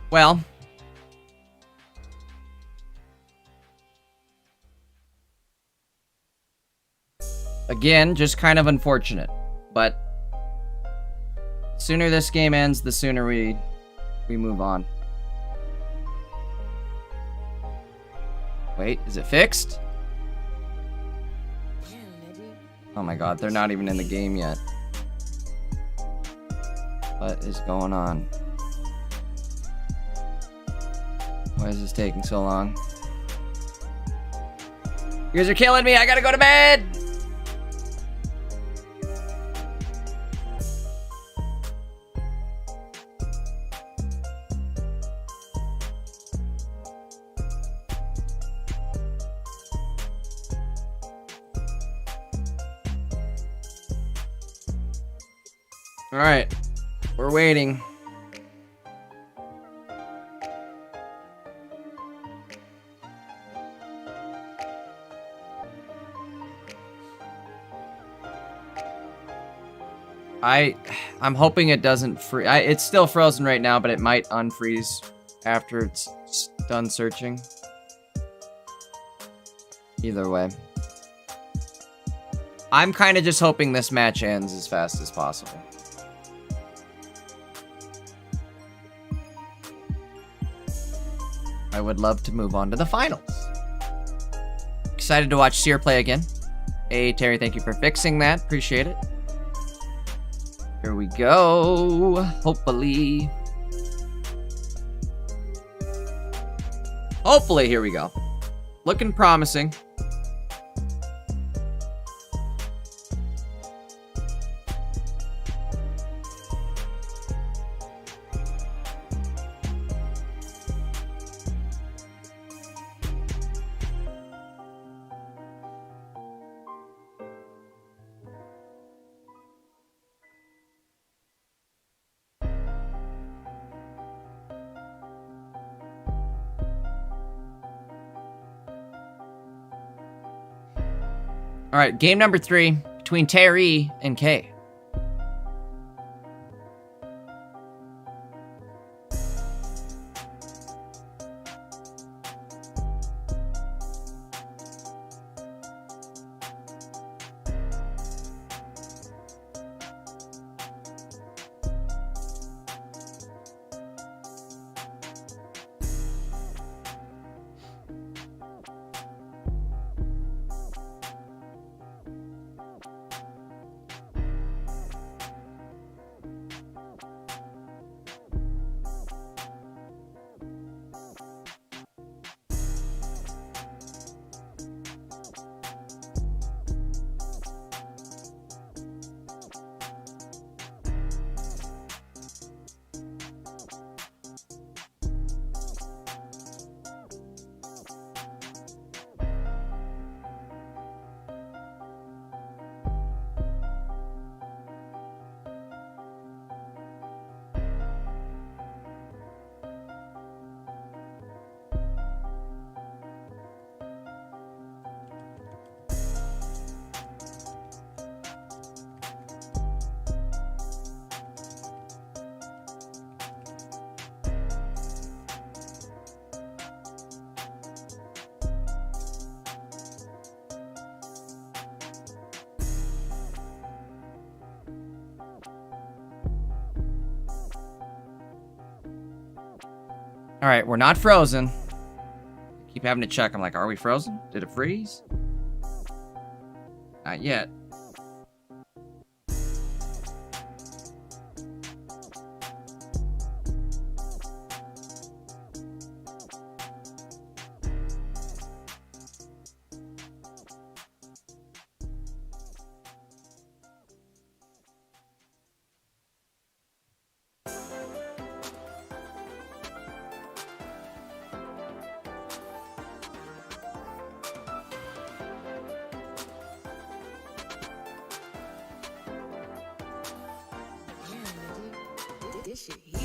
Well, again, just kind of unfortunate, but the sooner this game ends, the sooner we move on. Wait, is it fixed? Oh my god, they're not even in the game yet. What is going on? Why is this taking so long? You guys are killing me, I gotta go to bed! Alright, we're waiting. I'm hoping it doesn't freeze. It's still frozen right now, but it might unfreeze after it's done searching. Either way. I'm kind of just hoping this match ends as fast as possible. I would love to move on to the finals. Excited to watch Seer play again. Hey, Terry, thank you for fixing that. Appreciate it. Here we go. Hopefully. Hopefully, here we go. Looking promising. All right, game number 3 between Terry and Kay. All right, we're not frozen. Keep having to check. I'm like, are we frozen? Did it freeze? Not yet. This shit heat.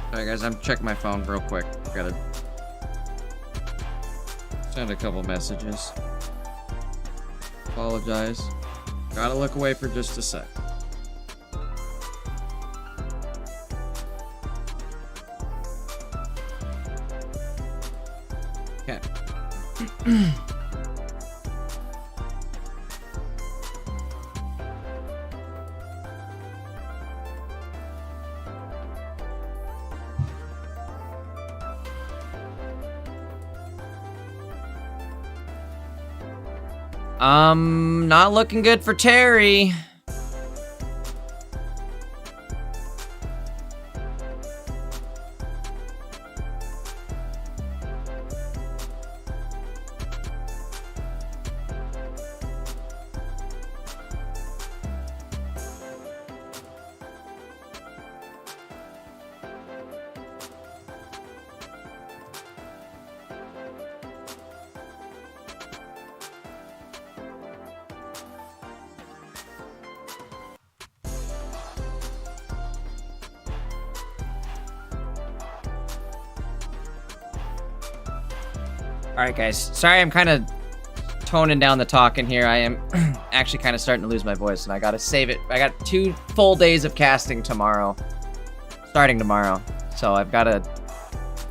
Alright guys, I'm checking my phone real quick. Gotta send a couple messages. Apologize. Gotta look away for just a sec. Okay. Not looking good for Terry. Alright guys, sorry I'm kind of toning down the talking here. I am actually kind of starting to lose my voice and I gotta save it. I got 2 full days of casting tomorrow. Starting tomorrow. So I've gotta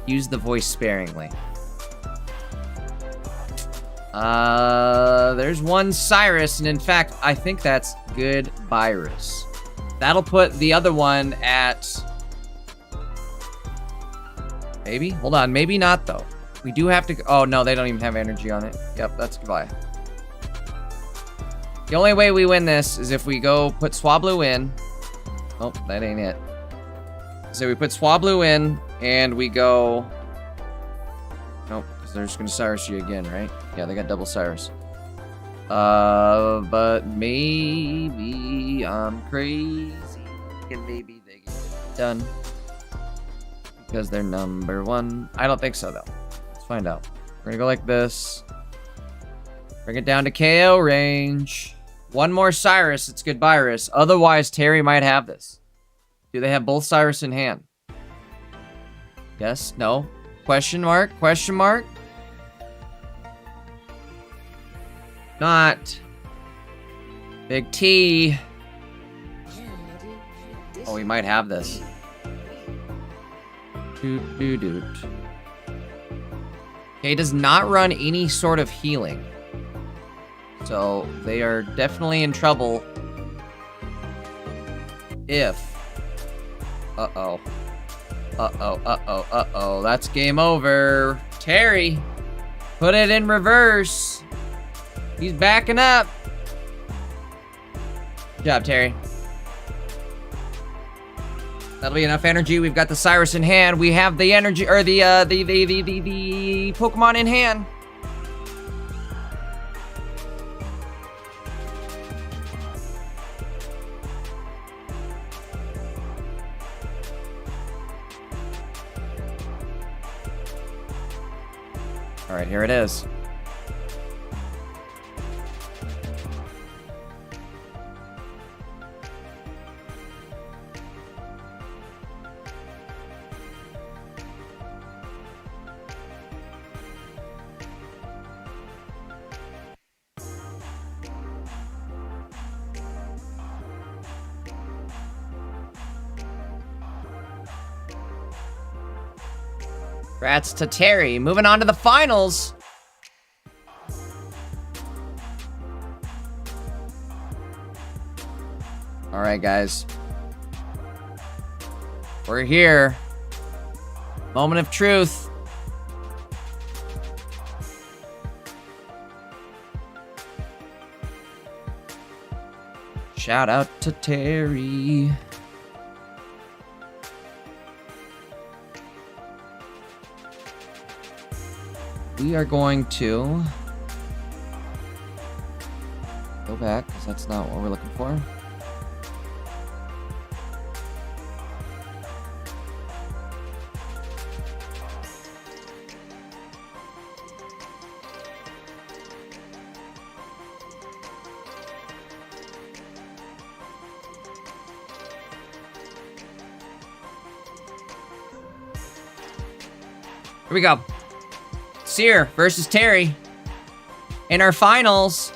use the voice sparingly. There's one Cyrus, and in fact, I think that's good Virus. That'll put the other one at... Maybe? Hold on, maybe not though. We do have to... Oh, no, they don't even have energy on it. Yep, that's goodbye. The only way we win this is if we go put Swablu in. Oh, that ain't it. So we put Swablu in, and we go... Nope, because they're just going to Cyrus you again, right? Yeah, they got double Cyrus. But maybe I'm crazy, and maybe they get it done. Because they're number 1. I don't think so, though. Find out. We're gonna go like this. Bring it down to KO range. One more Cyrus, it's good Virus. Otherwise, Terry might have this. Do they have both Cyrus in hand? Yes? No? Question mark? Question mark? Not. Big T. Oh, we might have this. Doot doot doot. Okay, does not run any sort of healing. So, they are definitely in trouble. If... Uh-oh. Uh-oh, uh-oh, uh-oh. That's game over. Terry! Put it in reverse. He's backing up. Good job, Terry. That'll be enough energy. We've got the Cyrus in hand. We have the energy, or the Pokemon in hand. All right, here it is. Congrats to Terry. Moving on to the finals. All right, guys. We're here. Moment of truth. Shout out to Terry. We are going to go back, because that's not what we're looking for. Here we go. Seer versus Terry in our finals.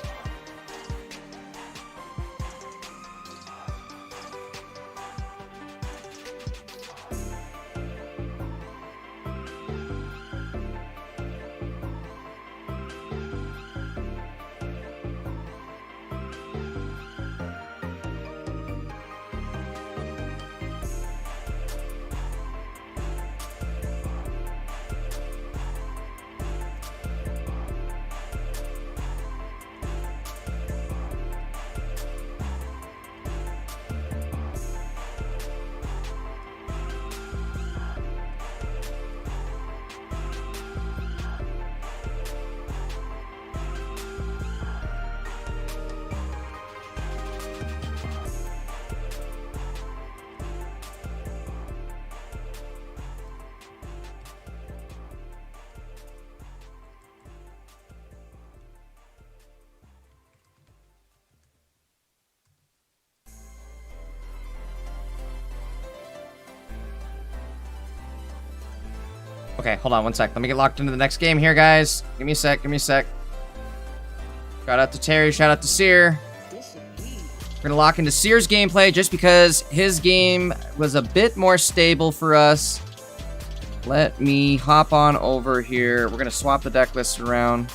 Okay, hold on one sec. Let me get locked into the next game here, guys. Give me a sec, give me a sec. Shout out to Terry, shout out to Seer. We're gonna lock into Seer's gameplay just because his game was a bit more stable for us. Let me hop on over here. We're gonna swap the deck lists around.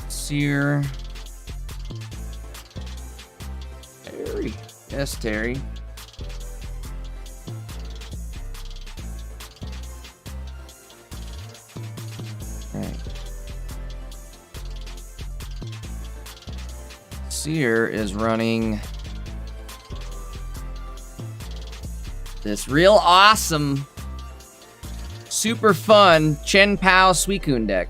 Seer. Terry. Yes, Terry. Seer is running this real awesome, super fun Chen Pao Suicune deck.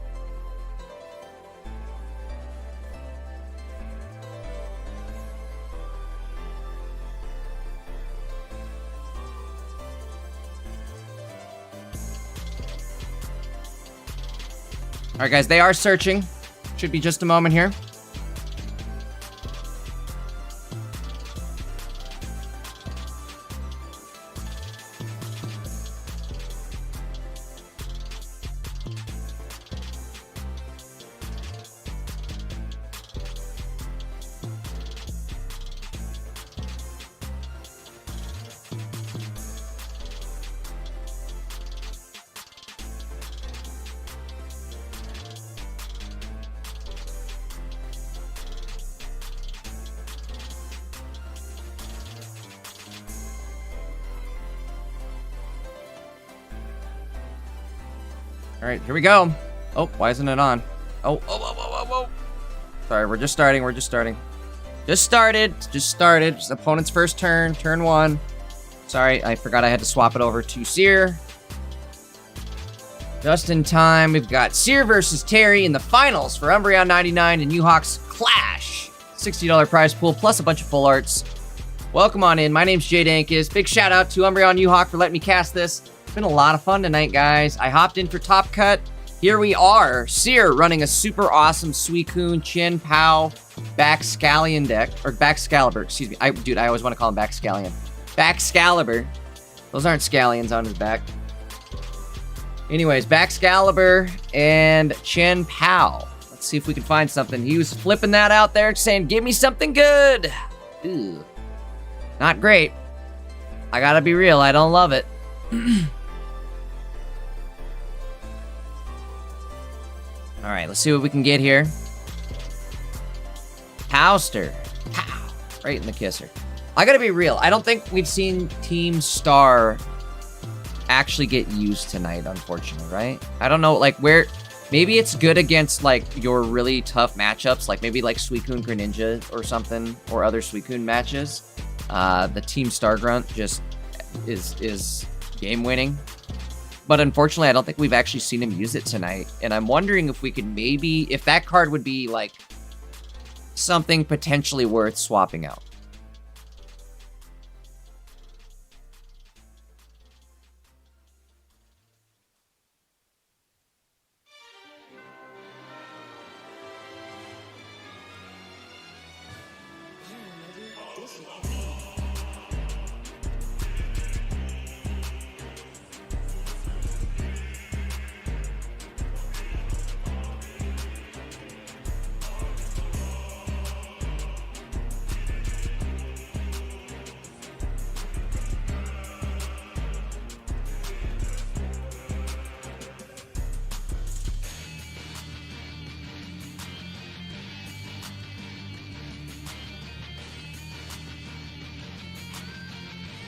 All right, guys, they are searching. Should be just a moment here. All right, here we go. Oh, why isn't it on? Oh. Sorry, we're just starting. Just started. Just opponent's first turn, turn one. Sorry, I forgot I had to swap it over to Seer. Just in time, we've got Seer versus Terry in the finals for Umbreon99 and Uahawke's Clash. $60 prize pool plus a bunch of full arts. Welcome on in. My name's Jay Dankis. Big shout out to Umbreon Uahawke for letting me cast this. It's been a lot of fun tonight, guys. I hopped in for Top Cut. Here we are. Seer running a super awesome Suicune Chen Pao Baxcallion deck. Or Baxcalibur, excuse me. I always want to call him Baxcallion. Baxcalibur. Those aren't scallions on his back. Anyways, Baxcalibur and Chen Pao. Let's see if we can find something. He was flipping that out there saying, give me something good. Ew. Not great. I gotta be real, I don't love it. Alright, let's see what we can get here. Powster. Pow! Right in the kisser. I gotta be real, I don't think we've seen Team Star actually get used tonight, unfortunately, right? I don't know, like, where... Maybe it's good against, like, your really tough matchups, like maybe like Suicune Greninja or something, or other Suicune matches. The Team Star Grunt just is game-winning. But unfortunately, I don't think we've actually seen him use it tonight. And I'm wondering if we could maybe... If that card would be, like, something potentially worth swapping out.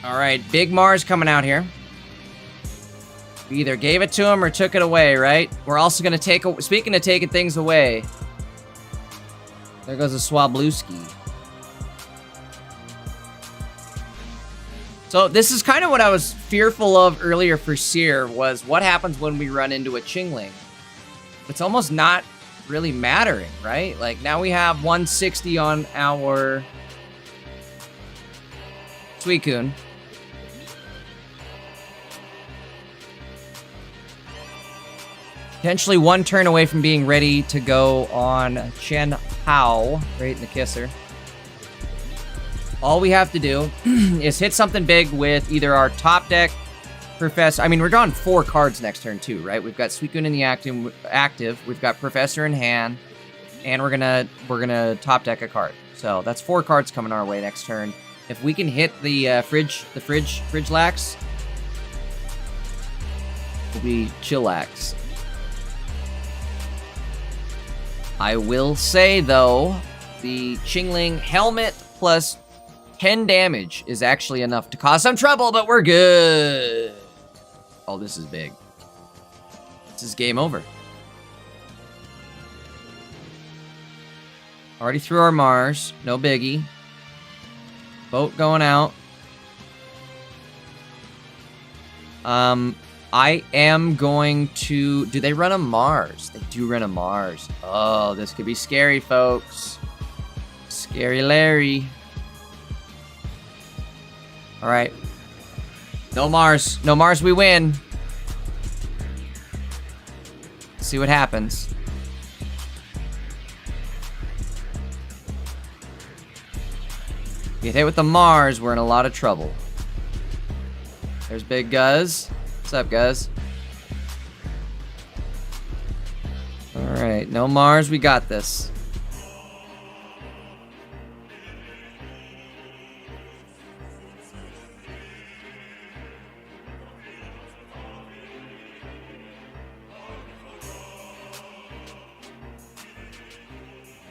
All right, Big Mars coming out here. We either gave it to him or took it away, right? We're also going to take... Speaking of taking things away, there goes a Swabluski. So this is kind of what I was fearful of earlier for Seer, was what happens when we run into a Chingling. It's almost not really mattering, right? Like, now we have 160 on our Suicune. Potentially one turn away from being ready to go on Chen Hao, right in the kisser. All we have to do is hit something big with either our top deck, Professor. I mean, we're drawing 4 cards next turn too, right? We've got Suicune in the active. We've got Professor in hand, and we're gonna top deck a card. So that's 4 cards coming our way next turn. If we can hit the fridge lax, we'll be chillax. I will say, though, the Chingling helmet plus 10 damage is actually enough to cause some trouble, but we're good. Oh, this is big. This is game over. Already threw our Mars. No biggie. Boat going out. I am going to... Do they run a Mars? They do run a Mars. Oh, this could be scary, folks. Scary Larry. All right. No Mars. No Mars, we win. Let's see what happens. Get hit with the Mars, we're in a lot of trouble. There's Big Guz. What's up, Guz? Alright, no Mars, we got this.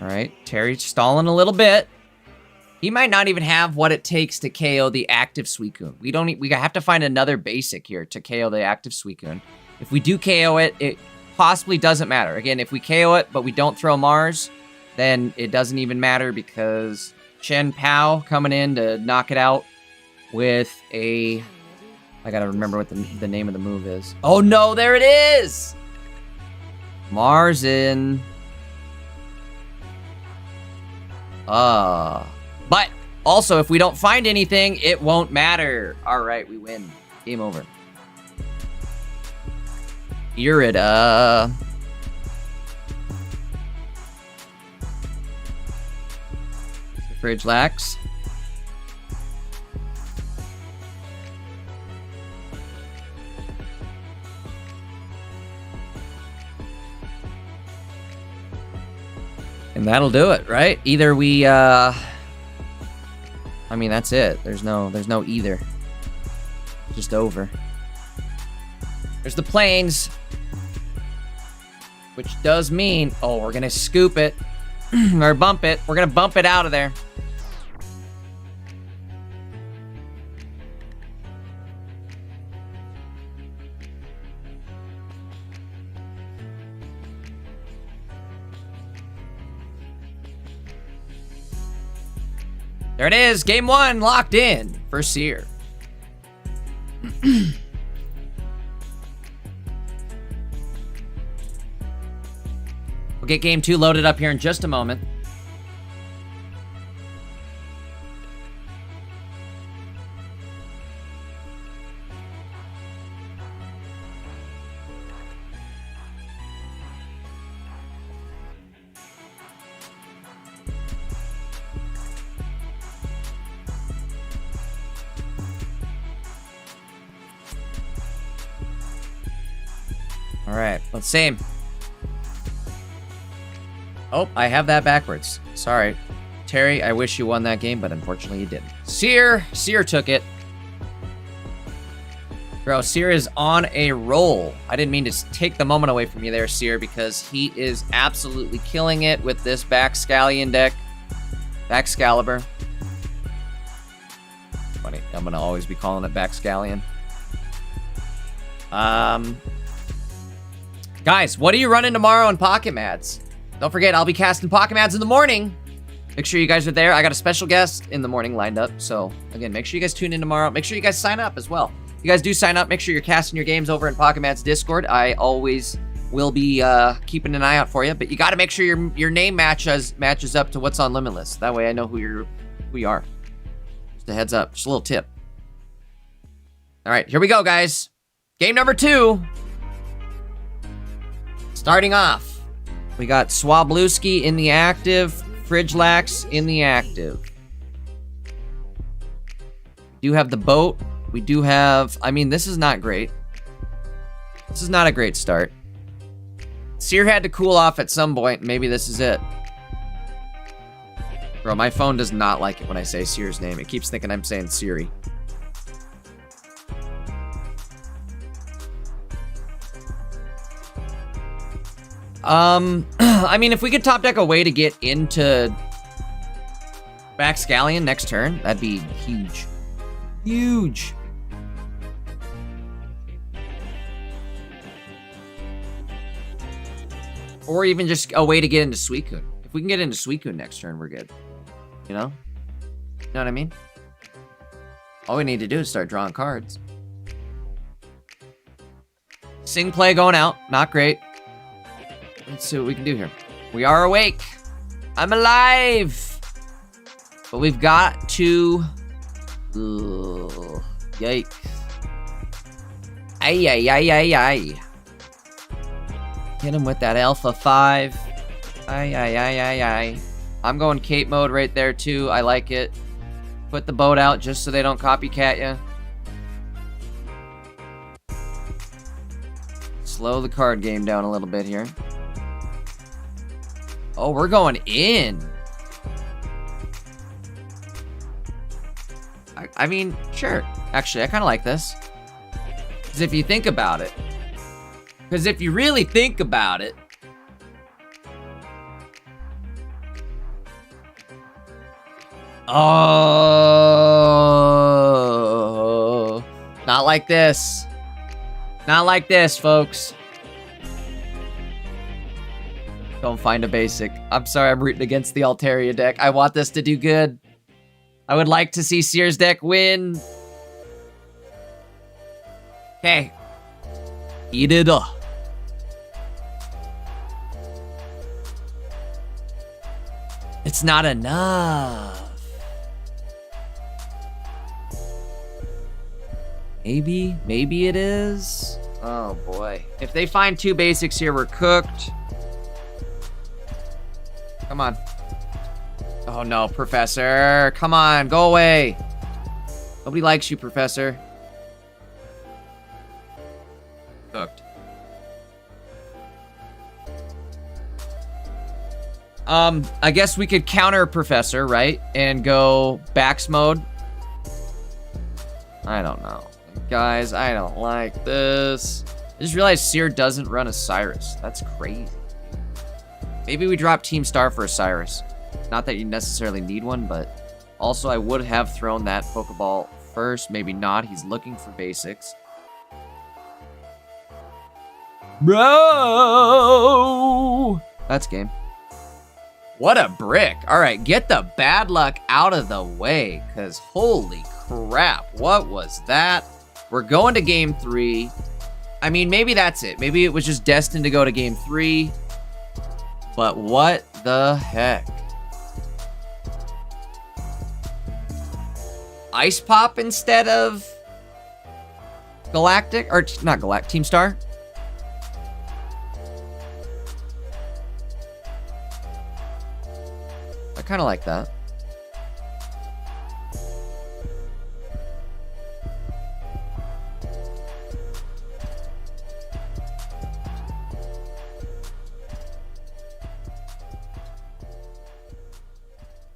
Alright, Terry's stalling a little bit. He might not even have what it takes to KO the active Suicune. We have to find another basic here to KO the active Suicune. If we do KO it, it possibly doesn't matter. Again, if we KO it, but we don't throw Mars, then it doesn't even matter because Chen Pao coming in to knock it out with a... I gotta remember what the name of the move is. Oh no, there it is! Mars in... But also, if we don't find anything, it won't matter. All right, we win. Game over. Irida. Fridge lax. And that'll do it, right? Either we, I mean, that's it. There's no either. Just over. There's the plains. Which does mean... Oh, we're gonna scoop it. Or bump it. We're gonna bump it out of there. There it is. Game 1 locked in for Seer. We'll get game 2 loaded up here in just a moment. All right, let's see. Oh, I have that backwards. Sorry. Terry, I wish you won that game, but unfortunately you didn't. Seer took it. Bro, Seer is on a roll. I didn't mean to take the moment away from you there, Seer, because he is absolutely killing it with this Backscallion deck. Backscalibur. Funny, I'm gonna always be calling it Backscallion. Guys, what are you running tomorrow in Pocket Mads? Don't forget, I'll be casting Pocket Mads in the morning. Make sure you guys are there. I got a special guest in the morning lined up. So, again, make sure you guys tune in tomorrow. Make sure you guys sign up as well. If you guys do sign up, make sure you're casting your games over in Pocket Mads Discord. I always will be keeping an eye out for you. But you got to make sure your name matches up to what's on Limitless. That way I know who you are. Just a heads up. Just a little tip. All right, here we go, guys. Game number 2. Starting off, we got Swabluski in the active, Fridgelax in the active. We do have the boat. We do have, I mean, this is not great. This is not a great start. Seer had to cool off at some point. Maybe this is it. Bro, my phone does not like it when I say Seer's name. It keeps thinking I'm saying Siri. I mean, if we could top deck a way to get into Backscallion next turn, that'd be huge. Huge. Or even just a way to get into Suicune. If we can get into Suicune next turn, we're good. You know? You know what I mean? All we need to do is start drawing cards. Sing play going out. Not great. Let's see what we can do here. We are awake. I'm alive. But we've got to... Ugh, yikes. Ay, ay, ay, ay, ay. Hit him with that Alpha 5. Ay, ay, ay, ay, ay. I'm going cape mode right there, too. I like it. Put the boat out just so they don't copycat you. Slow the card game down a little bit here. Oh, we're going in. I mean, sure. Actually, I kind of like this. Because if you think about it. Because if you really think about it. Oh. Not like this. Not like this, folks. Don't find a basic. I'm sorry, I'm rooting against the Altaria deck. I want this to do good. I would like to see Seer's deck win. Okay. Eat it up. It's not enough. Maybe it is. Oh boy. If they find 2 basics here, we're cooked. Come on. Oh no, Professor. Come on, go away. Nobody likes you, Professor. Cooked. I guess we could counter Professor, right? And go Bax mode. I don't know. Guys, I don't like this. I just realized Seer doesn't run a Cyrus. That's crazy. Maybe we drop Team Star for a Cyrus. Not that you necessarily need one, but also I would have thrown that Pokeball first. Maybe not. He's looking for basics. Bro! That's game. What a brick. All right, get the bad luck out of the way, because holy crap, what was that? We're going to game 3. I mean, maybe that's it. Maybe it was just destined to go to game 3. But what the heck? Ice Pop instead of Galactic? Or not Galactic, Team Star? I kind of like that.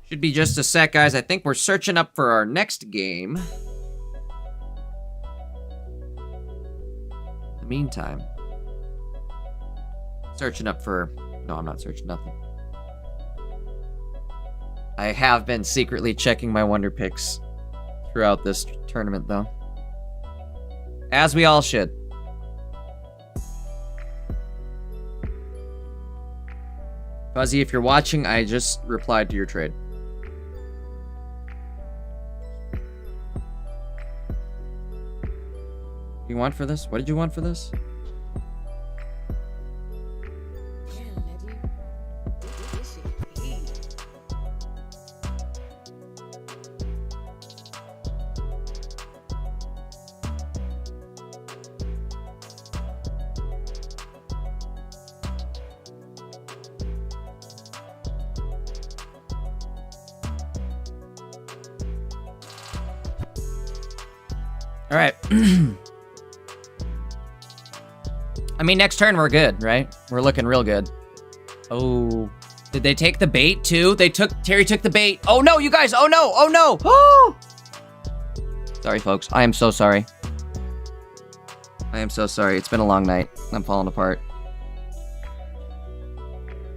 Should be just a sec, guys. I think we're searching up for our next game. In the meantime, searching up for... No, I'm not searching nothing. I have been secretly checking my Wonder Picks throughout this tournament, though. As we all should. Fuzzy, if you're watching, I just replied to your trade. You want for this? What did you want for this? All right. I mean, next turn we're good, right? We're looking real good. Oh, did they take the bait too? Terry took the bait. Oh no, you guys, oh no, oh no. Oh! Sorry, folks, I am so sorry. I am so sorry, it's been a long night. I'm falling apart.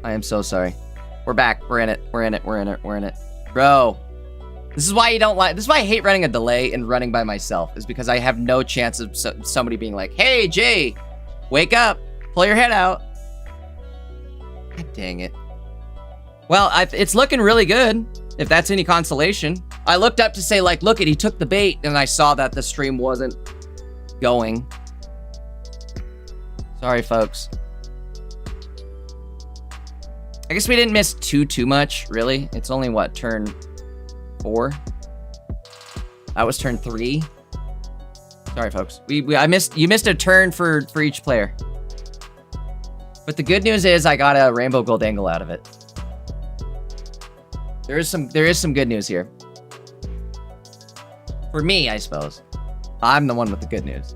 I am so sorry. We're back, we're in it, we're in it, we're in it, we're in it. Bro, this is why you don't like, this is why I hate running a delay and running by myself, is because I have no chance of somebody being like, hey, Jay, wake up, pull your head out. God dang it. Well, it's looking really good, if that's any consolation. I looked up to say, like, look, he took the bait, and I saw that the stream wasn't going. Sorry, folks. I guess we didn't miss too much, really. It's only, what, turn 4? That was turn 3. Sorry, folks. You missed a turn for each player. But the good news is I got a rainbow gold angle out of it. There is some good news here. For me, I suppose. I'm the one with the good news.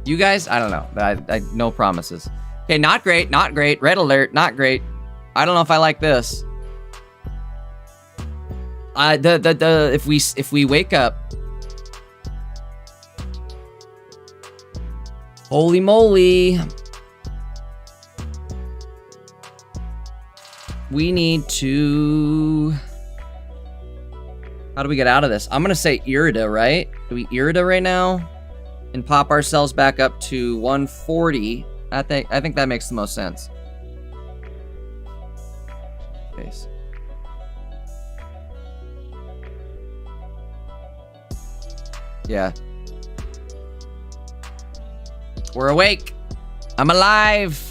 You guys, I don't know. I no promises. Okay, not great, not great. Red alert, not great. I don't know if I like this. If we wake up. Holy moly. We need to... How do we get out of this? I'm gonna say Irida, right? Do we Irida right now? And pop ourselves back up to 140. I think that makes the most sense. Face. Yeah. We're awake. I'm alive.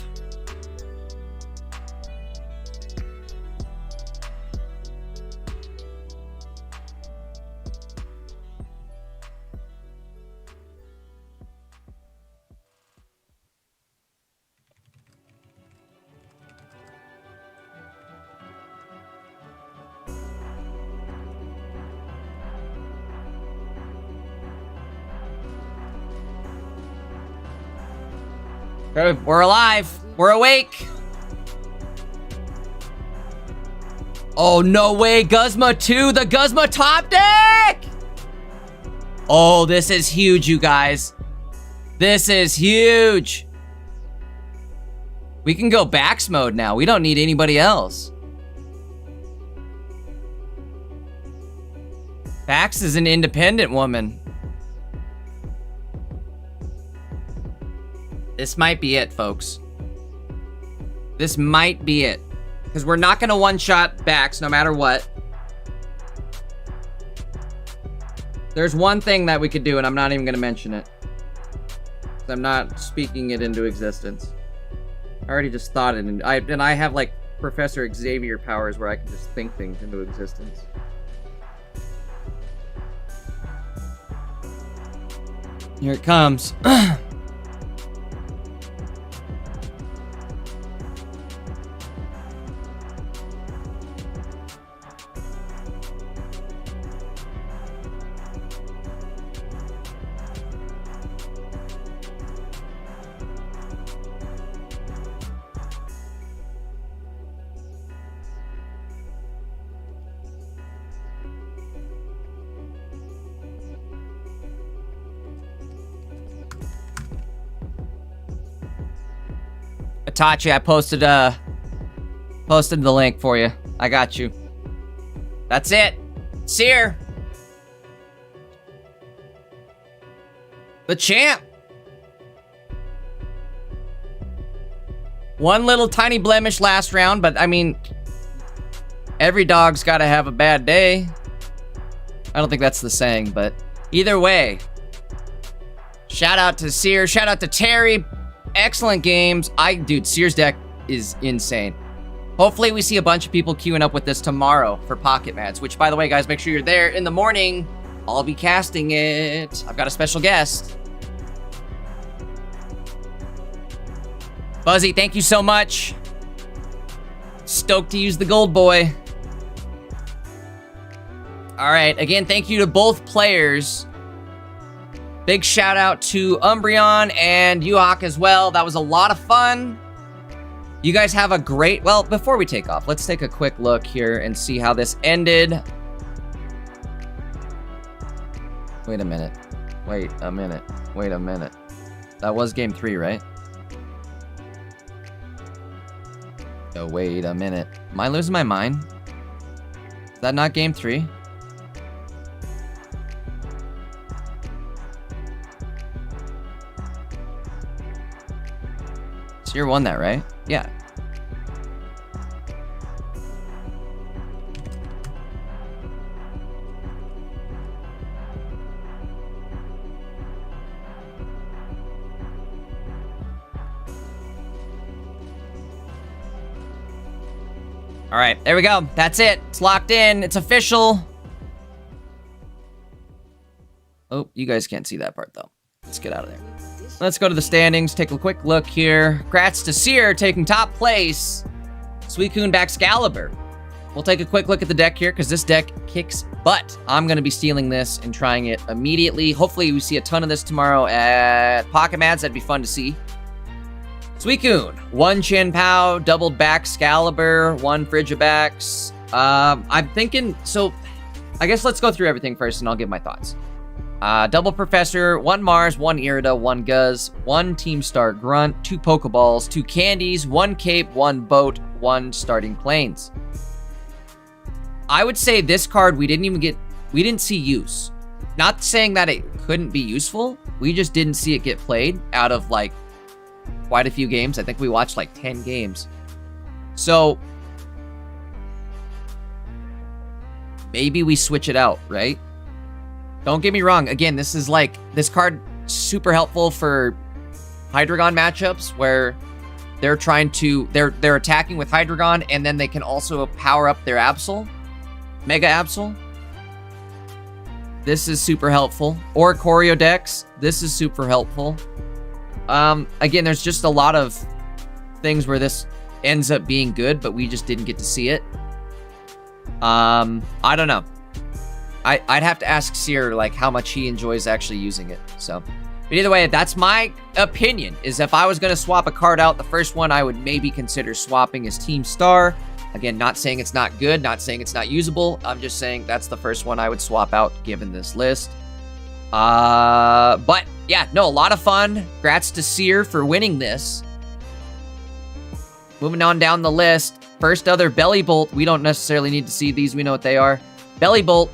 We're alive. We're awake. Oh, no way. Guzma 2. The Guzma top deck. Oh, this is huge, you guys. This is huge. We can go Bax mode now. We don't need anybody else. Bax is an independent woman. This might be it, folks. This might be it. Because we're not going to one-shot Bax no matter what. There's one thing that we could do, and I'm not even going to mention it. I'm not speaking it into existence. I already just thought it, and I have, like, Professor Xavier powers where I can just think things into existence. Here it comes. Itachi, I posted the link for you. I got you. That's it. Seer. The champ. One little tiny blemish last round, but I mean, every dog's got to have a bad day. I don't think that's the saying, but either way. Shout out to Seer. Shout out to Terry. Excellent games. Dude, Seer's deck is insane. Hopefully we see a bunch of people queuing up with this tomorrow for Pocket Mats, which, by the way, guys, make sure you're there in the morning. I'll be casting it. I've got a special guest. Buzzy, thank you so much. Stoked to use the gold boy. All right, again, thank you to both players. Big shout out to Umbreon and Uahawke as well. That was a lot of fun. You guys have a great... Well, before we take off, let's take a quick look here and see how this ended. Wait a minute. Wait a minute. Wait a minute. That was game 3, right? Oh, wait a minute. Am I losing my mind? Is that not game 3? Seer won that, right? Yeah. All right, there we go. That's it. It's locked in. It's official. Oh, you guys can't see that part, though. Let's get out of there. Let's go to the standings, take a quick look here. Congrats to Seer taking top place. Suicune Baxcalibur. We'll take a quick look at the deck here because this deck kicks butt. I'm going to be stealing this and trying it immediately. Hopefully we see a ton of this tomorrow at Pocket Mats. That'd be fun to see. Suicune, 1 Chien-Pao, doubled Baxcalibur, 1 Frigibax. I'm thinking, so I guess let's go through everything first and I'll give my thoughts. Double Professor, 1 Mars, 1 Irida, 1 Guz, 1 Team Star Grunt, 2 Pokeballs, 2 Candies, 1 Cape, 1 Boat, 1 Starting Planes. I would say this card we didn't see use. Not saying that it couldn't be useful, we just didn't see it get played out of like quite a few games. I think we watched like 10 games. So maybe we switch it out, right? Don't get me wrong. Again, this is like, this card super helpful for Hydreigon matchups where they're trying to, they're attacking with Hydreigon and then they can also power up their Absol, Mega Absol. This is super helpful. Or Choreo decks. This is super helpful. Again, there's just a lot of things where this ends up being good, but we just didn't get to see it. I don't know. I'd have to ask Seer, like, how much he enjoys actually using it. So, but either way, that's my opinion, is if I was going to swap a card out, the first one I would maybe consider swapping is Team Star. Again, not saying it's not good, not saying it's not usable. I'm just saying that's the first one I would swap out given this list. But yeah, no, a lot of fun. Congrats to Seer for winning this. Moving on down the list. First other Belly Bolt. We don't necessarily need to see these. We know what they are. Belly Bolt.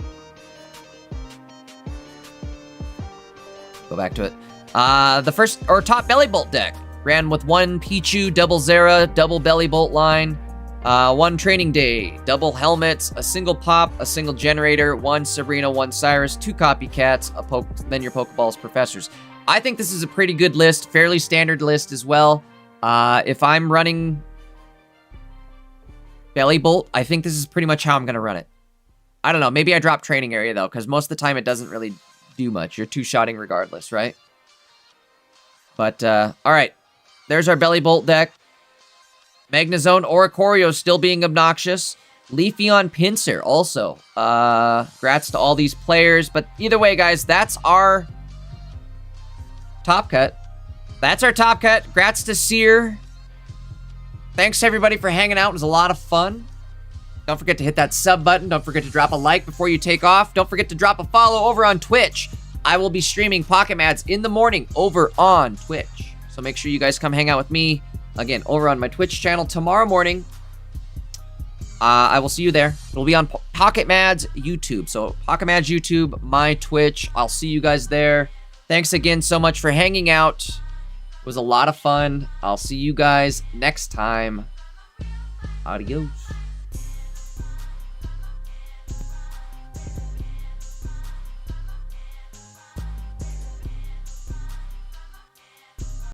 Go back to it. The first or top Belly Bolt deck. Ran with 1 Pichu, double Zera, double Belly Bolt line. 1 Training Day, double helmets, a single pop, a single generator, 1 Sabrina, 1 Cyrus, 2 copycats, then your Pokeballs professors. I think this is a pretty good list, fairly standard list as well. If I'm running Belly Bolt, I think this is pretty much how I'm going to run it. I don't know, maybe I drop Training Area though, because most of the time it doesn't really do much. You're two-shotting regardless, right? But, alright. There's our Belly Bolt deck. Magnezone Oricorio still being obnoxious. Leafeon Pinsir also. Congrats to all these players. But either way, guys, that's our top cut. That's our top cut. Congrats to Seer. Thanks everybody for hanging out. It was a lot of fun. Don't forget to hit that sub button. Don't forget to drop a like before you take off. Don't forget to drop a follow over on Twitch. I will be streaming Pocket Mads in the morning over on Twitch. So make sure you guys come hang out with me. Again, over on my Twitch channel tomorrow morning. I will see you there. It'll be on Pocket Mads YouTube. So Pocket Mads YouTube, my Twitch. I'll see you guys there. Thanks again so much for hanging out. It was a lot of fun. I'll see you guys next time. Adios.